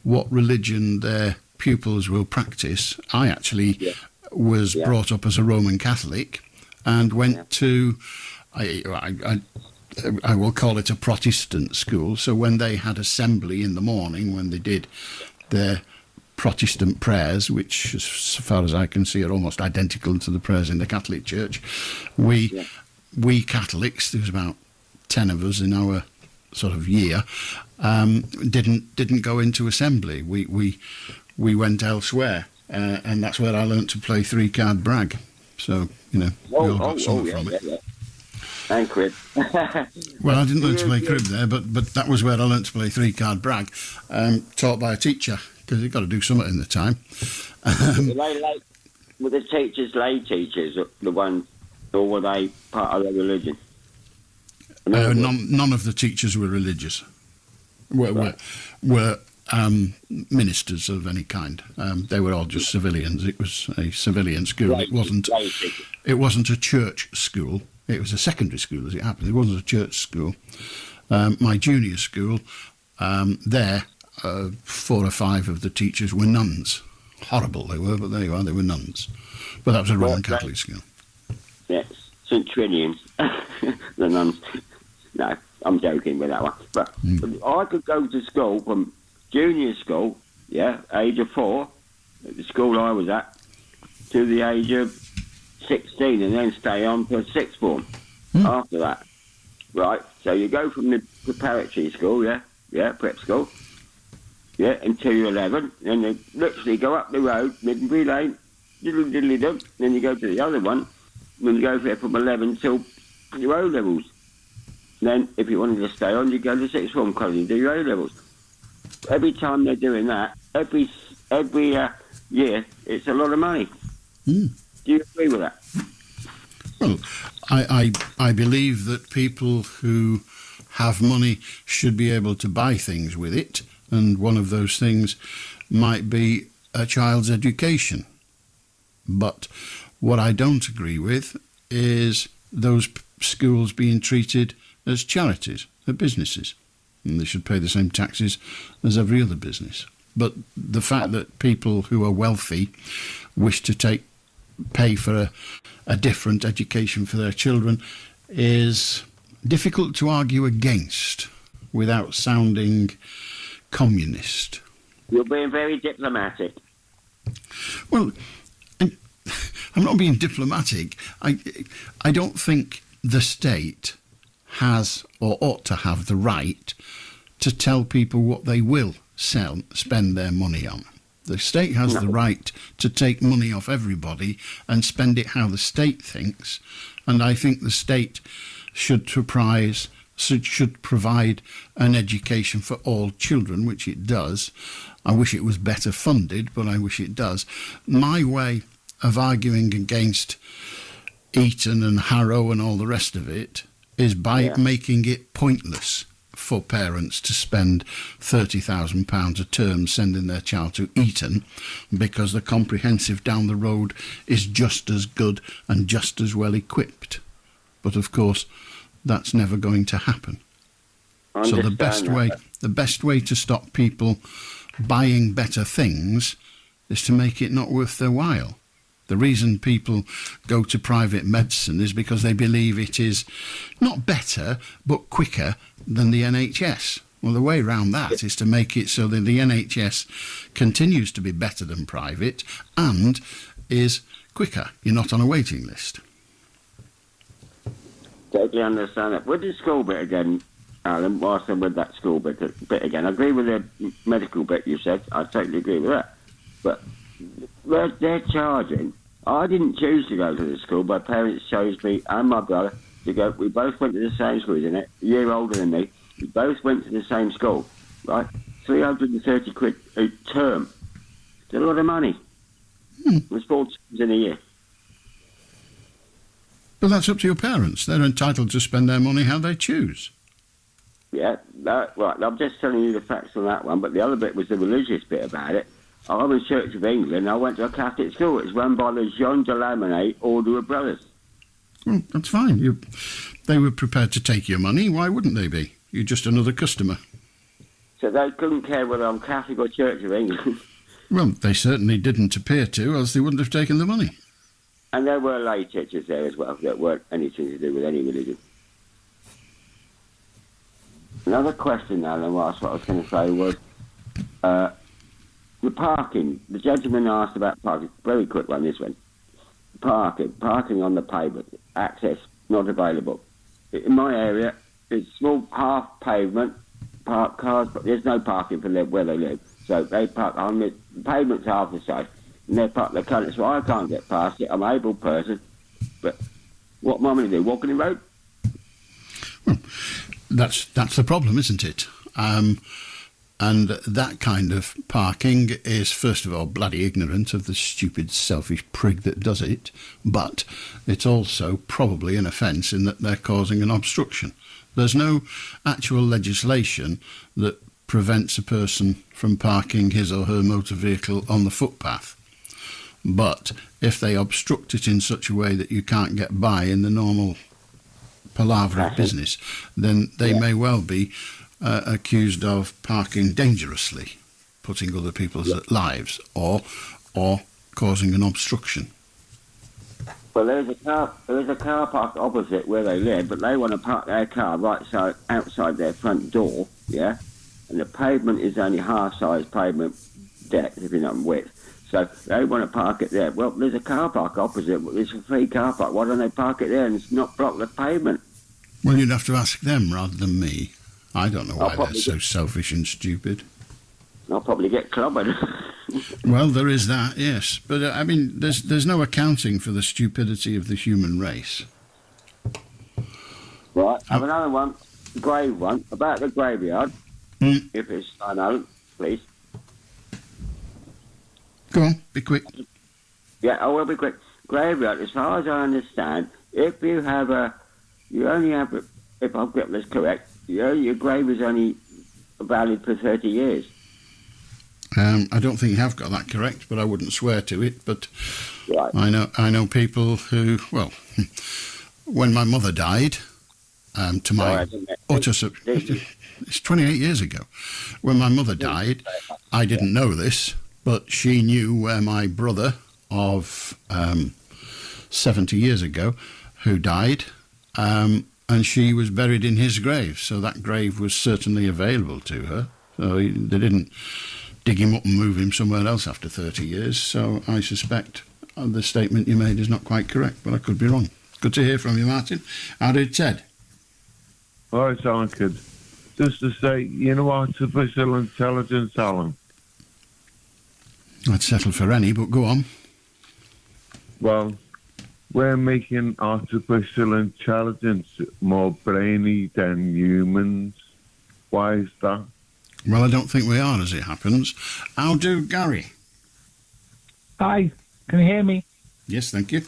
what religion their pupils will practice. I actually was brought up as a Roman Catholic and went to, I will call it a Protestant school. So when they had assembly in the morning, when they did their Protestant prayers, which, as far as I can see, are almost identical to the prayers in the Catholic Church, we Catholics, there was about 10 of us in our sort of year, didn't go into assembly. We went elsewhere, and that's where I learnt to play three-card brag. So, we all got something from it. Yeah. And crib. Well, I didn't learn to play crib there, but that was where I learnt to play three-card brag, taught by a teacher, because you've got to do something in the time. Were the teachers lay teachers, the ones, or were they part of their religion? None of the teachers were religious. Were ministers of any kind. They were all just civilians. It was a civilian school. It wasn't a church school. It was a secondary school, as it happened. It wasn't a church school. My junior school, 4 or 5 of the teachers were nuns. Horrible they were, but there you are, they were nuns. But that was a Roman Catholic school. Yes, St. Trinians, the nuns. No, I'm joking with that one. But I could go to school from junior school, age of 4, at the school I was at, to the age of 16, and then stay on for sixth form after that. Right, so you go from the preparatory school, prep school, until you're 11, then you literally go up the road, Middenbury Lane, diddly-diddly-dum, then you go to the other one, and you go there from 11 till your O-levels. Then, if you wanted to stay on, you go to sixth form college and do your O-levels. Every time they're doing that, every year, it's a lot of money. Do you agree with that? Well, I believe that people who have money should be able to buy things with it, and one of those things might be a child's education. But what I don't agree with is those schools being treated as charities, as businesses, and they should pay the same taxes as every other business. But the fact that people who are wealthy wish to pay for a different education for their children is difficult to argue against without sounding communist. You're being very diplomatic. Well, I'm not being diplomatic. I don't think the state has or ought to have the right to tell people what they will spend their money on. The state has the right to take money off everybody and spend it how the state thinks, and I think the state should provide an education for all children, which it does. I wish it was better funded, but I wish it does. My way of arguing against Eton and Harrow and all the rest of it is by making it pointless for parents to spend £30,000 a term sending their child to Eton, because the comprehensive down the road is just as good and just as well equipped. But of course, that's never going to happen. So the best way to stop people buying better things is to make it not worth their while. The reason people go to private medicine is because they believe it is not better, but quicker than the NHS. Well, the way around that is to make it so that the NHS continues to be better than private and is quicker. You're not on a waiting list. totally understand that. With the school bit again, Alan, whilst I'm with that school bit again, I agree with the medical bit you said. I totally agree with that. But they're charging. I didn't choose to go to the school. My parents chose me and my brother to go. We both went to the same school, isn't it? A year older than me. We both went to the same school, right? 330 quid a term. It's a lot of money. It was 4 times in a year. But that's up to your parents. They're entitled to spend their money how they choose. Yeah, right. I'm just telling you the facts on that one, but the other bit was the religious bit about it. I was Church of England. I went to a Catholic school. It's run by the Jean de Lamennais Order of Brothers. Well, that's fine. They were prepared to take your money. Why wouldn't they be? You're just another customer. So they couldn't care whether I'm Catholic or Church of England. Well, they certainly didn't appear to, else they wouldn't have taken the money. And there were lay churches there as well that weren't anything to do with any religion. Another question, Alan, what I was going to say was the parking. The gentleman asked about parking. Very quick one, this one. Parking on the pavement. Access not available. In my area, it's small half pavement, park cars, but there's no parking for where they live. So they park on the pavement's half the size. And they park the colour, so I can't get past it. I'm an able person. But what am I going to do? Walk in the road? Well, that's the problem, isn't it? And that kind of parking is, first of all, bloody ignorant of the stupid, selfish prig that does it. But it's also probably an offence in that they're causing an obstruction. There's no actual legislation that prevents a person from parking his or her motor vehicle on the footpath. But if they obstruct it in such a way that you can't get by in the normal palaver of business, then they may well be accused of parking dangerously, putting other people's lives, or causing an obstruction. Well, there's a car park opposite where they live, but they want to park their car right outside their front door, yeah? And the pavement is only half-size pavement depth, if you know, width. So they want to park it there. Well, there's a car park opposite. It's a free car park. Why don't they park it there and not block the pavement? Well, you'd have to ask them rather than me. I don't know why they're so selfish and stupid. I'll probably get clobbered. Well, there is that, yes. But, I mean, there's no accounting for the stupidity of the human race. Right, I have another one, grave one, about the graveyard. If it's, I know, please. Go on, be quick. Yeah, I will be quick. Graveyard, as far as I understand, if you only have, if I've got this correct, your grave is only valid for 30 years. I don't think you have got that correct, but I wouldn't swear to it. But right. I know people who, well, when my mother died, to my utter it's 28 years ago. When my mother died, I didn't know this, but she knew where my brother of 70 years ago, who died, and she was buried in his grave. So that grave was certainly available to her. So they didn't dig him up and move him somewhere else after 30 years. So I suspect the statement you made is not quite correct, but I could be wrong. Good to hear from you, Martin. How did Ted? All right, Alan, kid. Just to say, artificial intelligence, Alan. I'd settle for any, but go on. Well, we're making artificial intelligence more brainy than humans. Why is that? Well, I don't think we are, as it happens. How do Gary? Hi, can you hear me? Yes, thank you.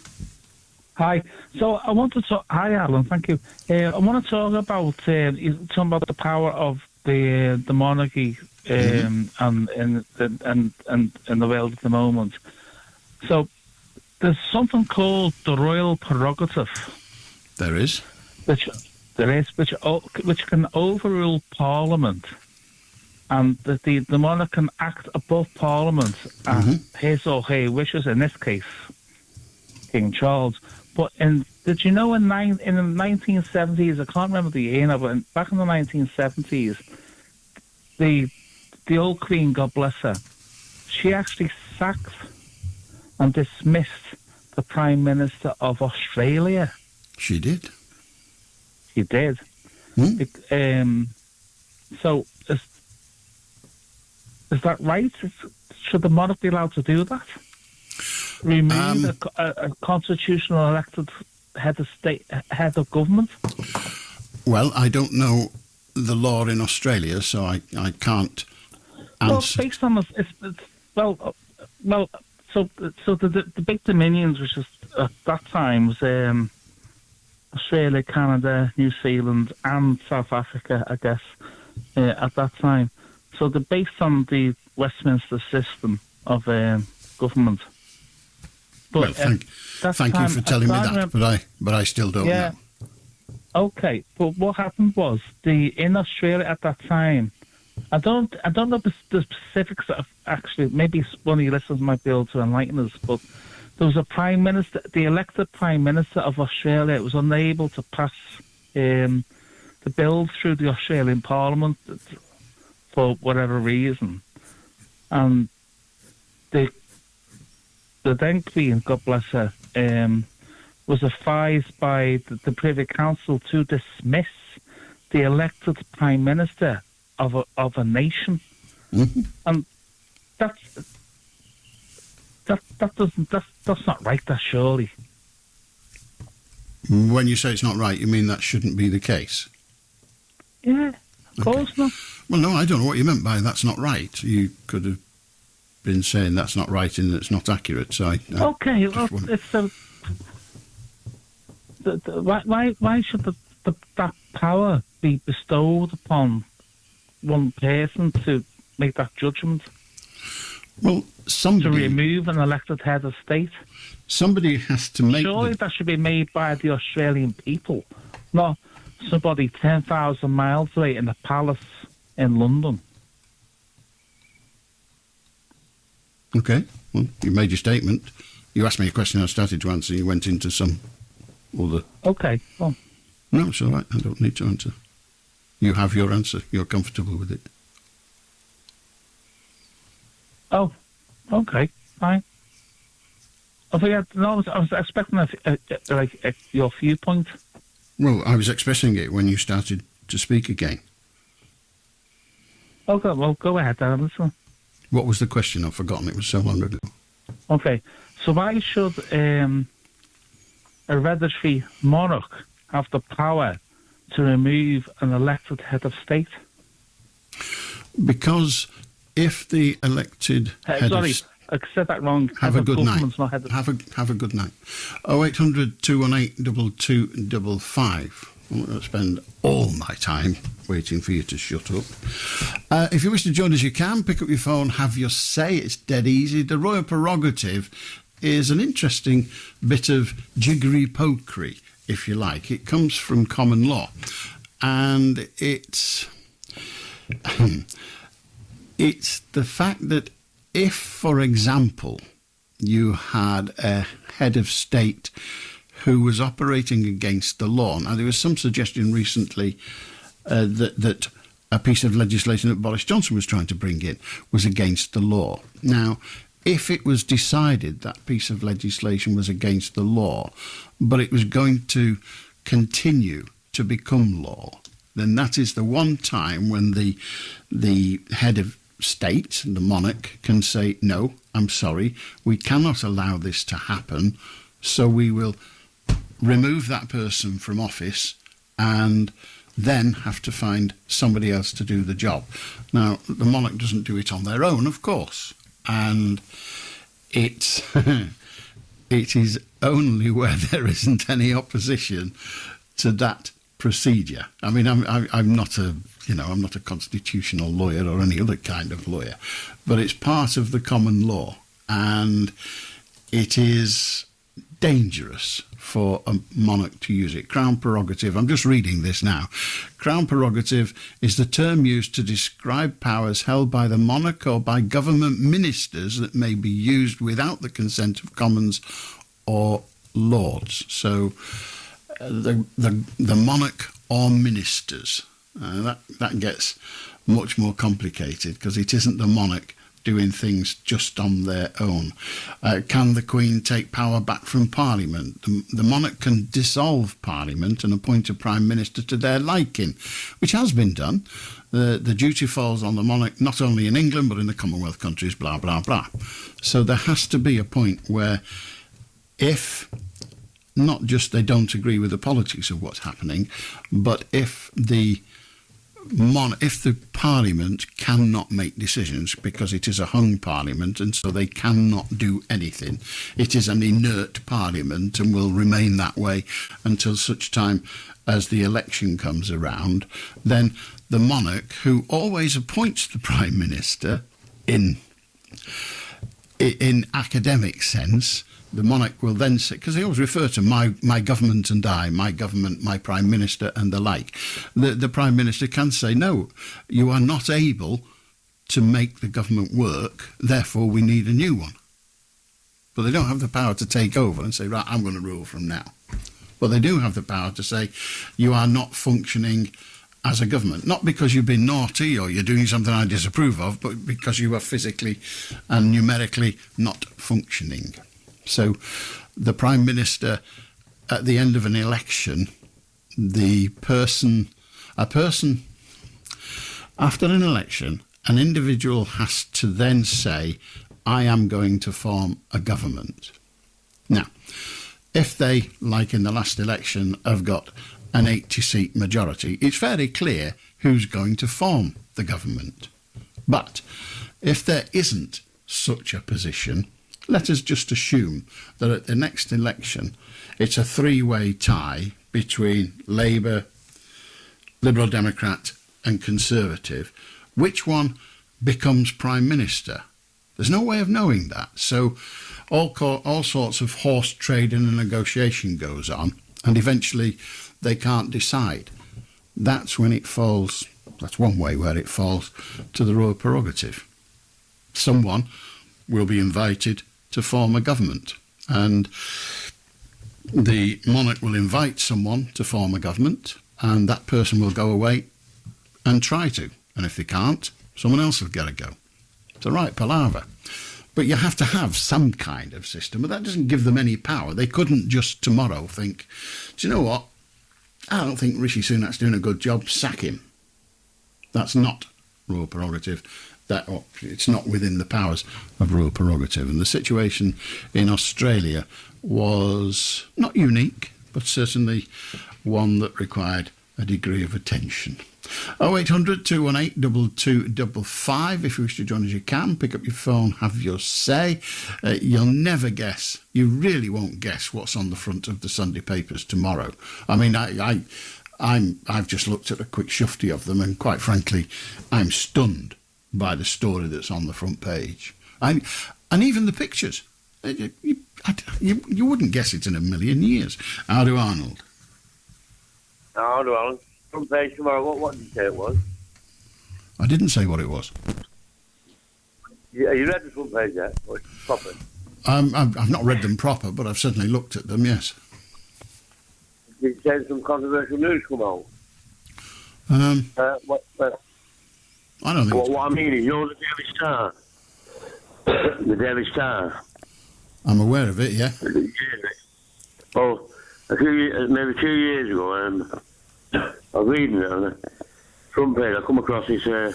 Hi. So I want to talk. Hi, Alan. Thank you. I want to talk about the power of the monarchy and in the world at the moment. So there's something called the royal prerogative. There is. Which can overrule Parliament, and the monarch can act above Parliament and his or her wishes. In this case, King Charles. But did you know in the 1970s, I can't remember the year now, but back in the 1970s, the old Queen, God bless her, she actually sacked and dismissed the Prime Minister of Australia. She did. he did. So is that right? Should the monarch be allowed to do that? Remove a constitutional elected head of government? Well, I don't know the law in Australia, so I can't answer. Well, based on so the big dominions, which is at that time was Australia, Canada, New Zealand, and South Africa, I guess, at that time. So they're based on the Westminster system of government. But, well, thank you for telling me that, but I still don't know. Okay, but what happened was in Australia at that time, I don't know the specifics of actually. Maybe one of your listeners might be able to enlighten us. But there was a prime minister, the elected prime minister of Australia, was unable to pass the bill through the Australian Parliament for whatever reason, and the then Queen, God bless her, was advised by the Privy Council to dismiss the elected prime minister of a nation, and that's not right. That's surely. When you say it's not right, you mean that shouldn't be the case? Yeah, of course not. Well, no, I don't know what you meant by that's not right. You could have been saying that's not right and it's not accurate. So okay, well, it's why should that power be bestowed upon one person to make that judgment? Well, to remove an elected head of state. Somebody has to make. Surely that should be made by the Australian people, not somebody 10,000 miles away in a palace in London. Okay, well, you made your statement. You asked me a question, I started to answer. You went into some other. Okay, well. No, it's all right. I don't need to answer. You have your answer. You're comfortable with it. Oh, okay, fine. I was expecting your viewpoint. Well, I was expressing it when you started to speak again. Okay, well, go ahead, then. What was the question? I've forgotten. It was so long ago. Okay, so why should a hereditary monarch have the power to remove an elected head of state? Because if the elected head sorry, of I said that wrong. Have a good night. Have a good night. 0800 218 2255. I'm not going to spend all my time waiting for you to shut up. If you wish to join us, you can. Pick up your phone, have your say. It's dead easy. The royal prerogative is an interesting bit of jiggery-pokery, if you like. It comes from common law. And it's the fact that if, for example, you had a head of state who was operating against the law. Now, there was some suggestion recently that a piece of legislation that Boris Johnson was trying to bring in was against the law. Now, if it was decided that piece of legislation was against the law, but it was going to continue to become law, then that is the one time when the head of state, the monarch, can say, no, I'm sorry, we cannot allow this to happen, so we will remove that person from office and then have to find somebody else to do the job. Now, the monarch doesn't do it on their own, of course, and it is only where there isn't any opposition to that procedure. I mean, I'm not a constitutional lawyer or any other kind of lawyer, but it's part of the common law, and it is dangerous for a monarch to use it. Crown prerogative, I'm just reading this now. Crown prerogative is the term used to describe powers held by the monarch or by government ministers that may be used without the consent of commons or lords. So the monarch or ministers, that gets much more complicated because it isn't the monarch doing things just on their own? Can the Queen take power back from Parliament? The monarch can dissolve Parliament and appoint a Prime Minister to their liking, which has been done. The duty falls on the monarch not only in England but in the Commonwealth countries, blah, blah, blah. So there has to be a point where if not just they don't agree with the politics of what's happening, but if the Parliament cannot make decisions because it is a hung Parliament and so they cannot do anything, it is an inert Parliament and will remain that way until such time as the election comes around, then the monarch, who always appoints the Prime Minister in academic sense, the monarch will then say, because they always refer to my government and I, my government, my Prime Minister and the like. The Prime Minister can say, no, you are not able to make the government work, therefore we need a new one. But they don't have the power to take over and say, right, I'm going to rule from now. But they do have the power to say, you are not functioning as a government, not because you've been naughty or you're doing something I disapprove of, but because you are physically and numerically not functioning. So the Prime Minister, at the end of an election, a person, after an election, an individual has to then say, I am going to form a government. Now, if they, like in the last election, have got an 80-seat majority, it's fairly clear who's going to form the government. But if there isn't such a position, let us just assume that at the next election it's a three-way tie between Labour, Liberal Democrat and Conservative. Which one becomes Prime Minister? There's no way of knowing that. So all sorts of horse trading and negotiation goes on, and eventually they can't decide. That's when it falls, that's one way where it falls to the royal prerogative. Someone will be invited to form a government, and the monarch will invite someone to form a government, and that person will go away and try to. And if they can't, someone else will get a go. It's a right palaver. But you have to have some kind of system, but that doesn't give them any power. They couldn't just tomorrow think, do you know what? I don't think Rishi Sunak's doing a good job, sack him. That's not royal prerogative. It's not within the powers of royal prerogative. And the situation in Australia was not unique, but certainly one that required a degree of attention. 0800 218 2255. If you wish to join us, you can. Pick up your phone, have your say. You'll never guess. You really won't guess what's on the front of the Sunday papers tomorrow. I mean, I've just looked at a quick shufty of them, and quite frankly, I'm stunned by the story that's on the front page. And even the pictures. You wouldn't guess it in a million years. How do Arnold? How do Alan? Front page tomorrow. What did you say it was? I didn't say what it was. Yeah, you read the front page yet? Or proper? I've not read them proper, but I've certainly looked at them, yes. Did you say some controversial news come out? I don't think... What I mean is, you know the Daily Star? The Daily Star? I'm aware of it, yeah. Well, maybe 2 years ago, I was reading it on the front page. I come across this, I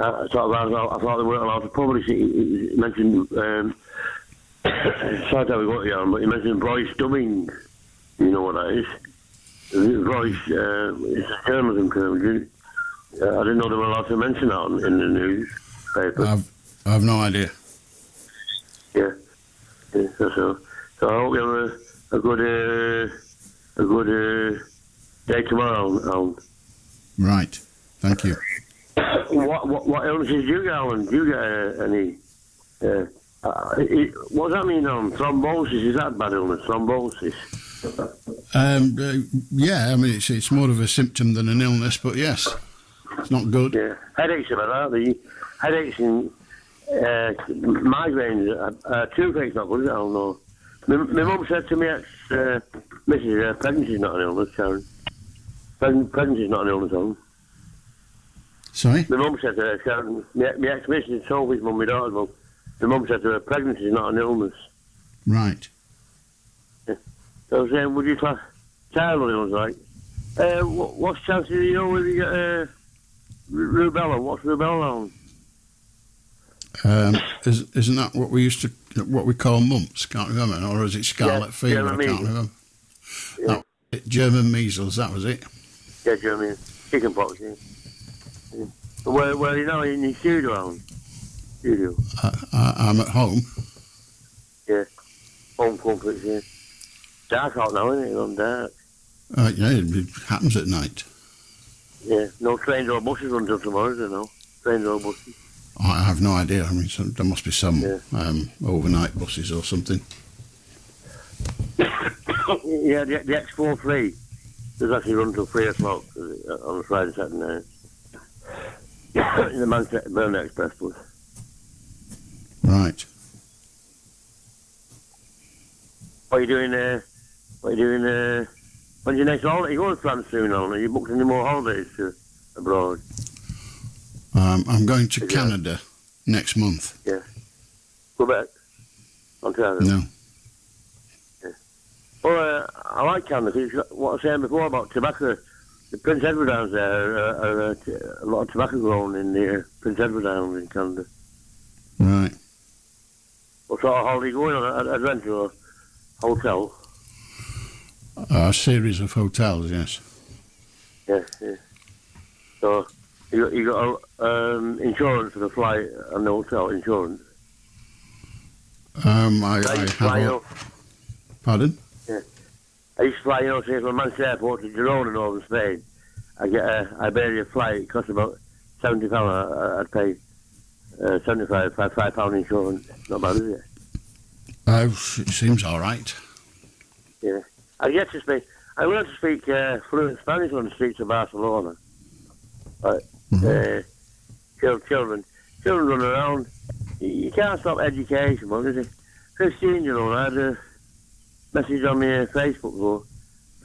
thought they weren't allowed to publish it. He mentioned, sorry to have got you on, but he mentioned Bryce Dumming. You know what that is? Bryce, it's a journalism term. I didn't know they were allowed to mention that in the newspaper. I've no idea. Yeah. So I hope you have a good day tomorrow, Alan. Right. Thank you. What illnesses do you get, Alan? Do you get any? What does that mean, thrombosis? Is that a bad illness? Thrombosis? Yeah, I mean, it's more of a symptom than an illness, but yes, it's not good. Yeah, headaches about that. The headaches and migraines. Toothache's not good, is it? I don't know. My mum said to me, Mrs. Pregnancy's not an illness, Sharon. Pregnancy's not an illness, Alan. Sorry? My mum said to her, my ex-missus told his mum, my daughter's mum, my mum said to her, pregnancy is not an illness. Right. Yeah. So I was saying, would you class child illness, like? What's the chances you know whether you get rubella? What's rubella on? Isn't that what we call mumps? Can't remember, or is it scarlet fever? I can't remember. Yeah. German measles. That was it. Yeah, German chickenpox. Yeah. Yeah. Where are you now? In your studio, Alan? Studio. I'm at home. Yeah. Home comforts. Yeah. Dark out now, isn't it? It's dark. Yeah, it happens at night. Yeah. No trains or buses run till tomorrow, is there? No trains or buses. I have no idea. I mean, there must be some overnight buses or something. Yeah, the X43 does actually run till 3 o'clock on a Friday, Saturday night. In the Manchester Burn Express bus. Right. What are you doing? When's your next holiday? You're going to France soon, Alan. Have you booked any more holidays abroad? I'm going to Canada next month. Yeah. Quebec? Ontario? No. Yeah. Well, I like Canada because what I was saying before about tobacco. The Prince Edward Islands there are a lot of tobacco grown in the Prince Edward Islands in Canada. Right. What sort of holiday are you going on? I'd rent to a hotel. A series of hotels, yes. Yeah, yeah. So you got insurance for the flight and the hotel insurance. I have. Pardon? Yeah. I used to fly, say from Manchester Airport to Girona in northern Spain. I get a Iberia flight. It costs about £70. I'd pay £75 insurance. Not bad, is it? It seems all right. Yeah. I learned to speak fluent Spanish on the streets of Barcelona. Children run around. You can't stop education, man, is it? 15-year-old, I had a message on my Facebook for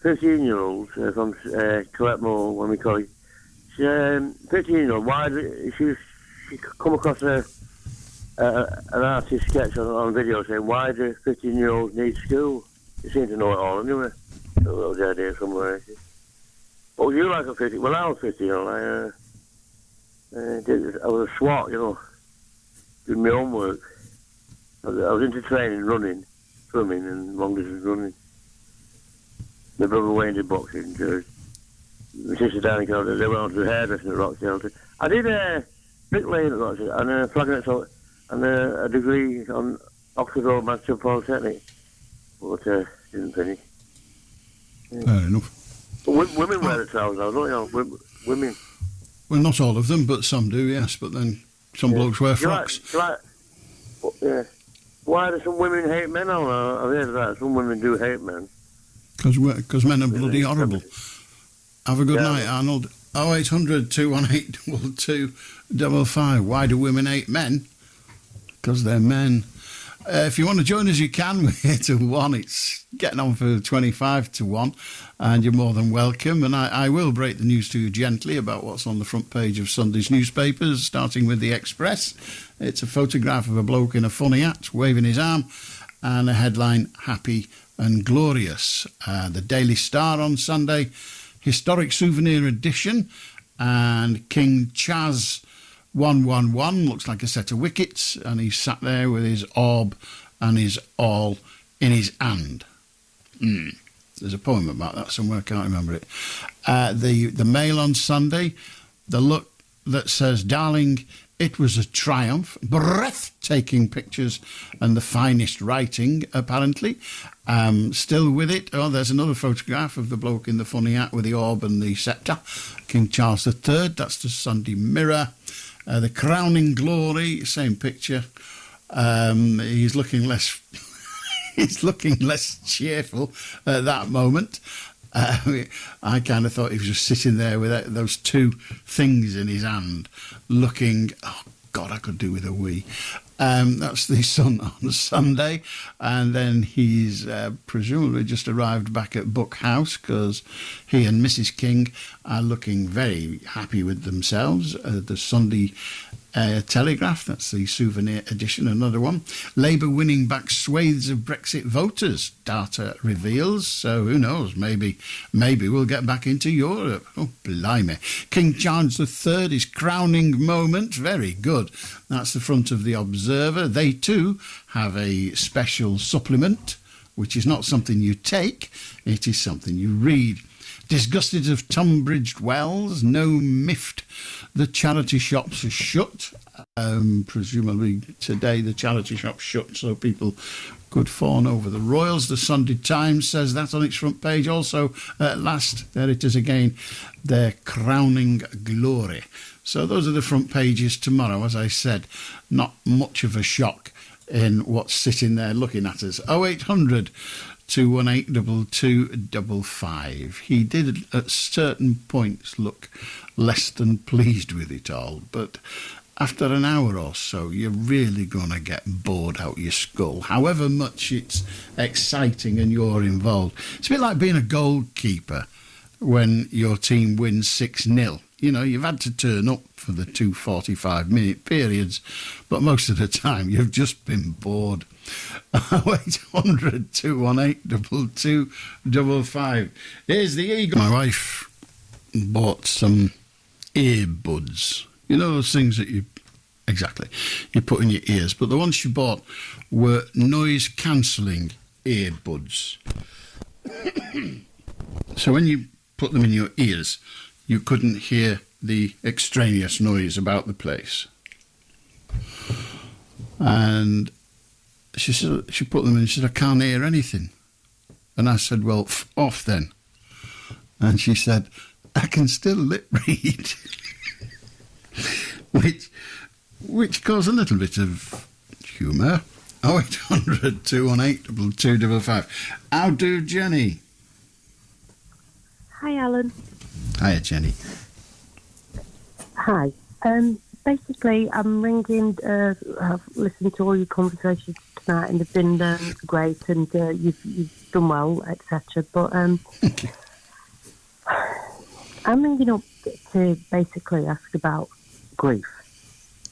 15-year-old from Coletmo, when we call it. She's 15-year-old. Why she come across an artist sketch on video saying, why do 15-year-olds need school? You seem to know it all anyway. A little idea somewhere. What would you like at 15? Well, I was 15, I was a SWAT, doing my own work. I was into training, running, swimming, and long distance running. My brother Wayne did boxing. My sister Danny, they went on to the hairdressing at Rochdale. I did bricklaying at Rochdale, and flagging and a degree on Oxford Road Manchester Polytechnic. But didn't finish. Yeah. Fair enough. But women wear the trousers now, don't you? Women. Well, not all of them, but some do, yes. But then some blokes wear frocks. Yeah. Why do some women hate men? I've heard that. Some women do hate men. Because men are bloody horrible. Have a good night, Arnold. 0800 218 2255. Why do women hate men? Because they're men. If you want to join us, you can. We're here till 1. It's getting on for 25 to 1, and you're more than welcome. And I will break the news to you gently about what's on the front page of Sunday's newspapers, starting with the Express. It's a photograph of a bloke in a funny hat, waving his arm, and a headline, Happy and Glorious. The Daily Star on Sunday, Historic Souvenir Edition, and King Chaz 111, looks like a set of wickets, and he's sat there with his orb and his awl in his hand. There's a poem about that somewhere, I can't remember it. The Mail on Sunday, the look that says, darling, it was a triumph, breathtaking pictures and the finest writing, apparently. Still with it, there's another photograph of the bloke in the funny hat with the orb and the sceptre, King Charles III, that's the Sunday Mirror. The Crowning Glory, same picture. He's looking less cheerful at that moment. I kind of thought he was just sitting there with those two things in his hand, looking, oh God, I could do with a wee. That's the son on Sunday, and then he's presumably just arrived back at Buck House because he and Mrs. King are looking very happy with themselves. The Sunday Telegraph, that's the souvenir edition, another one. Labour winning back swathes of Brexit voters, data reveals. So who knows, maybe we'll get back into Europe. Oh, blimey. King Charles III, his crowning moment, very good. That's the front of the Observer. They too have a special supplement, which is not something you take, it is something you read. Disgusted of Tunbridge Wells, no miffed. The charity shops are shut. Presumably today the charity shop's shut so people could fawn over the royals. The Sunday Times says that on its front page. Also, at last, there it is again, their crowning glory. So those are the front pages tomorrow. As I said, not much of a shock in what's sitting there looking at us. 0800 218 2255. He did at certain points look less than pleased with it all, but after an hour or so you're really going to get bored out your skull, however much it's exciting and you're involved. It's a bit like being a goalkeeper when your team wins 6-0. You know, you've had to turn up for the 2 45-minute periods, but most of the time you've just been bored. 0800 218 2255. Here's the Eagle. My wife bought some earbuds. You know those things that you put in your ears, but the ones she bought were noise cancelling earbuds. So when you put them in your ears, you couldn't hear the extraneous noise about the place. And she said, she put them in and she said, I can't hear anything. And I said, well, off then. And she said, I can still lip read. which caused a little bit of humour. 0800 218 2255. How do, Jenny? Hi, Alan. Hiya, Jenny. Hi. Basically, I'm ringing. I've listened to all your conversations tonight, and they've been great, and you've done well, etc. But I'm ringing up to basically ask about grief.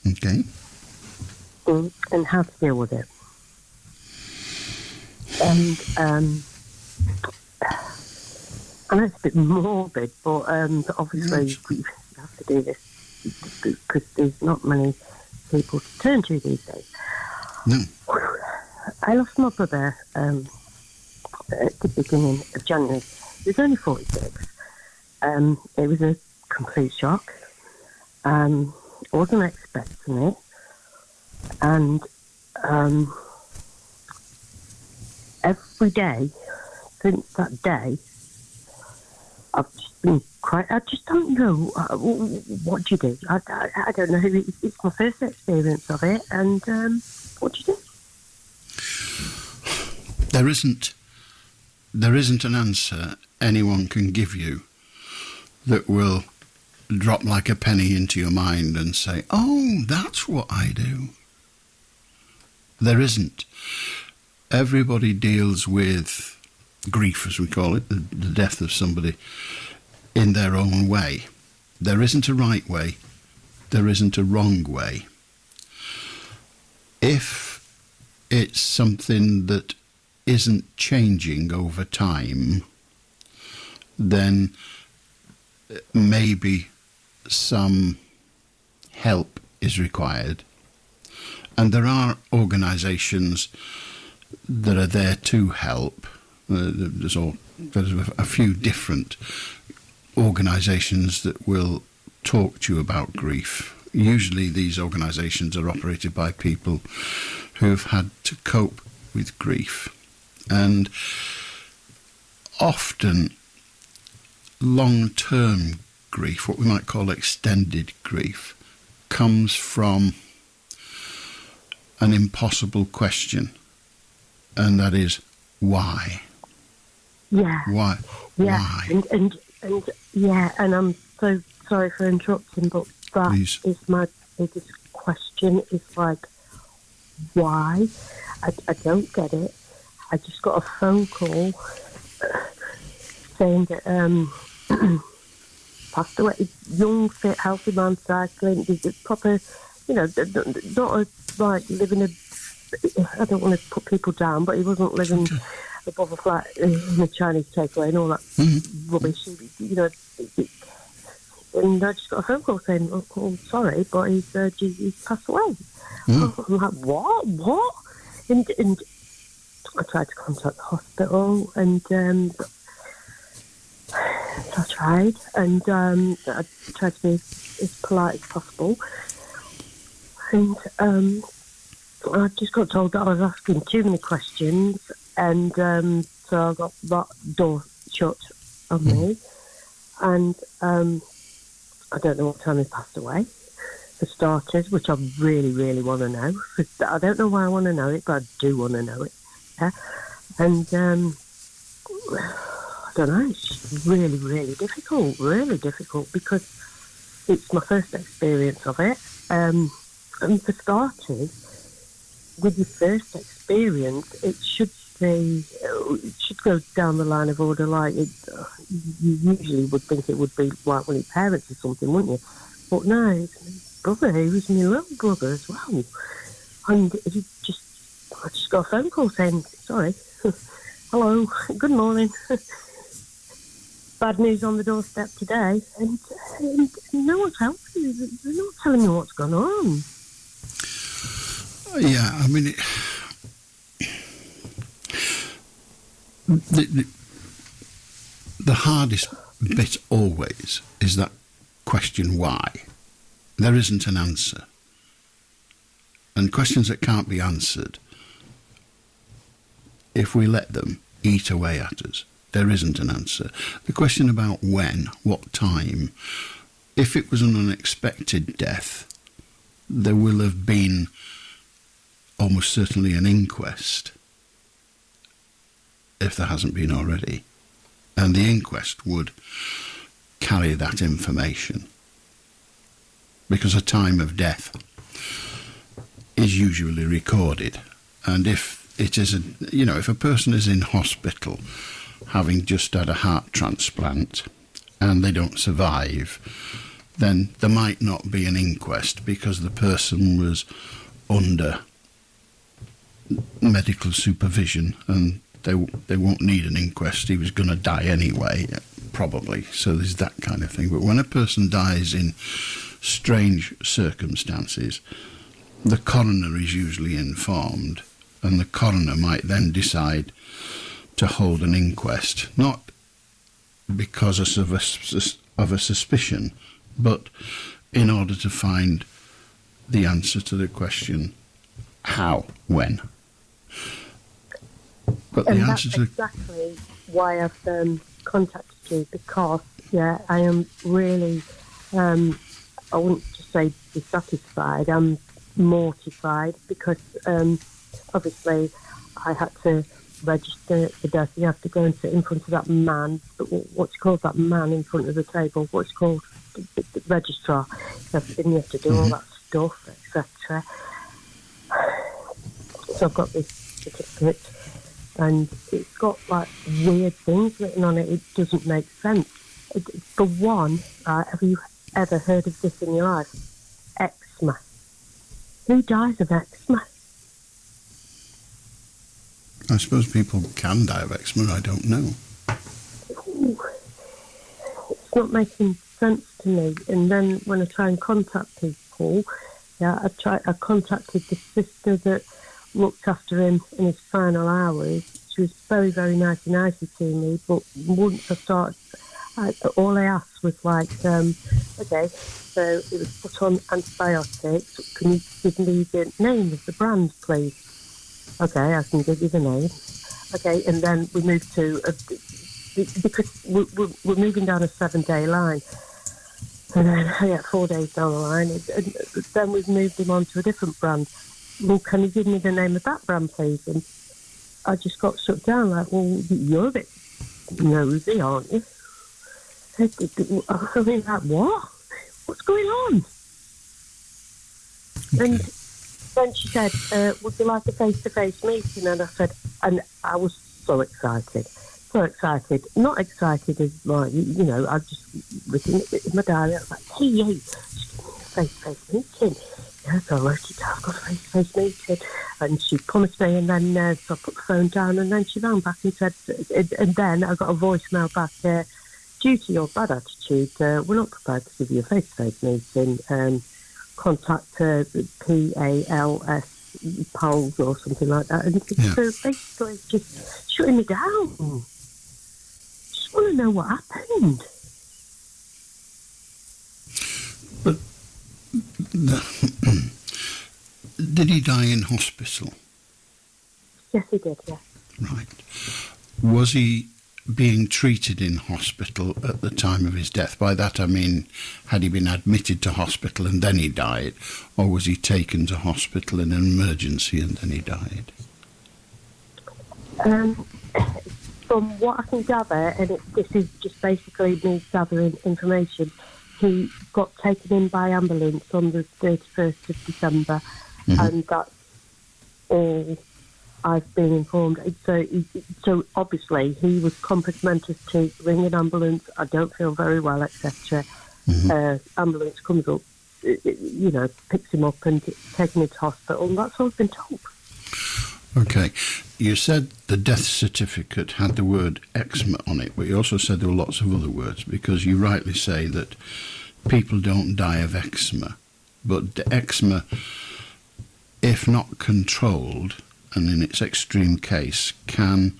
Okay. And how to deal with it. And I know it's a bit morbid, but obviously you have to do this because there's not many people to turn to these days. No. I lost my brother at the beginning of January. He was only 46. It was a complete shock. I wasn't expecting it. And every day since that day, I've just been quite. I just don't know what do you do. I don't know. It's my first experience of it, and what do you do? There isn't an answer anyone can give you that will drop like a penny into your mind and say, "Oh, that's what I do." There isn't. Everybody deals with grief, as we call it, the death of somebody, in their own way. There isn't a right way. There isn't a wrong way. If it's something that isn't changing over time, then maybe some help is required. And there are organisations that are there to help. There's a few different organisations that will talk to you about grief. Usually these organisations are operated by people who've had to cope with grief. And often long-term grief, what we might call extended grief, comes from an impossible question, and that is why? Yeah. Why? Yeah. Why? And yeah, and I'm so sorry for interrupting, but that Please. is my biggest question is like, why? I don't get it. I just got a phone call saying that passed away. Young, fit, healthy man cycling. He's a proper, not like living a. I don't want to put people down, but he wasn't living above a flat in a Chinese takeaway and all that rubbish. And I just got a phone call saying, "Oh, sorry, but he's passed away." I'm like, what? And I tried to contact the hospital, and I tried, and I tried to be as polite as possible. And I just got told that I was asking too many questions, and so I got that door shut on me. And I don't know what time he passed away, for starters, which I really, really want to know. I don't know why I want to know it, but I do want to know it. Yeah? And I don't know, it's just really, really difficult, because it's my first experience of it. And for starters, with your first experience, it should go down the line of order like you usually would think it would be like one of your parents or something, wouldn't you? But no, it's my brother. He was my little brother as well. And I just got a phone call saying, sorry, hello, good morning. Bad news on the doorstep today. And no one's helping me. They're not telling me what's gone on. Yeah, I mean, the hardest bit always is that question why. There isn't an answer. And questions that can't be answered, if we let them eat away at us, there isn't an answer. The question about when, what time, if it was an unexpected death, there will have been almost certainly an inquest, if there hasn't been already. And the inquest would carry that information. Because a time of death is usually recorded. And if it is if a person is in hospital having just had a heart transplant and they don't survive, then there might not be an inquest because the person was under medical supervision and they won't need an inquest. He was going to die anyway, probably. So there's that kind of thing. But when a person dies in strange circumstances, the coroner is usually informed, and the coroner might then decide to hold an inquest, not because of a suspicion, but in order to find the answer to the question, how, when. But and the that's answer to exactly why I've contacted you, because, I am really, I wouldn't just say dissatisfied, I'm mortified, because obviously I had to register the death. You have to go and sit in front of that man, what's called that man in front of the table, what's called the registrar. You have to do all that stuff, etc. So I've got this certificate, and it's got like weird things written on it. It doesn't make sense. For one, have you ever heard of this in your life? Eczema. Who dies of eczema? I suppose people can die of eczema, I don't know. Ooh, it's not making sense to me. And then when I try and contact people, I contacted the sister that looked after him in his final hours. She was very, very nice to me, but once I started, all I asked was like, okay, so it was put on antibiotics. Can you give me the name of the brand, please? Okay, I can give you the name. Okay, and then we moved to, because we're moving down a 7-day line. And then, 4 days down the line, and then we've moved him on to a different brand. Well, can you give me the name of that brand, please? And I just got shut down, like, well, you're a bit nosy, aren't you? I mean, like, what? What's going on? And then she said, would you like a face-to-face meeting? And I said, and I was so excited. Not excited as my, I just written it in my diary. I was like, hey, just give me a face-to-face meeting. Yeah, so I wrote it down, I've got a face-to-face meeting. And she promised me, and then so I put the phone down, and then she rang back and said, and then I got a voicemail back, due to your bad attitude, we're not prepared to give you a face-to-face meeting. Contact PALS Pals or something like that. And so basically just shutting me down. Just want to know what happened. But did he die in hospital? Yes, he did, yeah. Right. Was he being treated in hospital at the time of his death? By that I mean, had he been admitted to hospital and then he died, or was he taken to hospital in an emergency and then he died? From what I can gather, and this is just basically me gathering information, he got taken in by ambulance on the 31st of December, and that's all I've been informed. So obviously he was complimentous to ring an ambulance. I don't feel very well, etc. Ambulance comes up, picks him up and taken him to hospital. And that's all I've been told. Okay. You said the death certificate had the word eczema on it, but you also said there were lots of other words, because you rightly say that people don't die of eczema. But the eczema, if not controlled, and in its extreme case, can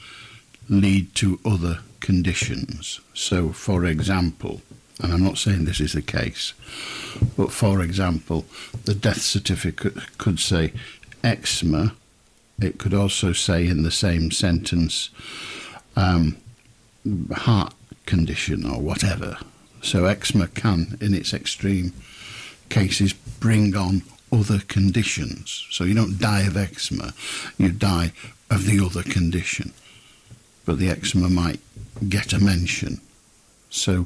lead to other conditions. So, for example, and I'm not saying this is the case, but for example, the death certificate could say eczema. It could also say in the same sentence heart condition or whatever. So eczema can, in its extreme cases, bring on other conditions. So you don't die of eczema, you die of the other condition. But the eczema might get a mention. So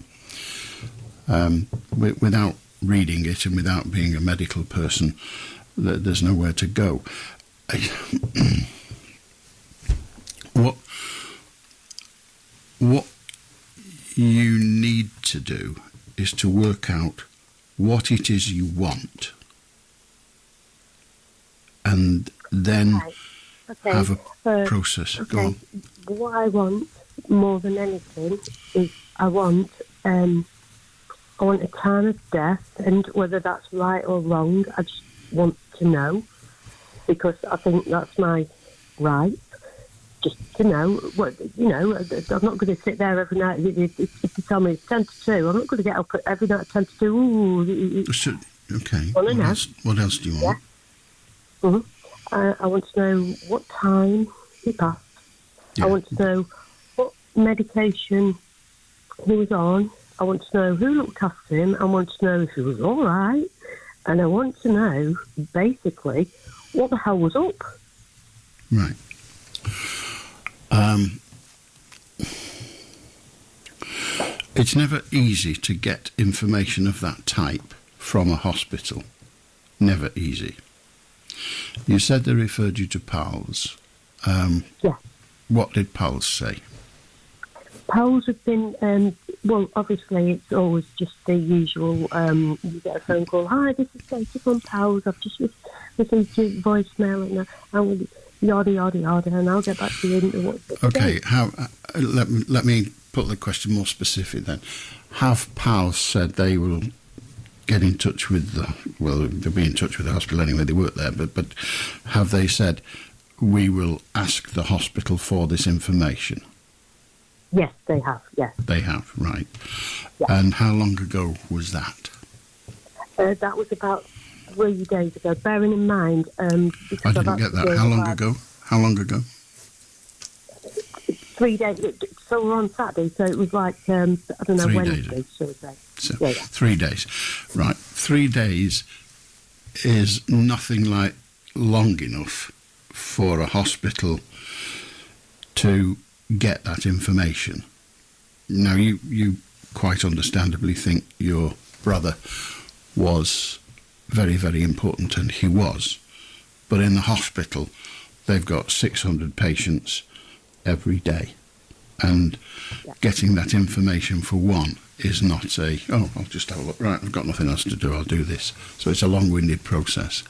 without reading it and without being a medical person, there's nowhere to go. What you need to do is to work out what it is you want, and then have a process. Go on. What I want more than anything is I want a time of death, and whether that's right or wrong, I just want to know, because I think that's my right, just to know. What I'm not going to sit there every night. If you tell me it's 10 to 2, I'm not going to get up every night at 10 to 2. Ooh, okay. What else do you want? Yeah. I want to know what time he passed. Yeah. I want to know what medication he was on. I want to know who looked after him. I want to know if he was all right. And I want to know, basically, what the hell was up. Right. It's never easy to get information of that type from a hospital. Never easy. You said they referred you to PALS. Yeah. What did PALS say? PALS have been, obviously it's always just the usual, you get a phone call, hi, this is Katie from PALS, I've just received your voicemail, and I'm going to yada, yada, yada, and I'll get back to you. Okay, let me put the question more specific then. Have PALS said they will get in touch with they'll be in touch with the hospital anyway, they work there, but have they said, we will ask the hospital for this information? Yes, they have, yes. They have, right. Yeah. And how long ago was that? That was about 3 days ago, bearing in mind... I didn't get that. How long ago? How long ago? 3 days. So we're on Saturday, so it was like, I don't know, 3 Wednesday, days. should I say. So, yeah. 3 days. Right. 3 days is nothing like long enough for a hospital to get that information. Now, you quite understandably think your brother was very, very important, and he was. But in the hospital, they've got 600 patients every day. And getting that information for one is not I'll just have a look. Right, I've got nothing else to do, I'll do this. So it's a long-winded process.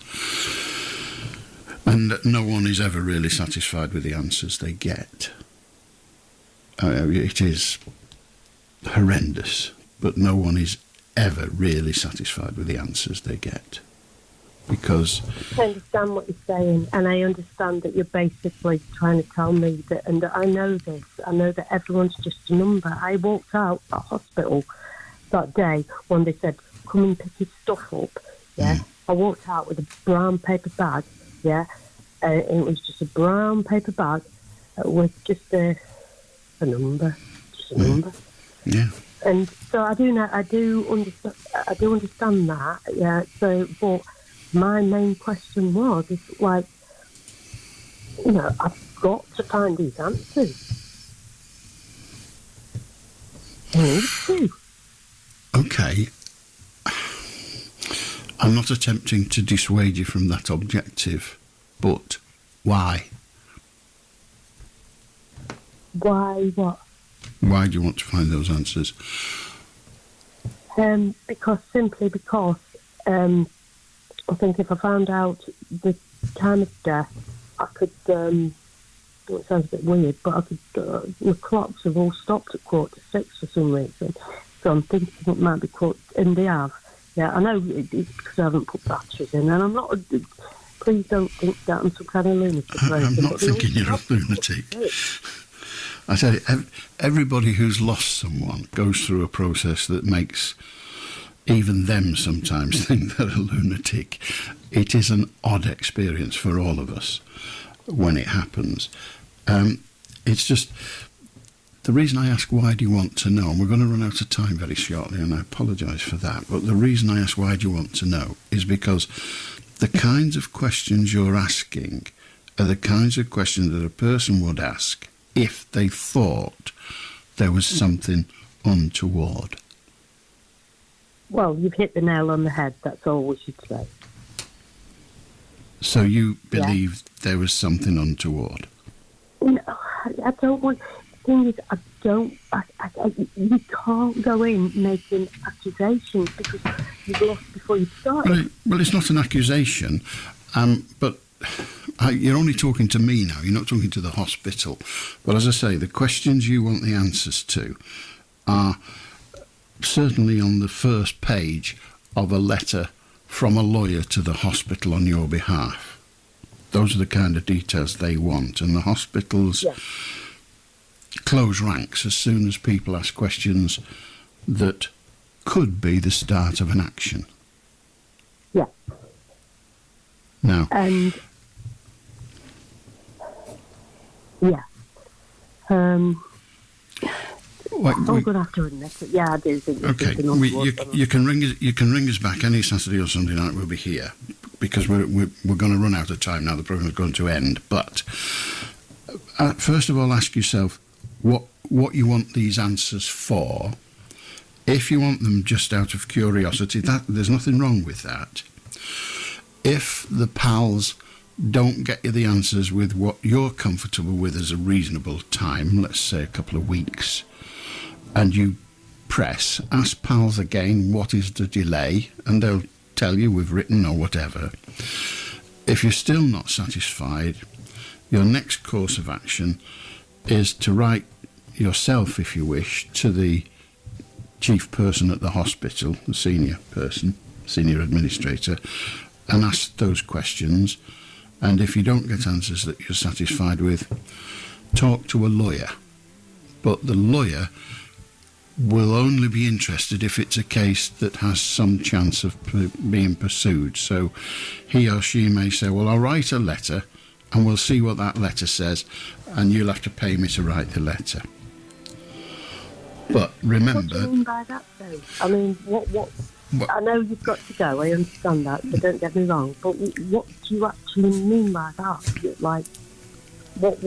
And no one is ever really satisfied with the answers they get. It is horrendous, but no one is ever really satisfied with the answers they get. Because I understand what you're saying, and I understand that you're basically trying to tell me that, and I know this, I know that everyone's just a number. I walked out of hospital that day when they said, come and pick your stuff up, I walked out with a brown paper bag, it was just a brown paper bag with just a number, Yeah. And so I do understand that, so, but my main question is like, I've got to find these answers. I need to. Okay. I'm not attempting to dissuade you from that objective, but why? Why what? Why do you want to find those answers? Because I think if I found out the time of death, I could, it sounds a bit weird, but I could, the clocks have all stopped at 5:45 for some reason. So I'm thinking it might be and they have. Yeah, I know it's because I haven't put batteries in, and I'm not, please don't think that I'm some kind of lunatic. I'm not thinking you're a lunatic. I tell you, everybody who's lost someone goes through a process that makes even them sometimes think they're a lunatic. It is an odd experience for all of us when it happens. It's just, the reason I ask why do you want to know, and we're going to run out of time very shortly, and I apologise for that, but the reason I ask why do you want to know is because the kinds of questions you're asking are the kinds of questions that a person would ask if they thought there was something untoward. Well, you've hit the nail on the head, that's all we should say. So you believe there was something untoward? No, I don't want... The thing is, you can't go in making accusations because you've lost before you start. Well, it's not an accusation, but you're only talking to me now, you're not talking to the hospital. But as I say, the questions you want the answers to are certainly on the first page of a letter from a lawyer to the hospital on your behalf. Those are the kind of details they want, and the hospitals close ranks as soon as people ask questions that could be the start of an action. Yeah. Now. And I'm going to have to admit it. Yeah, I do think. Okay, you can ring us back any Saturday or Sunday night. We'll be here because we're going to run out of time now. The programme's going to end. But first of all, ask yourself what you want these answers for. If you want them just out of curiosity, there's nothing wrong with that. If the pals don't get you the answers with what you're comfortable with as a reasonable time, let's say a couple of weeks, and you press, ask pals again, what is the delay? And they'll tell you we've written or whatever. If you're still not satisfied, your next course of action is to write yourself, if you wish, to the chief person at the hospital, the senior person, senior administrator, and ask those questions. And if you don't get answers that you're satisfied with, talk to a lawyer. But the lawyer will only be interested if it's a case that has some chance of being pursued. So he or she may say, well, I'll write a letter and we'll see what that letter says, and you'll have to pay me to write the letter. But remember... What do you mean by that, though? I mean, what I know you've got to go, I understand that, so don't get me wrong, but what do you actually mean by that? Like, what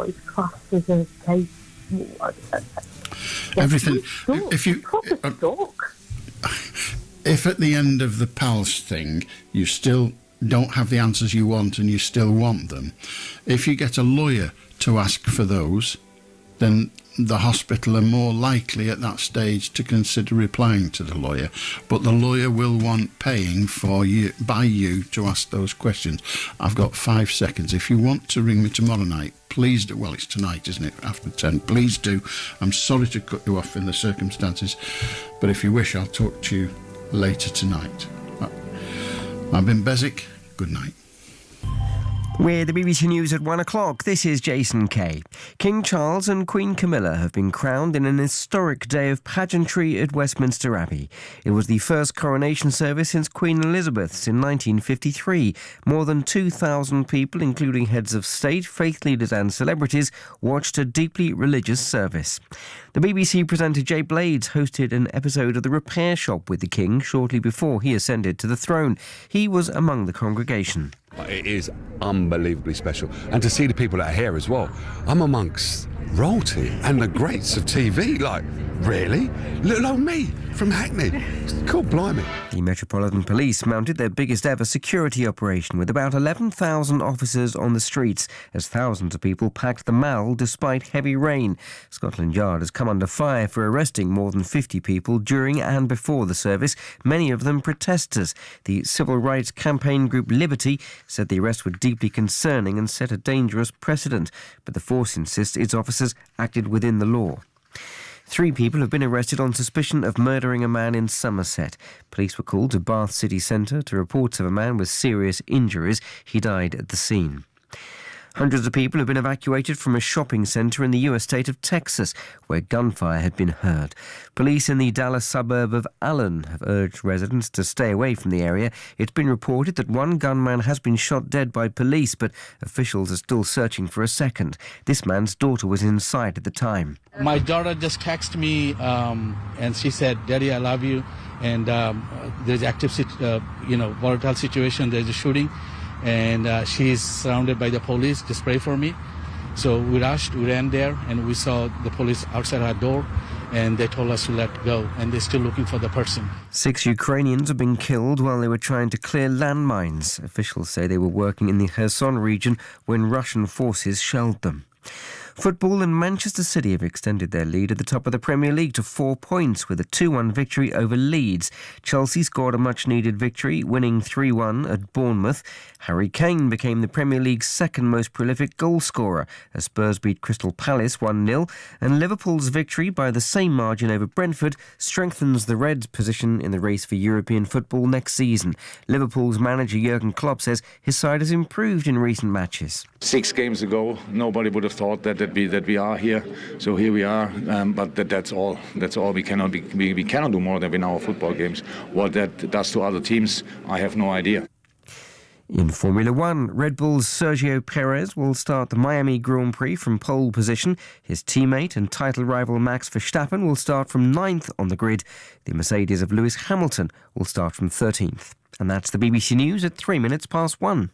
is classed as a case? Everything. If you... if at the end of the PALS thing you still don't have the answers you want and you still want them, if you get a lawyer to ask for those, then the hospital are more likely at that stage to consider replying to the lawyer. But the lawyer will want paying for you by you to ask those questions. I've got 5 seconds. If you want to ring me tomorrow night, please do. Well, it's tonight, isn't it? After 10. Please do. I'm sorry to cut you off in the circumstances, but if you wish, I'll talk to you later tonight. I've been Beswick. Good night. With the BBC News at 1 o'clock, this is Jason Kay. King Charles and Queen Camilla have been crowned in an historic day of pageantry at Westminster Abbey. It was the first coronation service since Queen Elizabeth's in 1953. More than 2,000 people, including heads of state, faith leaders and celebrities, watched a deeply religious service. The BBC presenter Jay Blades hosted an episode of The Repair Shop with the King shortly before he ascended to the throne. He was among the congregation. It is unbelievably special. And to see the people that are here as well. I'm amongst royalty and the greats of TV. Like, really? Little old me from Hackney. God blimey. The Metropolitan Police mounted their biggest ever security operation with about 11,000 officers on the streets as thousands of people packed the Mall despite heavy rain. Scotland Yard has come under fire for arresting more than 50 people during and before the service, many of them protesters. The civil rights campaign group Liberty said the arrests were deeply concerning and set a dangerous precedent, but the force insists its officers acted within the law. 3 people have been arrested on suspicion of murdering a man in Somerset. Police were called to Bath City Centre to reports of a man with serious injuries. He died at the scene. Hundreds of people have been evacuated from a shopping centre in the US state of Texas, where gunfire had been heard. Police in the Dallas suburb of Allan have urged residents to stay away from the area. It's been reported that one gunman has been shot dead by police, but officials are still searching for a second. This man's daughter was inside at the time. My daughter just texted me and she said, "Daddy, I love you." And there's active, volatile situation. There's a shooting. And she's surrounded by the police. Just pray for me. So we rushed, we ran there, and we saw the police outside our door, and they told us to let go, and they're still looking for the person. 6 Ukrainians have been killed while they were trying to clear landmines. Officials say they were working in the Kherson region when Russian forces shelled them. Football and Manchester City have extended their lead at the top of the Premier League to 4 points with a 2-1 victory over Leeds. Chelsea scored a much-needed victory, winning 3-1 at Bournemouth. Harry Kane became the Premier League's second most prolific goal scorer as Spurs beat Crystal Palace 1-0, and Liverpool's victory by the same margin over Brentford strengthens the Reds' position in the race for European football next season. Liverpool's manager Jurgen Klopp says his side has improved in recent matches. 6 games ago, nobody would have thought that we are here. So here we are. But that's all. That's all. We cannot do more than win our football games. What that does to other teams, I have no idea. In Formula One, Red Bull's Sergio Perez will start the Miami Grand Prix from pole position. His teammate and title rival Max Verstappen will start from 9th on the grid. The Mercedes of Lewis Hamilton will start from 13th. And that's the BBC News at 1:03.